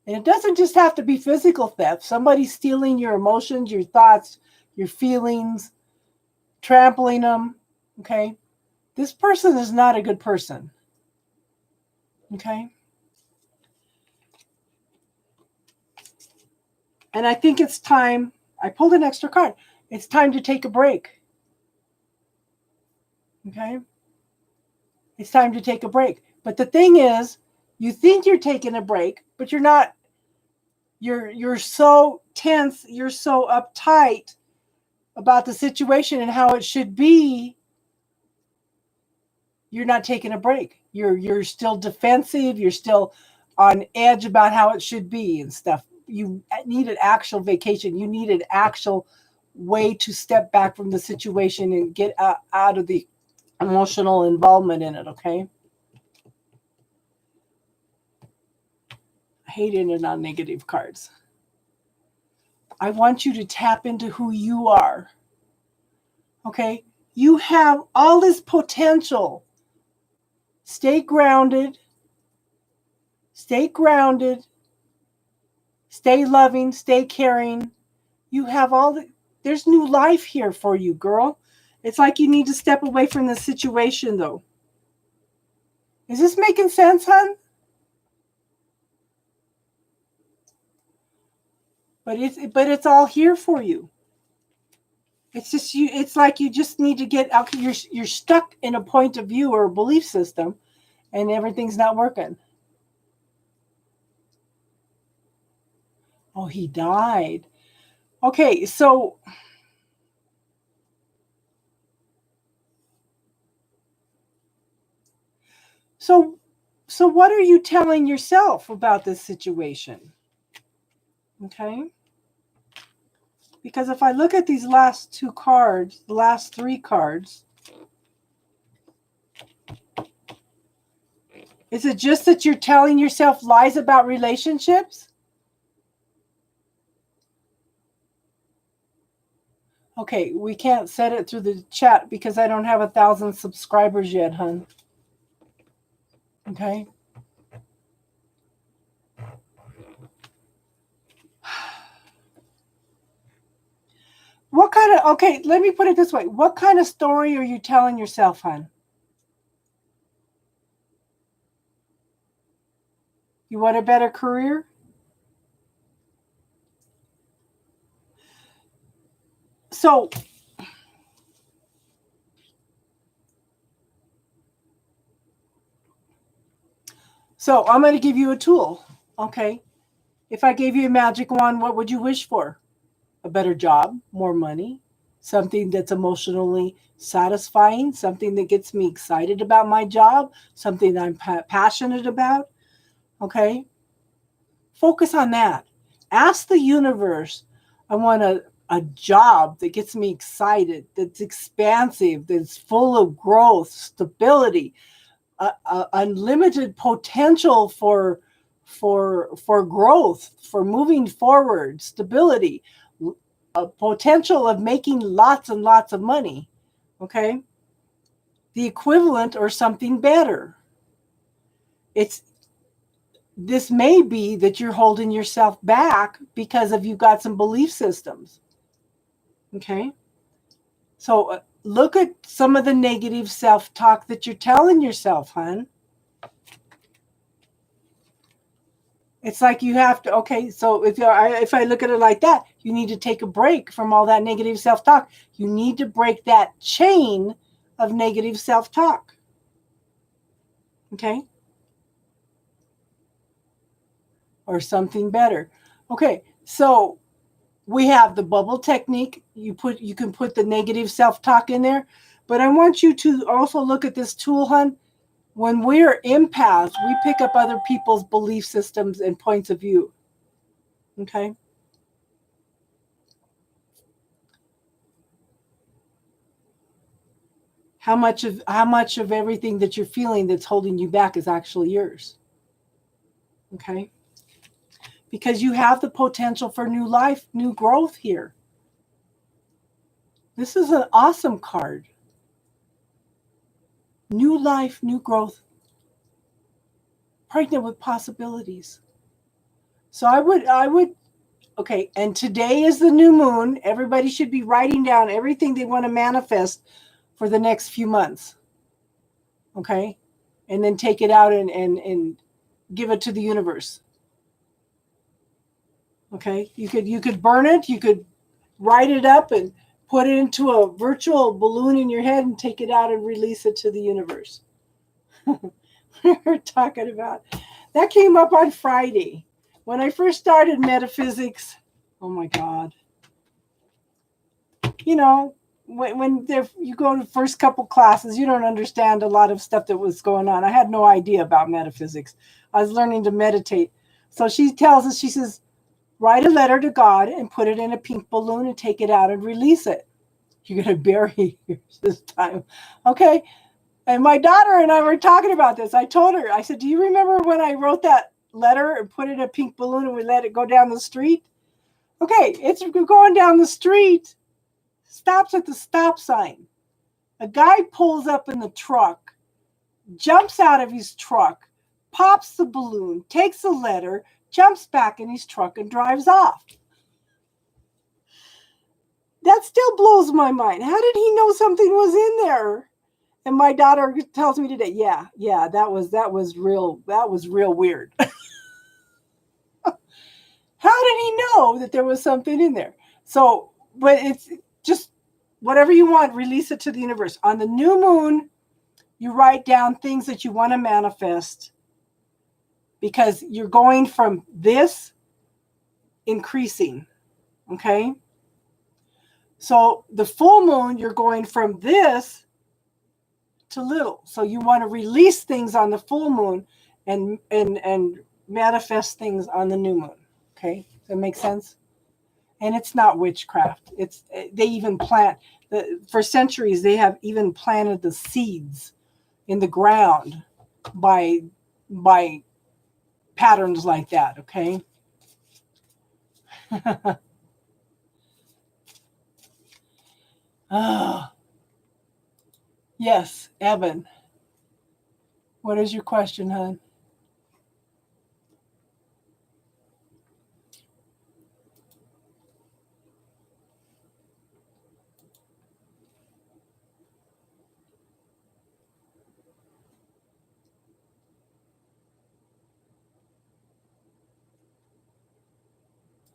And it doesn't just have to be physical theft. Somebody's stealing your emotions, your thoughts, your feelings, trampling them. Okay. This person is not a good person. Okay. And I think it's time. I pulled an extra card. It's time to take a break. Okay. It's time to take a break. But the thing is, you think you're taking a break, but you're not. You're so tense, you're so uptight about the situation and how it should be. You're not taking a break. You're still defensive, you're still on edge about how it should be and stuff. You need an actual vacation. You need an actual way to step back from the situation and get out of the emotional involvement in it, okay? I hate ending on negative cards. I want you to tap into who you are. Okay? You have all this potential. Stay grounded. Stay grounded. Stay loving. Stay caring. You have there's new life here for you, girl. It's like you need to step away from the situation, though. Is this making sense, hon? But it's all here for you. It's just you. It's like you just need to get out. You're stuck in a point of view or a belief system, and everything's not working. Oh, he died. Okay, so what are you telling yourself about this situation? Okay. Because if I look at these last two cards, the last three cards, is it just that you're telling yourself lies about relationships? Okay, we can't set it through the chat because I don't have 1,000 subscribers yet, hon. Okay. Okay, let me put it this way. What kind of story are you telling yourself, hon? You want a better career? So I'm going to give you a tool. Okay. If I gave you a magic wand, what would you wish for? A better job, more money, something that's emotionally satisfying, something that gets me excited about my job, something I'm passionate about. Okay. Focus on that. Ask the universe, I want a job that gets me excited, that's expansive, that's full of growth, stability, unlimited potential for growth, for moving forward, stability, a potential of making lots and lots of money. Okay? The equivalent or something better. This may be that you're holding yourself back because of you've got some belief systems. Okay? So look at some of the negative self-talk that you're telling yourself, hon. It's like you have to, okay, so if I look at it like that, you need to take a break from all that negative self-talk. You need to break that chain of negative self-talk. Okay? Or something better. Okay, so we have the bubble technique. You can put the negative self-talk in there, but I want you to also look at this tool, hon. When we're empaths, we pick up other people's belief systems and points of view. Okay? How much of everything that you're feeling that's holding you back is actually yours? Okay? Because you have the potential for new life, new growth here. This is an awesome card. New life, new growth. Pregnant with possibilities. So I would, okay, and today is the new moon. Everybody should be writing down everything they want to manifest for the next few months. Okay? And then take it out and give it to the universe. Okay? You could burn it, you could write it up and put it into a virtual balloon in your head and take it out and release it to the universe. We're talking about that came up on Friday. When I first started metaphysics, oh my God. You know, when you go to the first couple classes, you don't understand a lot of stuff that was going on. I had no idea about metaphysics. I was learning to meditate. So she tells us, she says, write a letter to God and put it in a pink balloon and take it out and release it. You're going to bury yours this time. Okay. And my daughter and I were talking about this. I told her, I said, do you remember when I wrote that letter and put it in a pink balloon and we let it go down the street? Okay, it's going down the street, stops at the stop sign. A guy pulls up in the truck, jumps out of his truck, pops the balloon, takes the letter, jumps back in his truck and drives off. That still blows my mind. How did he know something was in there? And my daughter tells me today, yeah, that was real weird. How did he know that there was something in there? So, but it's just whatever you want, release it to the universe. On the new moon, you write down things that you want to manifest because you're going from this increasing, okay? So the full moon, you're going from this to little. So you want to release things on the full moon and manifest things on the new moon. Okay, does that make sense? And it's not witchcraft. They even plant for centuries. They have even planted the seeds in the ground by patterns like that. Okay. Yes, Evan. What is your question, hon?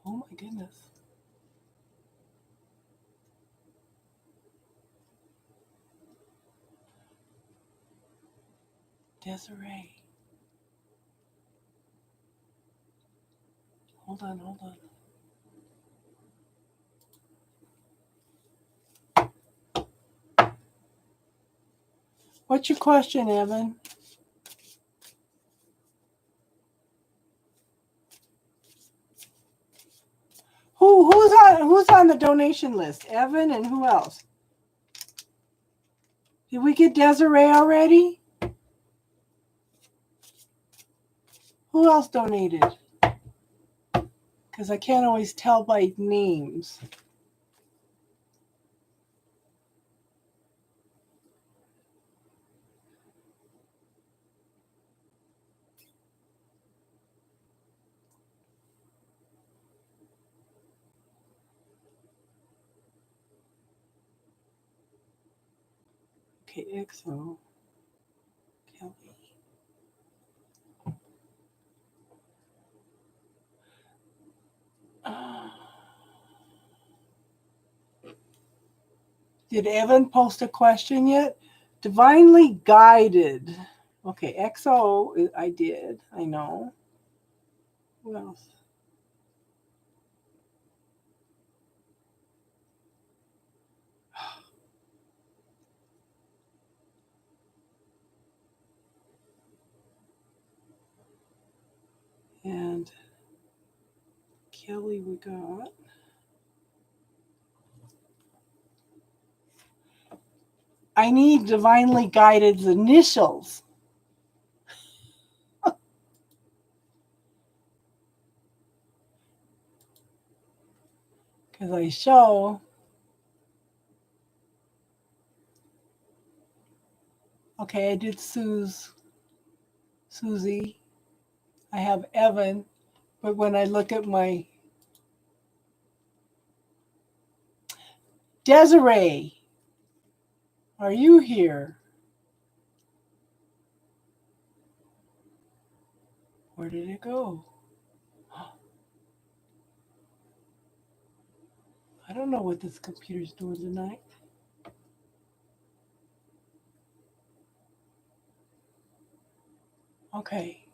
Oh my goodness. Desiree. Hold on. What's your question, Evan? Who's on the donation list? Evan and who else? Did we get Desiree already? Who else donated? Because I can't always tell by names. Okay, EXO. Kelly. Did Evan post a question yet? Divinely guided. Okay, EXO, I did. I know. Who else? And Kelly, we got. I need Divinely Guided's initials. Because I show. Okay, I did Susie. I have Evan. But when I look at my Desiree, are you here? Where did it go? I don't know what this computer's doing tonight. Okay.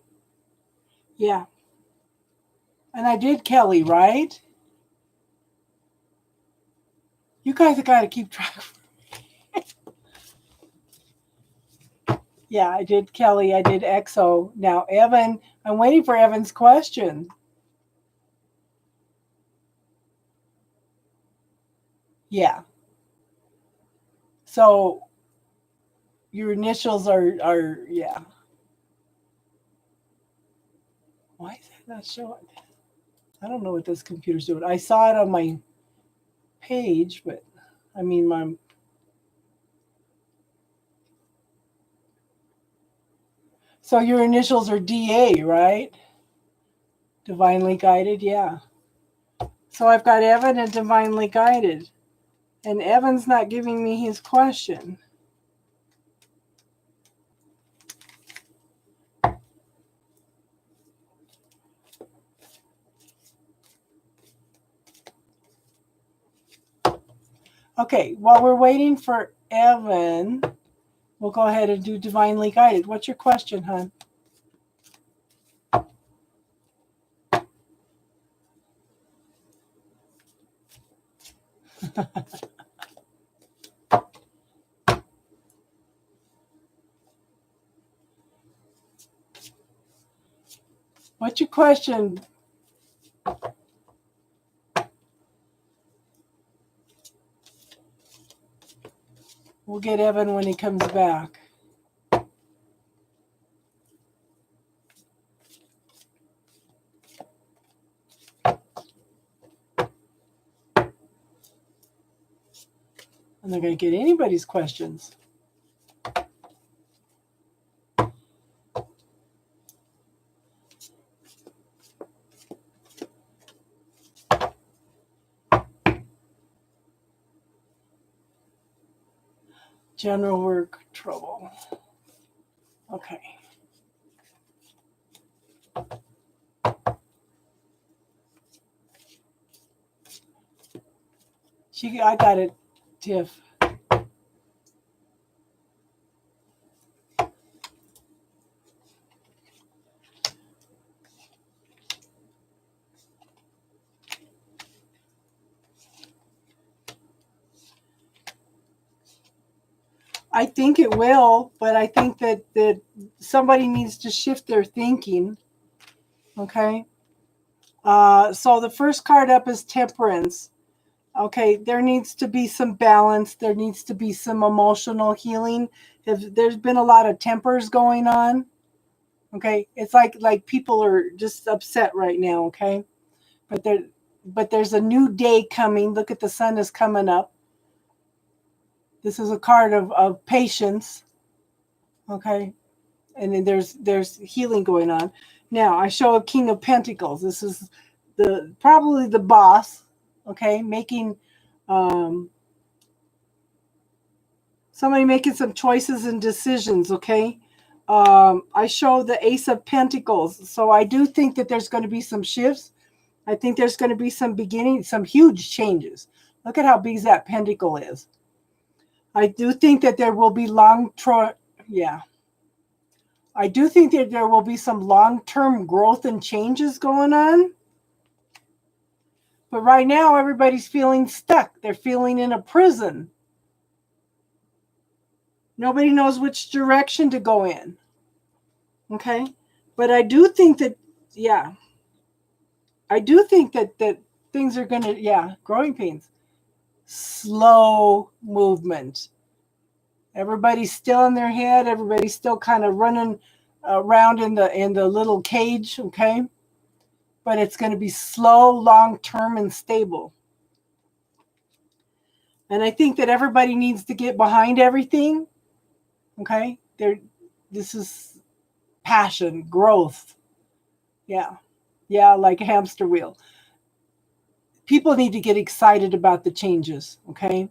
Yeah. And I did Kelly, right? You guys have got to keep track. Yeah, I did Kelly. I did EXO. Now, Evan, I'm waiting for Evan's question. Yeah. So your initials are yeah. Why is that not showing? I don't know what this computer's doing. I saw it on my page, but I mean my. So your initials are DA, right? Divinely Guided, yeah. So I've got Evan and Divinely Guided. And Evan's not giving me his question. Okay, while we're waiting for Evan, we'll go ahead and do Divinely Guided. What's your question, hon? What's your question? We'll get Evan when he comes back. I'm not going to get anybody's questions. General work trouble. Okay. I got it, Tiff. I think it will, but I think that somebody needs to shift their thinking. Okay. So the first card up is Temperance. Okay, there needs to be some balance. There needs to be some emotional healing. If there's been a lot of tempers going on, okay, it's like people are just upset right now. Okay, but there's a new day coming. Look at the sun is coming up. This is a card of patience. Okay, and then there's healing going on. Now I show a King of Pentacles. This is probably the boss. Okay, making somebody making some choices and decisions. Okay, I show the Ace of Pentacles. So I do think that there's going to be some shifts. I think there's going to be some some huge changes. Look at how big that pentacle is. I do think that there will be yeah. I do think that there will be some long-term growth and changes going on. But right now, everybody's feeling stuck. They're feeling in a prison. Nobody knows which direction to go in. Okay? But I do think that, yeah. I do think that things are going to, yeah, growing pains. Slow movement. Everybody's still in their head. Everybody's still kind of running around in the little cage, okay? But it's going to be slow, long-term, and stable. And I think that everybody needs to get behind everything, okay? This is passion, growth. Yeah. Yeah, like a hamster wheel. People need to get excited about the changes, okay?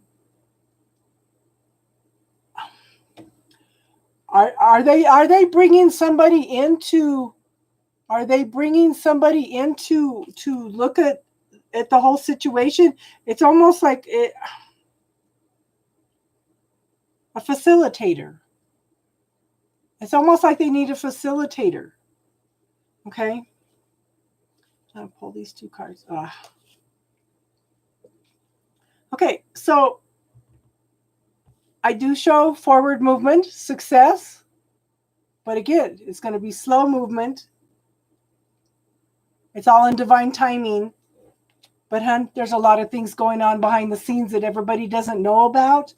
Are they bringing somebody into to look at the whole situation? It's almost like a facilitator. It's almost like they need a facilitator. Okay? I'll pull these two cards. Okay, so I do show forward movement, success, but again, it's going to be slow movement. It's all in divine timing. But there's a lot of things going on behind the scenes that everybody doesn't know about.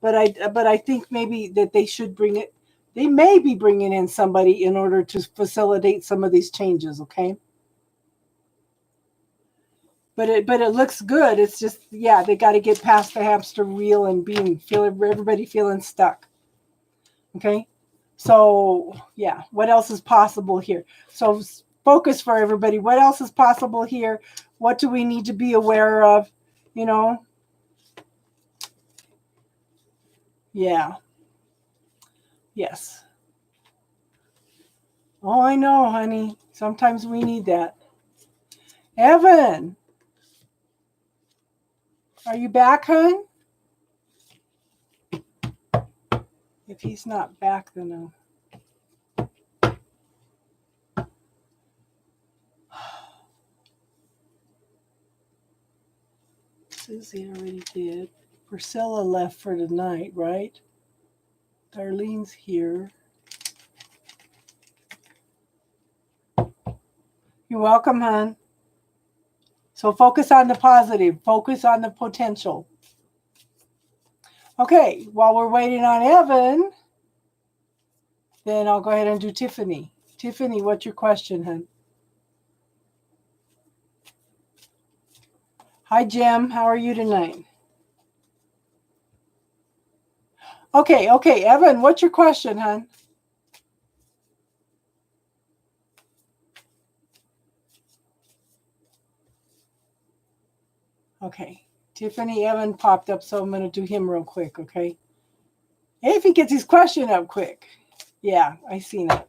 But I think maybe that they should bring it. They may be bringing in somebody in order to facilitate some of these changes. Okay. But it looks good. It's just, yeah, they got to get past the hamster wheel and everybody feeling stuck. Okay. So yeah, what else is possible here? So focus for everybody. What else is possible here? What do we need to be aware of? You know? Yeah. Yes. Oh, I know, honey. Sometimes we need that. Evan, are you back, hon? If he's not back, then Susie already did. Priscilla left for tonight, right? Darlene's here. You're welcome, hon. So focus on the positive. Focus on the potential. Okay, while we're waiting on Evan, then I'll go ahead and do Tiffany. Tiffany, what's your question, hon? Hi, Jim. How are you tonight? Okay, Evan, what's your question, hon? Okay, Tiffany, Evan popped up, so I'm going to do him real quick, okay? If he gets his question up quick. Yeah, I seen it.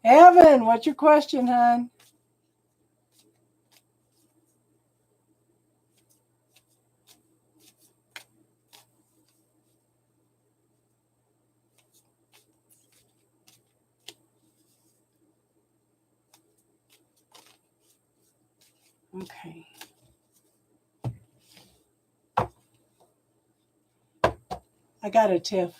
Evan, what's your question, hon? Okay. I got a Tiff.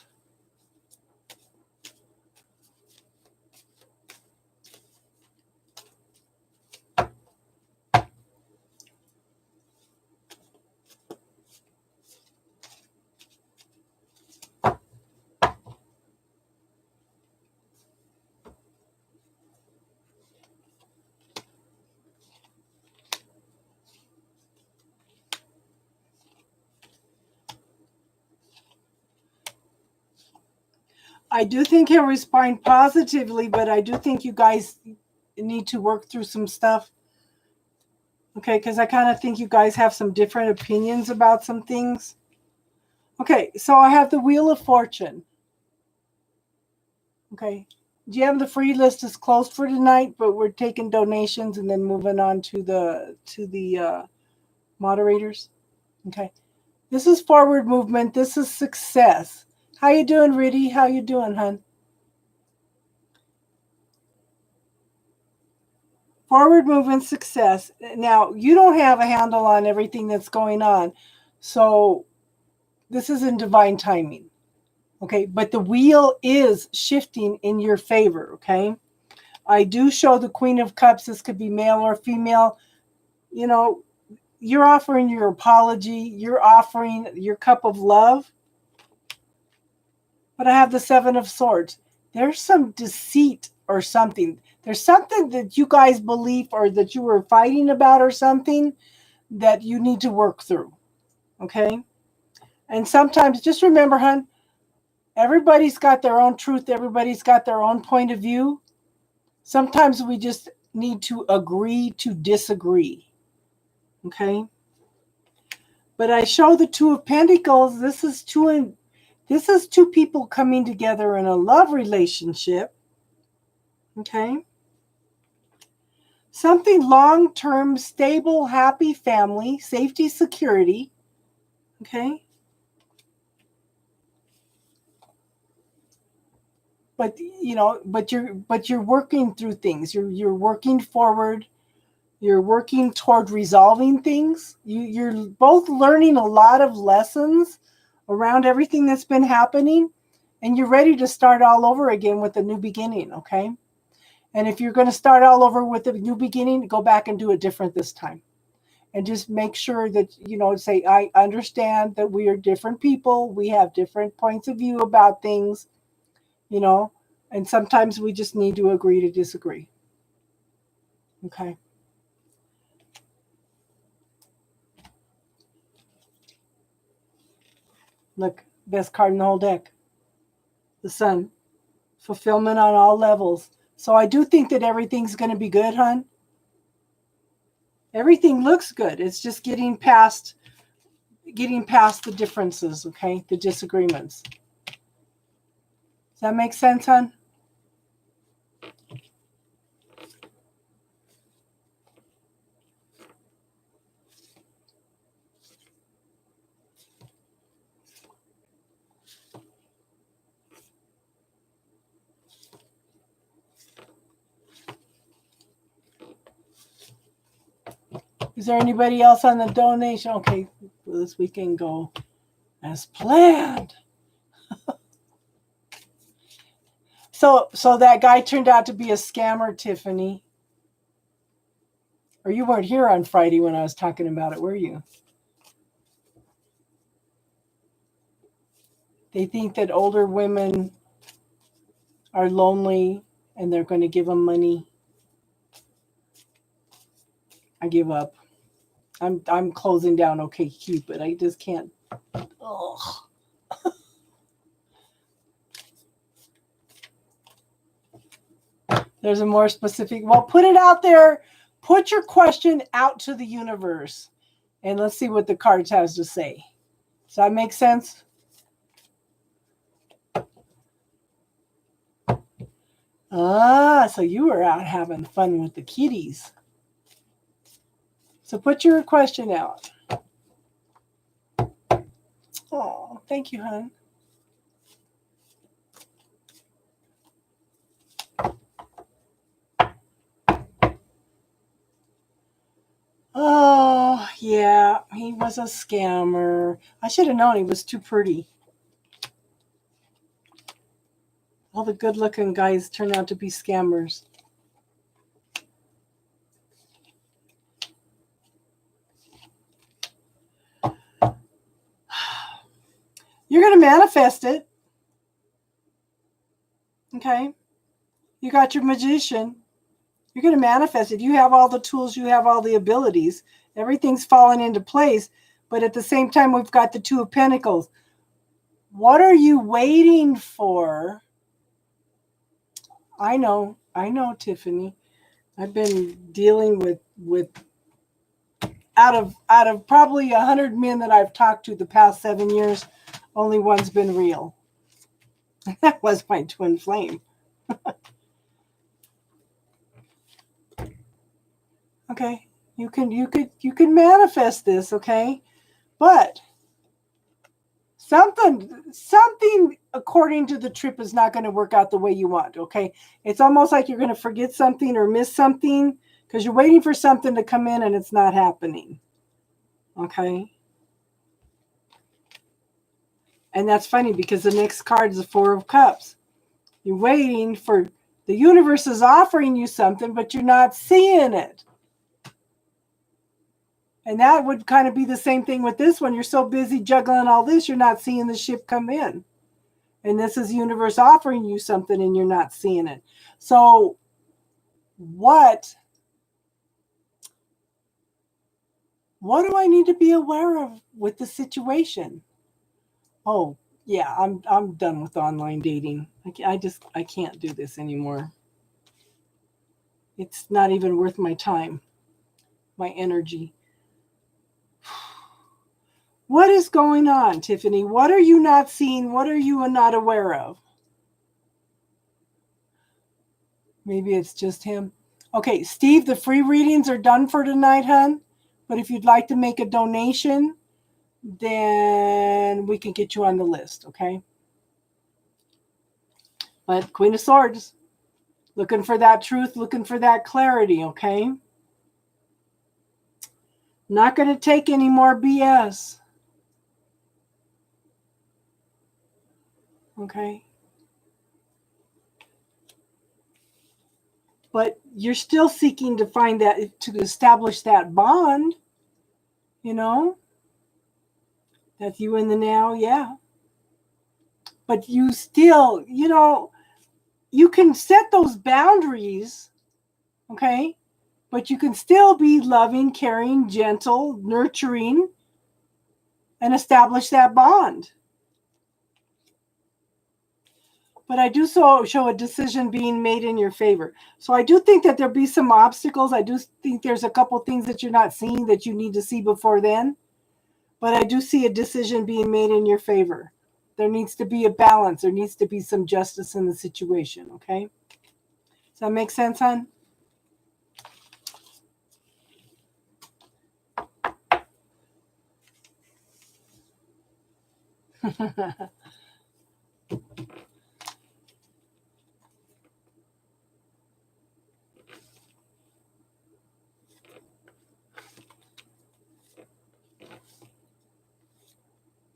I do think he'll respond positively, but I do think you guys need to work through some stuff. Okay, because I kind of think you guys have some different opinions about some things. Okay, so I have the Wheel of Fortune. Okay, GM, the free list is closed for tonight, but we're taking donations and then moving on to the moderators. Okay, this is forward movement. This is success. How you doing, Riddy? How you doing, hun? Forward movement, success. Now, you don't have a handle on everything that's going on, so this is in divine timing. Okay, but the wheel is shifting in your favor. Okay, I do show the Queen of Cups. This could be male or female. You know, you're offering your apology, you're offering your cup of love. But I have the Seven of Swords. There's some deceit or something. There's something that you guys believe or that you were fighting about or something that you need to work through. Okay? And sometimes, just remember, hon, everybody's got their own truth. Everybody's got their own point of view. Sometimes we just need to agree to disagree. Okay? But I show the Two of Pentacles. This is two people coming together in a love relationship. Okay? Something long-term, stable, happy family, safety, security. Okay? But you're working through things. You're working forward. You're working toward resolving things. You're both learning a lot of lessons around everything that's been happening, and you're ready to start all over again with a new beginning, okay? And if you're going to start all over with a new beginning, go back and do it different this time. And just make sure that, say, I understand that we are different people. We have different points of view about things, and sometimes we just need to agree to disagree. Okay. Look, best card in the whole deck. The Sun. Fulfillment on all levels. So I do think that everything's going to be good, hon. Everything looks good. It's just getting past the differences, okay? The disagreements. Does that make sense, hon? Is there anybody else on the donation? Okay, this weekend go as planned. So that guy turned out to be a scammer, Tiffany. Or you weren't here on Friday when I was talking about it, were you? They think that older women are lonely and they're going to give them money. I give up. I'm closing down OkCupid. I just can't. Ugh. There's a more specific. Well, put it out there. Put your question out to the universe, and let's see what the cards has to say. Does that make sense? So you were out having fun with the kitties. So put your question out. Oh, thank you, hon. Oh, yeah, he was a scammer. I should have known he was too pretty. All the good-looking guys turn out to be scammers. You're going to manifest it. Okay? You got your magician. You're going to manifest it. You have all the tools. You have all the abilities. Everything's falling into place. But at the same time, we've got the Two of Pentacles. What are you waiting for I know, Tiffany. I've been dealing with out of probably 100 men that I've talked to the past 7 years, only one's been real. That was my twin flame. Okay, you can manifest this, okay? But something according to the trip is not going to work out the way you want, okay? It's almost like you're going to forget something or miss something because you're waiting for something to come in and it's not happening. Okay? And that's funny because the next card is the Four of Cups. You're waiting for the universe is offering you something, but you're not seeing it. And that would kind of be the same thing with this one. You're so busy juggling all this, you're not seeing the ship come in. And this is the universe offering you something and you're not seeing it. So what do I need to be aware of with the situation? Oh, yeah, I'm done with online dating. I can't do this anymore. It's not even worth my time, my energy. What is going on, Tiffany? What are you not seeing? What are you not aware of? Maybe it's just him. Okay, Steve, the free readings are done for tonight, hon. But if you'd like to make a donation, then we can get you on the list, okay? But Queen of Swords, looking for that truth, looking for that clarity, okay? Not going to take any more BS. Okay? But you're still seeking to find that, to establish that bond, you know? That's you in the now, yeah. But you still, you can set those boundaries, okay? But you can still be loving, caring, gentle, nurturing, and establish that bond. But I do show a decision being made in your favor. So I do think that there'll be some obstacles. I do think there's a couple things that you're not seeing that you need to see before then. But I do see a decision being made in your favor. There needs to be a balance. There needs to be some justice in the situation, okay? Does that make sense, hon?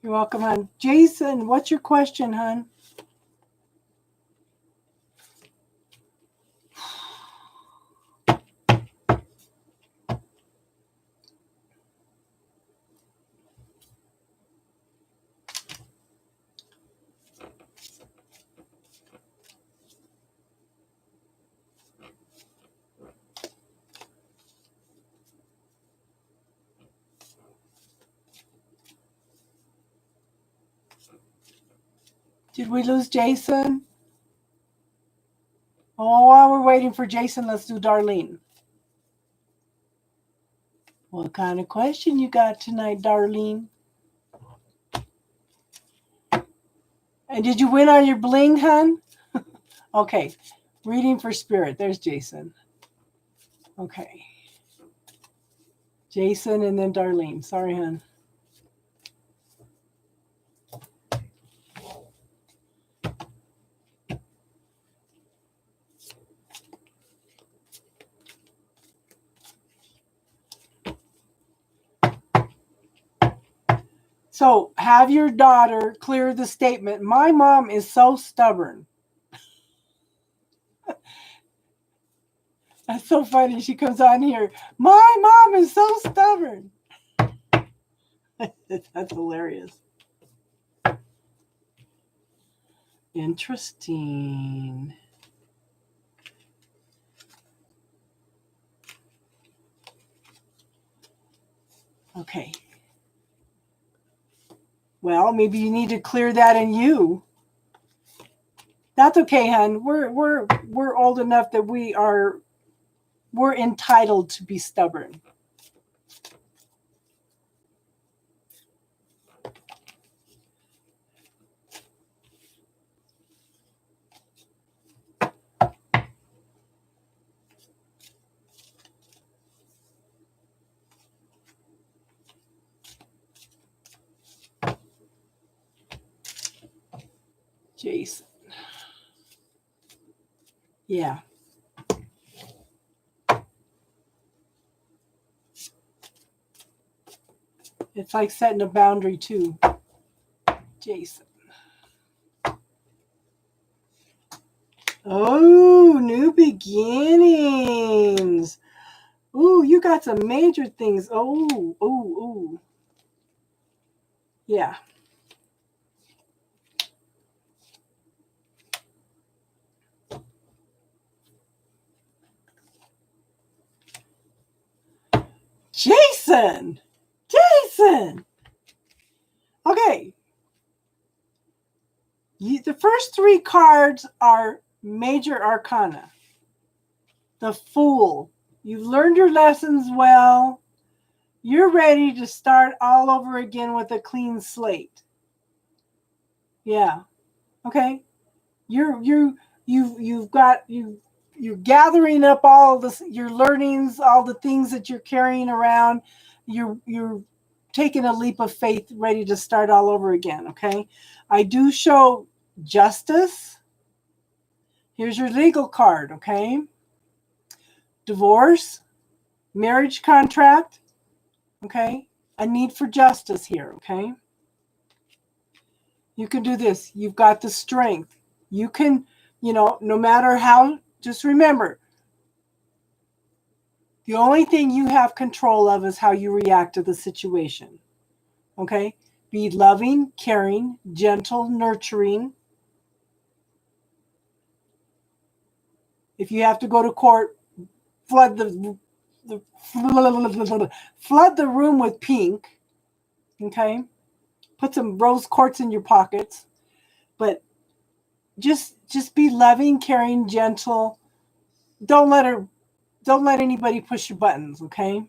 You're welcome, hon. Jason, what's your question, hon? Did we lose Jason? Oh, while we're waiting for Jason, let's do Darlene. What kind of question you got tonight, Darlene? And did you win on your bling, hun? Okay. Reading for spirit. There's Jason. Okay. Jason and then Darlene. Sorry, hun. So have your daughter clear the statement. My mom is so stubborn. That's so funny. She comes on here. My mom is so stubborn. That's hilarious. Interesting. Okay. Well, maybe you need to clear that in you. That's okay, hon. We're old enough that we're entitled to be stubborn. Jason. Yeah. It's like setting a boundary too. Jason. Oh, new beginnings. Ooh, you got some major things. Oh. Yeah. Jason. Okay. The first three cards are major arcana. The Fool. You've learned your lessons well. You're ready to start all over again with a clean slate. Yeah. Okay. You're gathering up all this, your learnings, all the things that you're carrying around. You're taking a leap of faith, ready to start all over again. Okay. I do show justice. Here's your legal card. Okay. Divorce, marriage contract. Okay. A need for justice here. Okay. You can do this. You've got the strength. You can, no matter how, just remember, the only thing you have control of is how you react to the situation. Okay? Be loving, caring, gentle, nurturing. If you have to go to court, flood the room with pink. Okay? Put some rose quartz in your pockets. But just be loving, caring, gentle. Don't let anybody push your buttons, okay?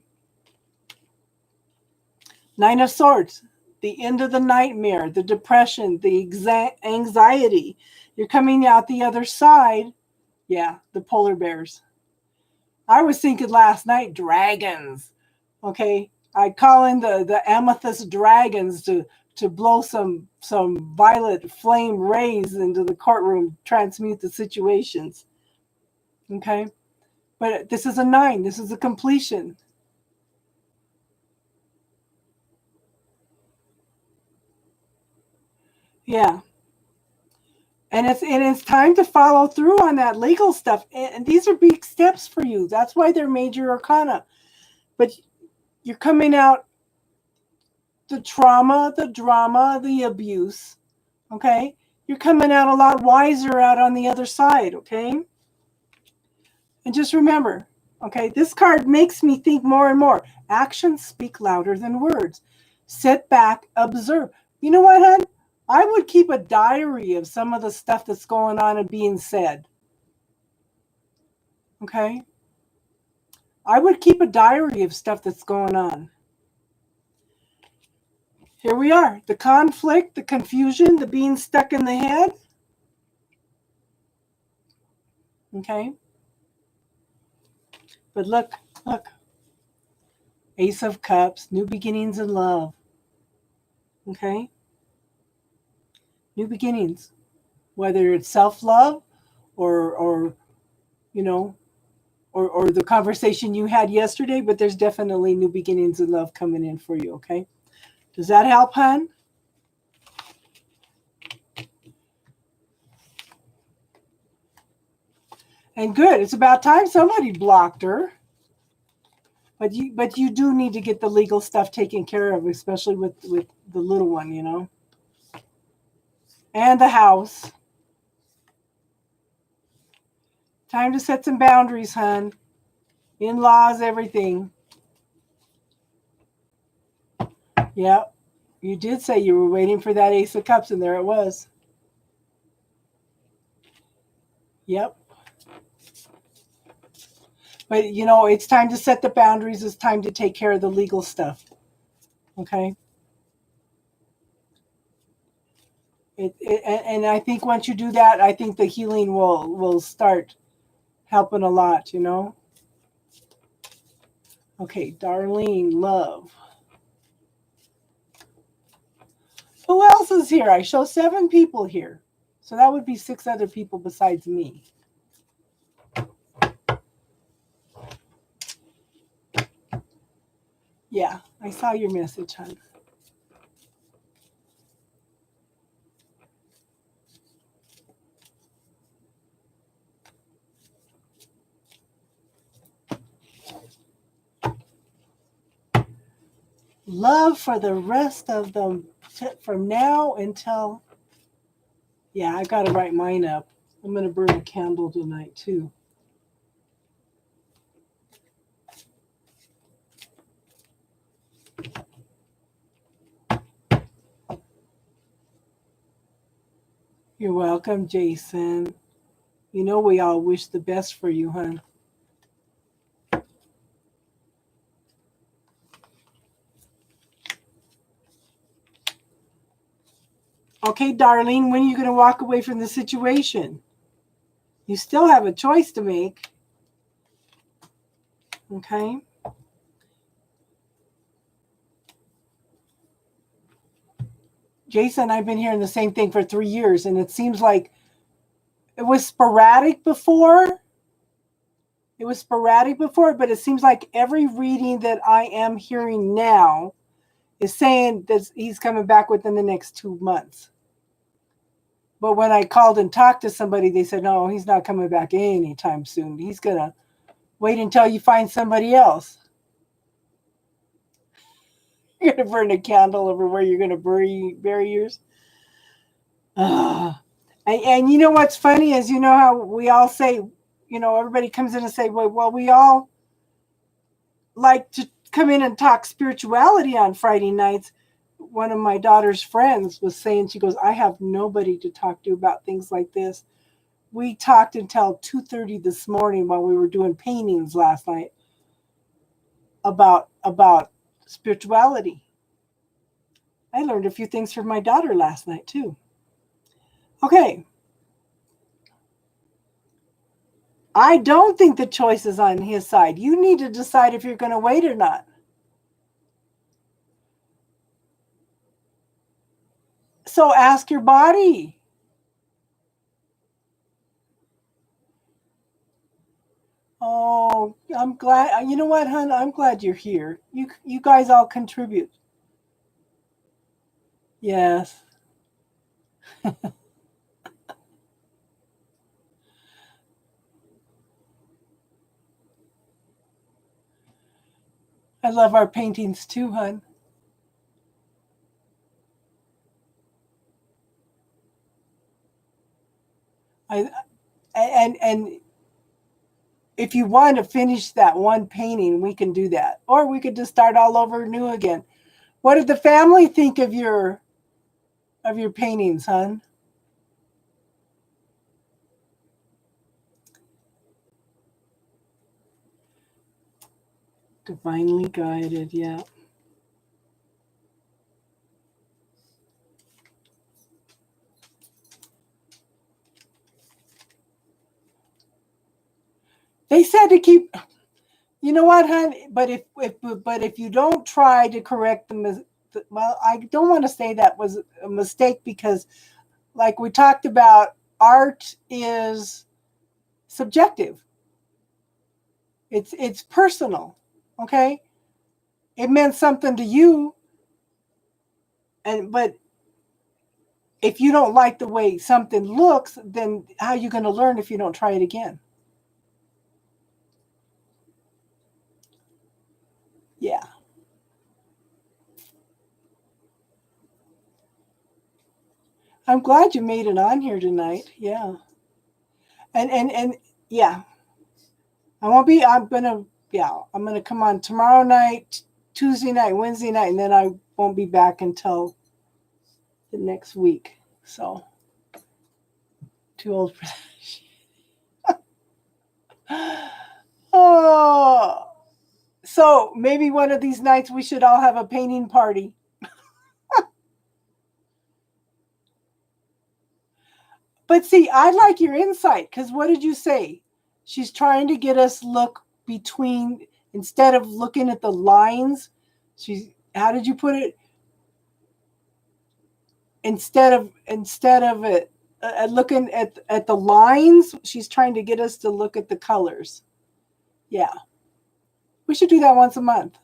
Nine of Swords, the end of the nightmare, the depression, the anxiety. You're coming out the other side. Yeah, the polar bears. I was thinking last night, dragons. Okay, I'd call in the amethyst dragons to blow some violet flame rays into the courtroom, transmute the situations. Okay, but this is a 9. This is a completion. Yeah. And it's time to follow through on that legal stuff. And these are big steps for you. That's why they're major arcana. But you're coming out the trauma, the drama, the abuse. Okay? You're coming out a lot wiser out on the other side. Okay? And just remember, okay, this card makes me think more and more. Actions speak louder than words. Sit back, observe. You know what, hon? I would keep a diary of some of the stuff that's going on and being said. Okay? I would keep a diary of stuff that's going on. Here we are. The conflict, the confusion, the being stuck in the head. Okay? But look. Ace of Cups, new beginnings in love. Okay? New beginnings. Whether it's self-love or the conversation you had yesterday, but there's definitely new beginnings in love coming in for you, okay? Does that help, hon? And good. It's about time somebody blocked her. But you do need to get the legal stuff taken care of, especially with the little one, And the house. Time to set some boundaries, hon. In-laws, everything. Yep. You did say you were waiting for that Ace of Cups, and there it was. Yep. But you know, it's time to set the boundaries. It's time to take care of the legal stuff. Okay. And I think once you do that, I think the healing will start helping a lot. You know. Okay, Darlene, love. Who else is here? I show 7 people here. So that would be 6 other people besides me. Yeah, I saw your message, hon. Love for the rest of them from now until. Yeah, I got to write mine up. I'm going to burn a candle tonight, too. You're welcome, Jason. You know we all wish the best for you, hon. Okay, Darlene, when are you going to walk away from the situation? You still have a choice to make. Okay? Jason, I've been hearing the same thing for 3 years, and it seems like it was sporadic before. But it seems like every reading that I am hearing now is saying that he's coming back within the next 2 months. But when I called and talked to somebody, they said, no, he's not coming back anytime soon. He's going to wait until you find somebody else. You're going to burn a candle over where you're going to bury yours. And you know what's funny is, you know how we all say, you know, everybody comes in and say, well, we all like to come in and talk spirituality on Friday nights. One of my daughter's friends was saying, she goes, I have nobody to talk to about things like this. We talked until 2:30 this morning while we were doing paintings last night about spirituality. I learned a few things from my daughter last night too. Okay. I don't think the choice is on his side. You need to decide if you're going to wait or not. So ask your body. Oh, I'm glad. You know what, hon? I'm glad you're here. You guys all contribute. Yes. I love our paintings too, hon. And if you want to finish that one painting, we can do that. Or we could just start all over new again. What did the family think of your paintings, hon? Divinely guided, yeah. They said to keep. You know what, hon? But if you don't try to correct well, I don't want to say that was a mistake because, like we talked about, art is subjective. It's personal. Okay, it meant something to you, but if you don't like the way something looks, then how are you going to learn if you don't try it again? Yeah. I'm glad you made it on here tonight. Yeah. And yeah. I'm gonna come on tomorrow night, Tuesday night, Wednesday night, and then I won't be back until the next week. So too old for that. Oh, so maybe one of these nights we should all have a painting party. But see, I like your insight, because what did you say? She's trying to get us look between, instead of looking at the lines. How did you put it? Instead of it looking at the lines, she's trying to get us to look at the colors. Yeah, we should do that once a month.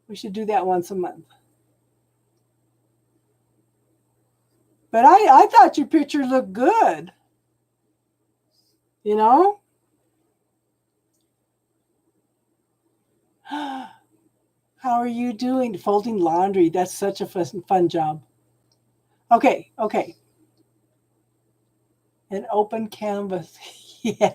We should do that once a month. But I thought your picture looked good. You know? How are you doing? Folding laundry. That's such a fun job. Okay. An open canvas. Yeah.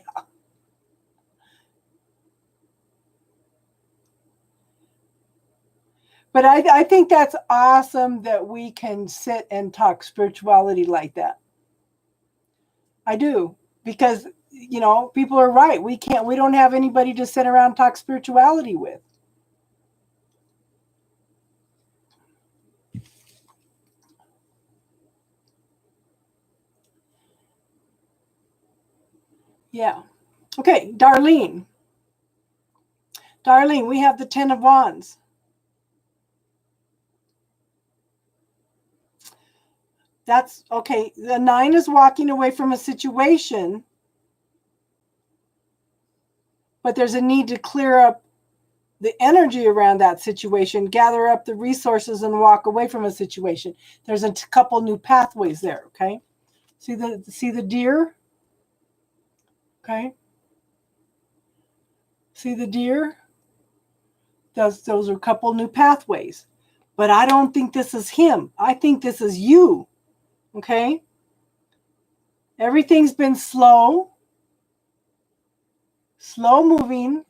But I think that's awesome that we can sit and talk spirituality like that. I do. Because, people are right. We don't have anybody to sit around and talk spirituality with. Yeah. Okay, Darlene. Darlene, we have the 10 of Wands. That's okay. The 9 is walking away from a situation, but there's a need to clear up the energy around that situation, gather up the resources, and walk away from a situation. There's a couple new pathways there. Okay. See the deer? Okay. See the deer? Those are a couple new pathways. But I don't think this is him. I think this is you. Okay. Everything's been slow moving.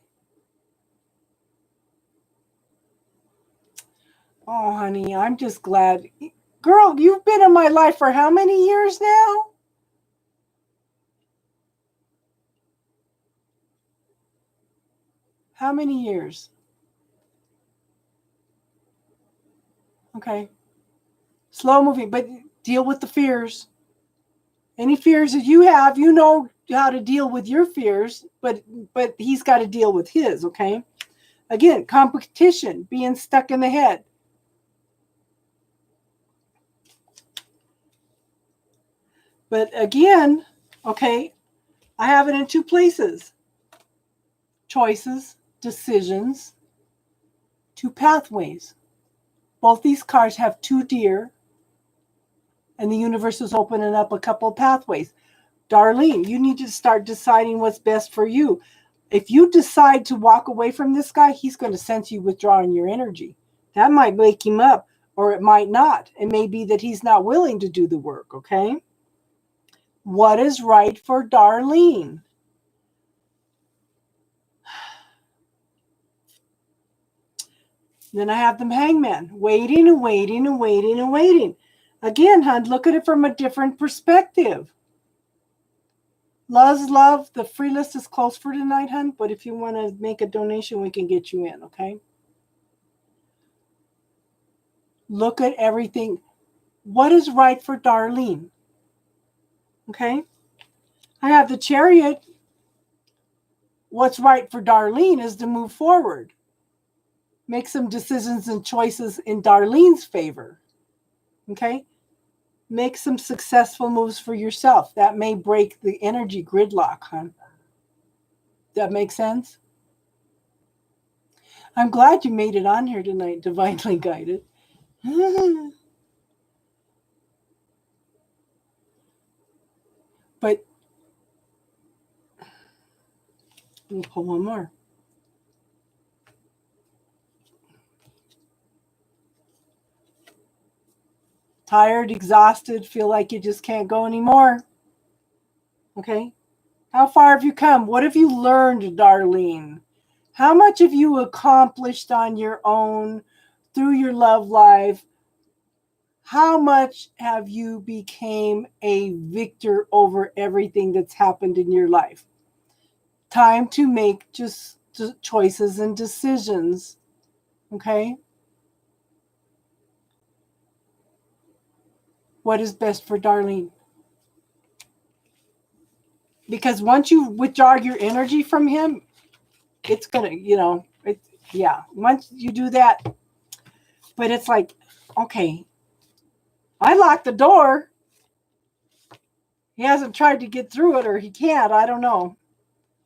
Oh, honey, I'm just glad. Girl, you've been in my life for how many years now? How many years? Okay. Slow moving, but deal with the fears. Any fears that you have, you know how to deal with your fears, but he's got to deal with his, okay? Again, competition, being stuck in the head. But again, okay, I have it in two places. Choices, decisions, two pathways. Both these cards have two deer, and the universe is opening up a couple of pathways. Darlene, you need to start deciding what's best for you. If you decide to walk away from this guy, he's going to sense you withdrawing your energy. That might wake him up, or it might not. It may be that he's not willing to do the work, okay? What is right for Darlene? Then I have the Hangman, waiting and waiting and waiting and waiting. Again, hon, look at it from a different perspective. Love's love. The free list is closed for tonight, hon. But if you want to make a donation, we can get you in, okay? Look at everything. What is right for Darlene? Okay? I have the Chariot. What's right for Darlene is to move forward. Make some decisions and choices in Darlene's favor. Okay? Make some successful moves for yourself. That may break the energy gridlock, hon. That makes sense? I'm glad you made it on here tonight, divinely guided. But we'll pull one more. Tired, exhausted, feel like you just can't go anymore. Okay? How far have you come? What have you learned, Darlene? How much have you accomplished on your own through your love life? How much have you became a victor over everything that's happened in your life? time to make just choices and decisions. Okay? What is best for Darlene? Because once you withdraw your energy from him, it's gonna, once you do that, but it's like, okay, I locked the door. He hasn't tried to get through it, or he can't. I don't know.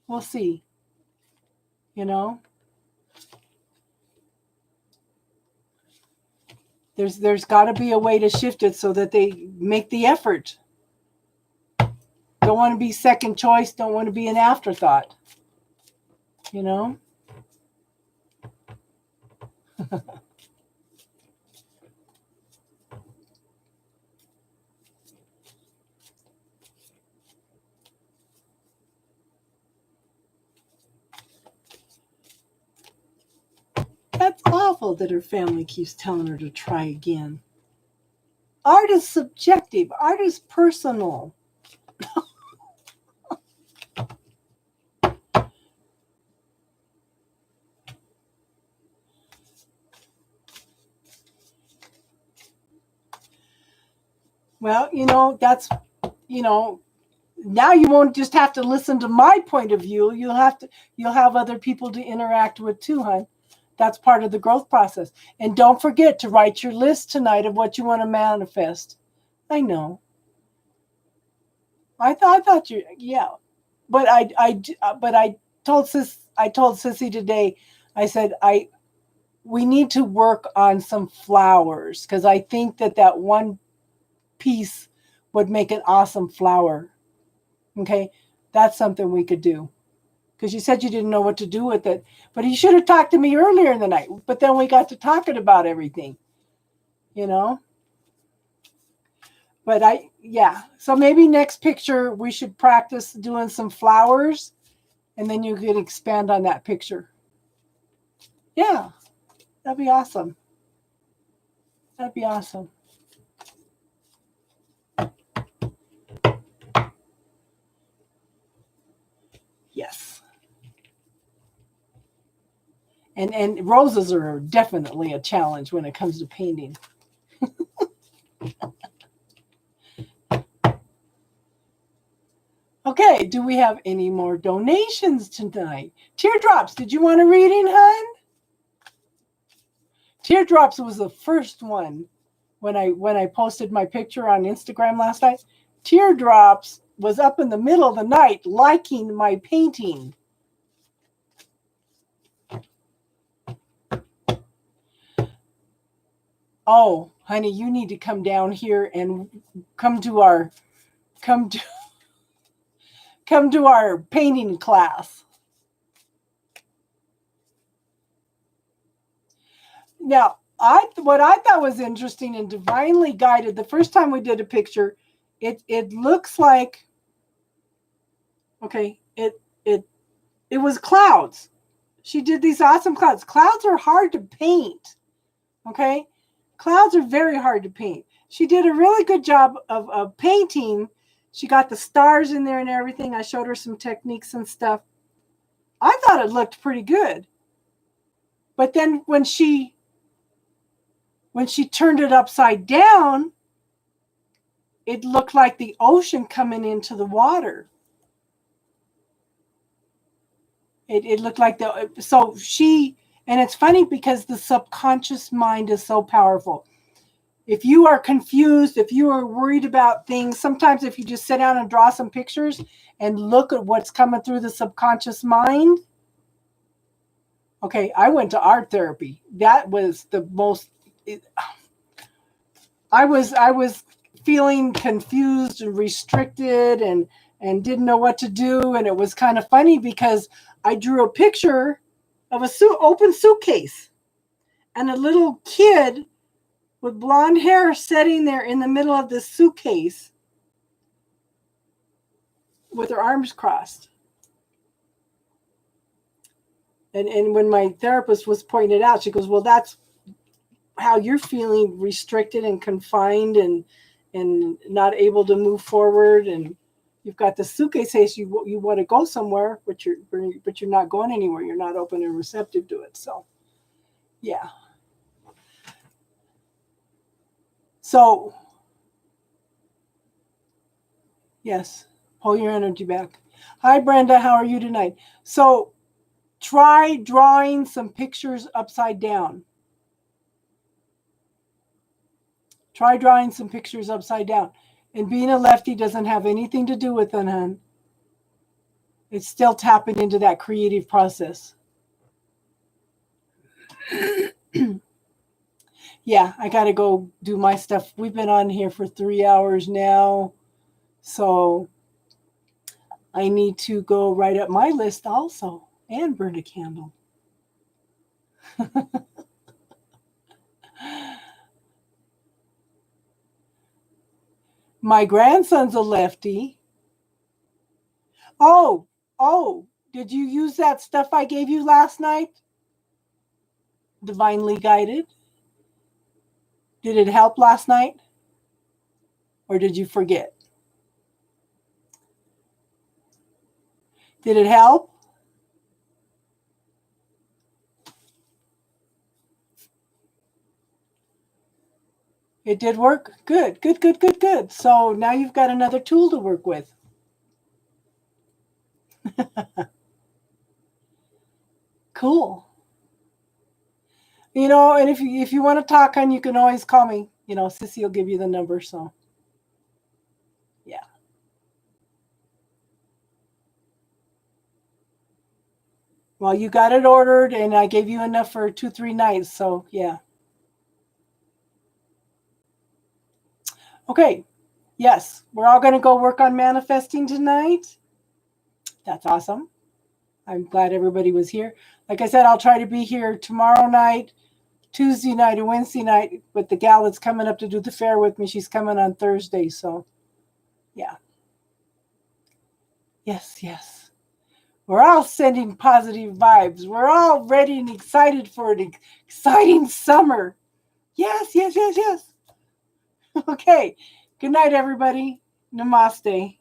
We'll see. There's got to be a way to shift it so that they make the effort. Don't want to be second choice. Don't want to be an afterthought. That's awful that her family keeps telling her to try again. Art is subjective. Art is personal. Well, that's, now you won't just have to listen to my point of view. You'll have other people to interact with too, hon. That's part of the growth process. And don't forget to write your list tonight of what you want to manifest. I know. I thought you, yeah. But I told Sissy today, I said, we need to work on some flowers, because I think that one piece would make an awesome flower. Okay, that's something we could do. Because you said you didn't know what to do with it, but you should have talked to me earlier in the night. But then we got to talking about everything, But so maybe next picture we should practice doing some flowers, and then you can expand on that picture. Yeah, that'd be awesome. That'd be awesome. Yes. And roses are definitely a challenge when it comes to painting. Okay, do we have any more donations tonight? Teardrops, did you want a reading, hon? Teardrops was the first one when I posted my picture on Instagram last night. Teardrops was up in the middle of the night liking my painting. Oh, honey, you need to come down here and come to our painting class. Now, what I thought was interesting and divinely guided, the first time we did a picture, it looks like, okay, it was clouds. She did these awesome clouds. Clouds are hard to paint. Okay? Clouds are very hard to paint. She did a really good job of painting. She got the stars in there and everything. I showed her some techniques and stuff. I thought it looked pretty good. But then when she turned it upside down, it looked like the ocean coming into the water. It looked like and it's funny because the subconscious mind is so powerful. If you are confused, if you are worried about things, sometimes if you just sit down and draw some pictures and look at what's coming through the subconscious mind. Okay, I went to art therapy. That was the most, I was feeling confused and restricted and didn't know what to do. And it was kind of funny because I drew a picture of a open suitcase and a little kid with blonde hair sitting there in the middle of the suitcase with her arms crossed. And when my therapist was pointing it out, she goes, well, that's how you're feeling, restricted and confined and not able to move forward. And, You've got the suitcase. You want to go somewhere, but you're not going anywhere. You're not open and receptive to it. So, yeah. So, yes, pull your energy back. Hi, Brenda. How are you tonight? So, try drawing some pictures upside down. Try drawing some pictures upside down. And being a lefty doesn't have anything to do with it, hon. It's still tapping into that creative process. Yeah, I got to go do my stuff. We've been on here for 3 hours now. So I need to go write up my list also and burn a candle. My grandson's a lefty. Oh, did you use that stuff I gave you last night? Divinely guided. Did it help last night? Or did you forget? Did it help? It did work? Good. So now you've got another tool to work with. Cool. And if you want to talk on, you can always call me. Sissy will give you the number. So, yeah. Well, you got it ordered, and I gave you enough for 2-3 nights. So, yeah. Okay. Yes, we're all going to go work on manifesting tonight. That's awesome. I'm glad everybody was here. Like I said, I'll try to be here tomorrow night, Tuesday night, and Wednesday night. But the gal that's coming up to do the fair with me, she's coming on Thursday. So, yeah. Yes. We're all sending positive vibes. We're all ready and excited for an exciting summer. Yes. Okay. Good night, everybody. Namaste.